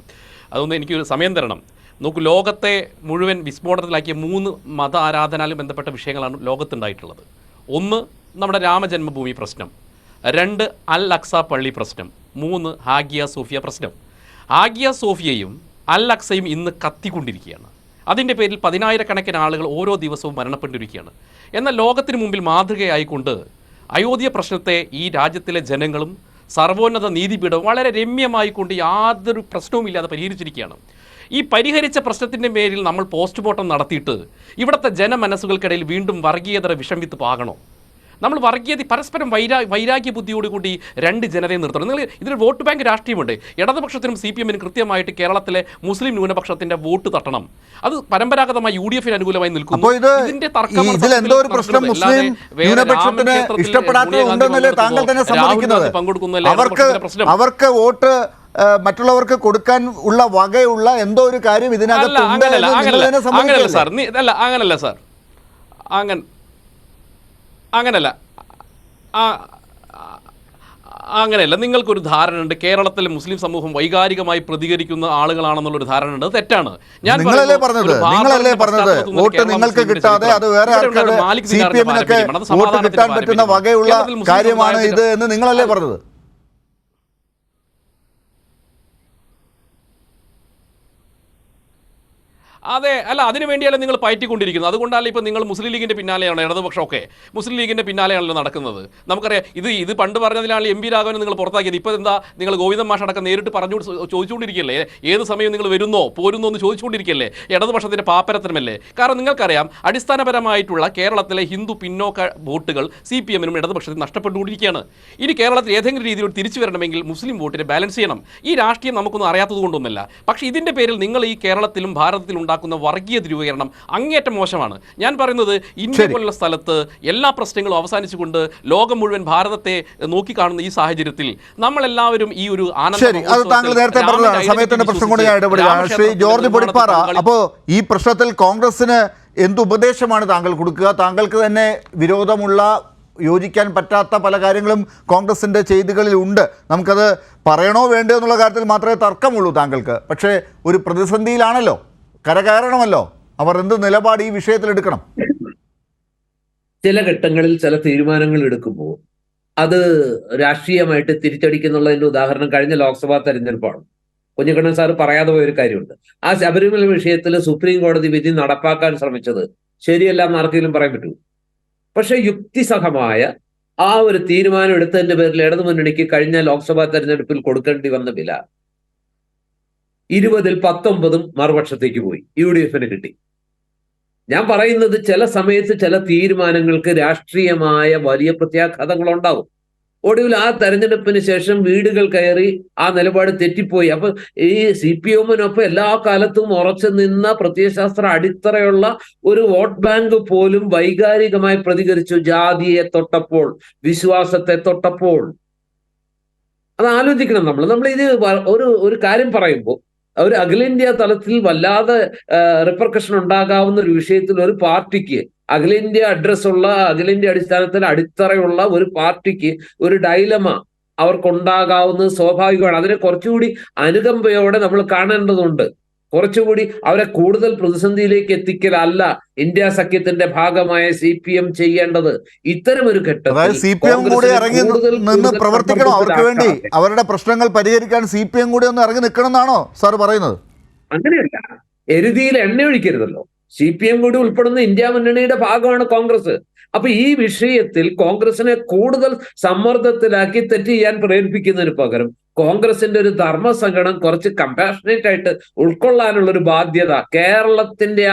അതൊന്ന് എനിക്ക് സമയം തരണം. നോക്കൂ, ലോകത്തെ മുഴുവൻ വിസ്ഫോടനത്തിലാക്കിയ 3 മത ആരാധനയാലും ബന്ധപ്പെട്ട വിഷയങ്ങളാണ് ലോകത്തുണ്ടായിട്ടുള്ളത്. 1, നമ്മുടെ രാമജന്മഭൂമി പ്രശ്നം. 2, അൽ അക്സ പള്ളി പ്രശ്നം. 3 ഹാഗിയ സോഫിയ പ്രശ്നം. ഹാഗിയ സോഫിയയും അൽ അക്സയും ഇന്ന് കത്തിക്കൊണ്ടിരിക്കുകയാണ്. അതിൻ്റെ പേരിൽ 10,000-കണക്കിന് ആളുകൾ ഓരോ ദിവസവും മരണപ്പെട്ടിരിക്കുകയാണ്. എന്നാൽ ലോകത്തിന് മുമ്പിൽ മാതൃകയായിക്കൊണ്ട് അയോധ്യ പ്രശ്നത്തെ ഈ രാജ്യത്തിലെ ജനങ്ങളും സർവോന്നത നീതിപീഠവും വളരെ രമ്യമായിക്കൊണ്ട് യാതൊരു പ്രശ്നവുമില്ലാതെ പരിഹരിച്ചിരിക്കുകയാണ്. ഈ പരിഹരിച്ച പ്രശ്നത്തിൻ്റെ പേരിൽ നമ്മൾ പോസ്റ്റ്മോർട്ടം നടത്തിയിട്ട് ഇവിടുത്തെ ജനമനസ്സുകൾക്കിടയിൽ വീണ്ടും വർഗീയതയുടെ വിഷം വിത്ത് പാകണോ? നമ്മൾ വർഗീയത പരസ്പരം വൈരാഗ്യ ബുദ്ധിയോടുകൂടി രണ്ട് ജനതയെ നിർത്തണം. നിങ്ങൾ ഇതിൽ വോട്ട് ബാങ്ക് രാഷ്ട്രീയമുണ്ട്. ഇടതുപക്ഷത്തിനും CPM-നും കൃത്യമായിട്ട് കേരളത്തിലെ മുസ്ലിം ന്യൂനപക്ഷത്തിന്റെ വോട്ട് തട്ടണം. അത് പരമ്പരാഗതമായി UDF-ന് അനുകൂലമായി നിൽക്കുന്നു. ഇതിന്റെ തർക്കം അവർക്ക് വോട്ട് മറ്റുള്ളവർക്ക് കൊടുക്കാൻ ഉള്ള വകയുള്ള എന്തോ ഒരു കാര്യം ഇതിനകത്ത് അങ്ങനല്ല സാർ, അങ്ങനെയല്ല. നിങ്ങൾക്കൊരു ധാരണ ഉണ്ട് കേരളത്തിലെ മുസ്ലിം സമൂഹം വൈകാരികമായി പ്രതികരിക്കുന്ന ആളുകളാണെന്നുള്ളൊരു ധാരണ ഉണ്ട്. തെറ്റാണ്. നിങ്ങളല്ലേ പറഞ്ഞത് വോട്ട് നിങ്ങൾക്ക് കിട്ടാതെ അത് വേറെ ആൾക്കാരുടെ CPM-നൊക്കെ വോട്ട് കിട്ടാൻ പറ്റുന്ന വകയുള്ള കാര്യമാണ് ഇത് എന്ന് നിങ്ങളല്ലേ പറഞ്ഞത്? അതെ, അല്ല, അതിനു വേണ്ടിയല്ല നിങ്ങൾ പയറ്റിക്കൊണ്ടിരിക്കുന്നത്. അതുകൊണ്ടല്ല ഇപ്പോൾ നിങ്ങൾ മുസ്ലിം ലീഗിൻ്റെ പിന്നാലെയാണ്, ഇടതുപക്ഷമൊക്കെ മുസ്ലിം ലീഗിൻ്റെ പിന്നാലെയാണല്ലോ നടക്കുന്നത്. നമുക്കറിയാം, ഇത് പണ്ട് പറഞ്ഞതിലാണ് MP രാഘവനെ നിങ്ങൾ പുറത്താക്കിയത്. ഇപ്പോൾ എന്താ നിങ്ങൾ ഗോവിന്ദൻ മാഷ് അടക്കം നേരിട്ട് ചോദിച്ചുകൊണ്ടിരിക്കുകയല്ലേ? ഏത് സമയം നിങ്ങൾ പോരുന്നോ എന്ന് ചോദിച്ചുകൊണ്ടിരിക്കുകയല്ലേ? ഇടതുപക്ഷത്തിൻ്റെ പാപ്പരത്തരമല്ലേ? കാരണം നിങ്ങൾക്കറിയാം, അടിസ്ഥാനപരമായിട്ടുള്ള കേരളത്തിലെ ഹിന്ദു പിന്നോക്ക വോട്ടുകൾ CPM-നും ഇടതുപക്ഷത്തിന് നഷ്ടപ്പെട്ടുകൊണ്ടിരിക്കുകയാണ്. ഇനി കേരളത്തിൽ ഏതെങ്കിലും രീതിയിൽ തിരിച്ചു വരണമെങ്കിൽ മുസ്ലിം വോട്ടിനെ ബാലൻസ് ചെയ്യണം. ഈ രാഷ്ട്രീയം നമുക്കൊന്നും അറിയാത്തത് കൊണ്ടൊന്നുമല്ല. പക്ഷേ ഇതിൻ്റെ പേരിൽ നിങ്ങൾ ഈ കേരളത്തിലും ഭാരതത്തിലും ഉണ്ടാക്കുന്ന വർഗീയ ധ്രുവീകരണം അങ്ങേറ്റം മോശമാണ്. ഞാൻ പറയുന്നത്, ഇന്ത്യ പോലുള്ള സ്ഥലത്ത് എല്ലാ പ്രശ്നങ്ങളും അവസാനിച്ചുകൊണ്ട് ലോകം മുഴുവൻ ഭാരതത്തെ നോക്കിക്കാണുന്ന ഈ സാഹചര്യത്തിൽ നമ്മളെല്ലാവരും ഈ ഒരു ശ്രീ ജോർജ് പൊടിപ്പാറ, അപ്പോൾ ഈ പ്രശ്നത്തിൽ കോൺഗ്രസിന് എന്ത് ഉപദേശമാണ് താങ്കൾ കൊടുക്കുക? താങ്കൾക്ക് തന്നെ വിരോധമുള്ള, യോജിക്കാൻ പറ്റാത്ത പല കാര്യങ്ങളും കോൺഗ്രസിൻ്റെ ചെയ്തികളിൽ ഉണ്ട്. നമുക്കത് പറയണോ വേണ്ടോ എന്നുള്ള കാര്യത്തിൽ മാത്രമേ തർക്കമുള്ളൂ താങ്കൾക്ക്. പക്ഷേ ഒരു പ്രതിസന്ധിയിലാണല്ലോ, കരകയറണമല്ലോ. അവർ എന്ത് നിലപാട് ഈ വിഷയത്തിൽ എടുക്കണം? ചില ഘട്ടങ്ങളിൽ ചില തീരുമാനങ്ങൾ എടുക്കുമ്പോൾ അത് രാഷ്ട്രീയമായിട്ട് തിരിച്ചടിക്കുന്നുള്ളതിന്റെ ഉദാഹരണം കഴിഞ്ഞ ലോക്സഭാ തെരഞ്ഞെടുപ്പാണ്. കുഞ്ഞിക്കണ്ണൻ സാറ് പറയാതെ പോയൊരു കാര്യമുണ്ട്. ആ ശബരിമല വിഷയത്തിൽ സുപ്രീം കോടതി വിധി നടപ്പാക്കാൻ ശ്രമിച്ചത് ശരിയല്ല എന്ന് ആർക്കെങ്കിലും പറയാൻ പറ്റൂ? പക്ഷെ യുക്തിസഹമായ ആ ഒരു തീരുമാനം എടുത്തതിന്റെ പേരിൽ ഇടതുമുന്നണിക്ക് കഴിഞ്ഞ ലോക്സഭാ തെരഞ്ഞെടുപ്പിൽ കൊടുക്കേണ്ടി വന്ന വില 20-ൽ 19 മറുപക്ഷത്തേക്ക് പോയി, UDF-ന് കിട്ടി. ഞാൻ പറയുന്നത്, ചില സമയത്ത് ചില തീരുമാനങ്ങൾക്ക് രാഷ്ട്രീയമായ വലിയ പ്രത്യാഘാതങ്ങൾ ഉണ്ടാവും. ഒടുവിൽ ആ തെരഞ്ഞെടുപ്പിന് ശേഷം വീടുകൾ കയറി ആ നിലപാട് തെറ്റിപ്പോയി. അപ്പൊ ഈ CPM-നൊപ്പം എല്ലാ കാലത്തും ഉറച്ചു നിന്ന പ്രത്യയശാസ്ത്ര അടിത്തറയുള്ള ഒരു വോട്ട് ബാങ്ക് പോലും വൈകാരികമായി പ്രതികരിച്ചു. ജാതിയെ തൊട്ടപ്പോൾ, വിശ്വാസത്തെ തൊട്ടപ്പോൾ. അത് ആലോചിക്കണം. നമ്മൾ ഇത് ഒരു കാര്യം പറയുമ്പോൾ ഒരു അഖിലേന്ത്യാ തലത്തിൽ വല്ലാതെ റിപ്പർക്കഷൻ ഉണ്ടാകാവുന്ന ഒരു വിഷയത്തിൽ ഒരു പാർട്ടിക്ക്, അഖിലേന്ത്യാ അഡ്രസ്സുള്ള, അഖിലേന്ത്യാ അടിസ്ഥാനത്തിൽ അടിത്തറയുള്ള ഒരു പാർട്ടിക്ക് ഒരു ഡൈലമ അവർക്കുണ്ടാകാവുന്നത് സ്വാഭാവികമാണ്. അതിനെ കുറച്ചുകൂടി അനുകമ്പയോടെ നമ്മൾ കാണേണ്ടതുണ്ട്. കുറച്ചുകൂടി അവരെ കൂടുതൽ പ്രതിസന്ധിയിലേക്ക് എത്തിക്കലല്ല ഇന്ത്യ സഖ്യത്തിന്റെ ഭാഗമായ CPM ചെയ്യേണ്ടത്. ഇത്തരമൊരു ഘട്ടത്തിൽ CPM കൂടി ഇറങ്ങി നിന്ന് പ്രവർത്തിക്കണോ? അവർക്ക് വേണ്ടി അവരുടെ പ്രശ്നങ്ങൾ പരിഹരിക്കാൻ CPM കൂടി ഒന്ന് ഇറങ്ങി നിൽക്കണം എന്നാണോ സാർ പറയുന്നത്? അങ്ങനെയല്ല, എരുതിയിൽ എണ്ണ ഒഴിക്കരുതല്ലോ. CPM കൂടി ഉൾപ്പെടുന്ന ഇന്ത്യ മുന്നണിയുടെ ഭാഗമാണ് കോൺഗ്രസ്. അപ്പൊ ഈ വിഷയത്തിൽ കോൺഗ്രസിനെ കൂടുതൽ സമ്മർദ്ദത്തിലാക്കി തെറ്റ് ചെയ്യാൻ പ്രേരിപ്പിക്കുന്നതിന് പകരം കോൺഗ്രസിന്റെ ഒരു ധർമ്മസങ്കടം കുറച്ച് കമ്പാഷനേറ്റ് ആയിട്ട് ഉൾക്കൊള്ളാനുള്ള ഒരു ബാധ്യത, കേരളത്തിന്റെ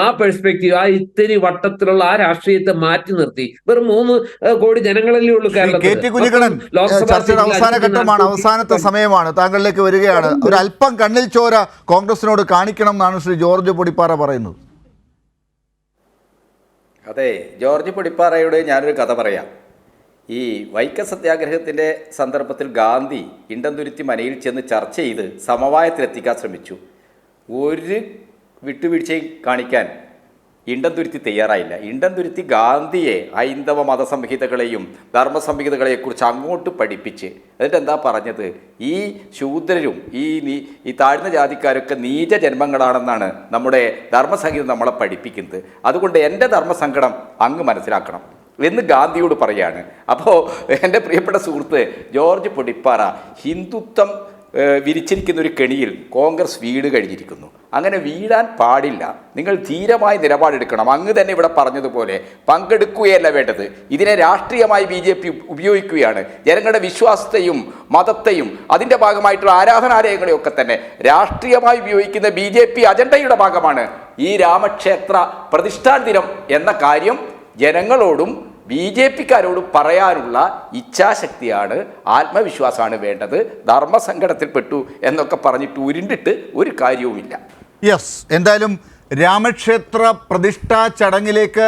ആ പെർസ്പെക്റ്റീവ്, ആ ഇത്തിരി വട്ടത്തിലുള്ള ആ രാഷ്ട്രീയത്തെ മാറ്റി നിർത്തി, വെറും 3 കോടി ജനങ്ങളല്ലേ ഉള്ളൂ കേരളത്തിൽ. ചർച്ചയുടെ അവസാന ഘട്ടമാണ്, അവസാനത്തെ സമയമാണ്, താങ്കളിലേക്ക് വരികയാണ്. ഒരു അല്പം കണ്ണിൽ ചോര കോൺഗ്രസിനോട് കാണിക്കണം എന്നാണ് ശ്രീ ജോർജ് പൊടിപ്പാറ പറയുന്നത്. അതെ, ജോർജ് പൊടിപ്പാറയോട് ഞാനൊരു കഥ പറയാം. ഈ വൈക്കം സത്യാഗ്രഹത്തിൻ്റെ സന്ദർഭത്തിൽ ഗാന്ധി ഇണ്ടംതുരുത്തി മനയിൽ ചെന്ന് ചർച്ച ചെയ്ത് സമവായത്തിലെത്തിക്കാൻ ശ്രമിച്ചു. ഒരു വിട്ടുവീഴ്ചയും കാണിക്കാൻ ഇണ്ടംതുരുത്തി തയ്യാറായില്ല. ഇണ്ടംതുരുത്തി ഗാന്ധിയെ ഹൈന്ദവ മതസംഹിതകളെയും ധർമ്മസംഹിതകളെക്കുറിച്ച് അങ്ങോട്ട് പഠിപ്പിച്ച് എന്നിട്ട് എന്താ പറഞ്ഞത്? ഈ ശൂദ്രരും ഈ താഴ്ന്ന ജാതിക്കാരൊക്കെ നീച ജന്മങ്ങളാണെന്നാണ് നമ്മുടെ ധർമ്മസംഹിത നമ്മളെ പഠിപ്പിക്കുന്നത്. അതുകൊണ്ട് എൻ്റെ ധർമ്മസങ്കടം അങ്ങ് മനസ്സിലാക്കണം. എന്ന് ഗാന്ധിയോട് പറയാണ്. അപ്പോൾ എൻ്റെ പ്രിയപ്പെട്ട സുഹൃത്ത് ജോർജ് പൊടിപ്പാറ, ഹിന്ദുത്വം വിരിച്ചിരിക്കുന്ന ഒരു കെണിയിൽ കോൺഗ്രസ് വീട് കഴിഞ്ഞിരിക്കുന്നു. അങ്ങനെ വീഴാൻ പാടില്ല. നിങ്ങൾ ധീരമായ നിലപാടെടുക്കണം. അങ്ങ് തന്നെ ഇവിടെ പറഞ്ഞതുപോലെ പങ്കെടുക്കുകയല്ല വേണ്ടത്, ഇതിനെ രാഷ്ട്രീയമായി BJP ഉപയോഗിക്കുകയാണ്. ജനങ്ങളുടെ വിശ്വാസത്തെയും മതത്തെയും അതിൻ്റെ ഭാഗമായിട്ടുള്ള ആരാധനാലയങ്ങളെയൊക്കെ തന്നെ രാഷ്ട്രീയമായി ഉപയോഗിക്കുന്ന BJP അജണ്ടയുടെ ഭാഗമാണ് ഈ രാമക്ഷേത്ര പ്രതിഷ്ഠാ ദിനം എന്ന കാര്യം ജനങ്ങളോടും BJPക്കാരോട് പറയാനുള്ള ഇച്ഛാശക്തിയാണ്, ആത്മവിശ്വാസമാണ് വേണ്ടത്. ധർമ്മസങ്കടത്തിൽപ്പെട്ടു എന്നൊക്കെ പറഞ്ഞിട്ട് ഉരുണ്ടിട്ട് ഒരു കാര്യവുമില്ല. യെസ്, എന്തായാലും രാമക്ഷേത്ര പ്രതിഷ്ഠാ ചടങ്ങിലേക്ക്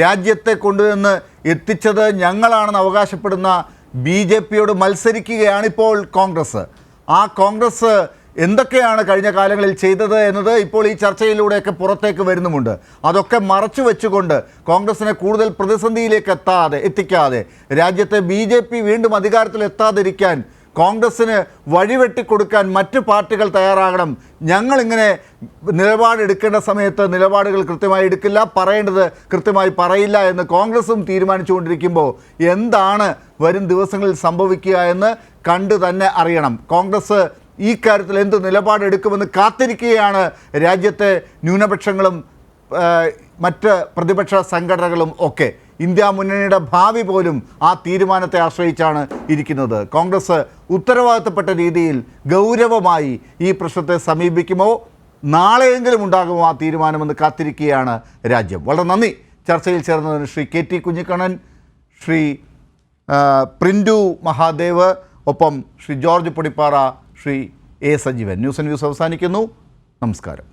രാജ്യത്തെ കൊണ്ടുവന്ന് എത്തിച്ചത് ഞങ്ങളാണെന്ന് അവകാശപ്പെടുന്ന BJPയോട് മത്സരിക്കുകയാണിപ്പോൾ കോൺഗ്രസ്. ആ കോൺഗ്രസ് എന്തൊക്കെയാണ് കഴിഞ്ഞ കാലങ്ങളിൽ ചെയ്തത് എന്നത് ഇപ്പോൾ ഈ ചർച്ചയിലൂടെയൊക്കെ പുറത്തേക്ക് വരുന്നുമുണ്ട്. അതൊക്കെ മറച്ചു വെച്ചുകൊണ്ട് കോൺഗ്രസിനെ കൂടുതൽ പ്രതിസന്ധിയിലേക്ക് എത്തിക്കാതെ രാജ്യത്തെ BJP വീണ്ടും അധികാരത്തിലെത്താതിരിക്കാൻ കോൺഗ്രസ്സിന് വഴിവെട്ടിക്കൊടുക്കാൻ മറ്റ് പാർട്ടികൾ തയ്യാറാകണം. ഞങ്ങളിങ്ങനെ നിലപാടെടുക്കേണ്ട സമയത്ത് നിലപാടുകൾ കൃത്യമായി എടുക്കില്ല, പറയേണ്ടത് കൃത്യമായി പറയില്ല എന്ന് കോൺഗ്രസും തീരുമാനിച്ചുകൊണ്ടിരിക്കുമ്പോൾ എന്താണ് വരും ദിവസങ്ങളിൽ സംഭവിക്കുക എന്ന് കണ്ടു തന്നെ അറിയണം. കോൺഗ്രസ് ഈ കാര്യത്തിൽ എന്ത് നിലപാടെടുക്കുമെന്ന് കാത്തിരിക്കുകയാണ് രാജ്യത്തെ ന്യൂനപക്ഷങ്ങളും മറ്റ് പ്രതിപക്ഷ സംഘടനകളും ഒക്കെ. ഇന്ത്യ മുന്നണിയുടെ ഭാവി പോലും ആ തീരുമാനത്തെ ആശ്രയിച്ചാണ് ഇരിക്കുന്നത്. കോൺഗ്രസ് ഉത്തരവാദിത്തപ്പെട്ട രീതിയിൽ ഗൗരവമായി ഈ പ്രശ്നത്തെ സമീപിക്കുമോ, നാളെയെങ്കിലും ഉണ്ടാകുമോ ആ തീരുമാനമെന്ന് കാത്തിരിക്കുകയാണ് രാജ്യം. വളരെ നന്ദി ചർച്ചയിൽ ചേർന്നതിന് ശ്രീ KT കുഞ്ഞിക്കണ്ണൻ, ശ്രീ പ്രിൻറ്റു മഹാദേവ്, ഒപ്പം Shri George Podippara, Shri A. Sajeevan. News and views അവസാനിക്കുന്നു. നമസ്കാരം.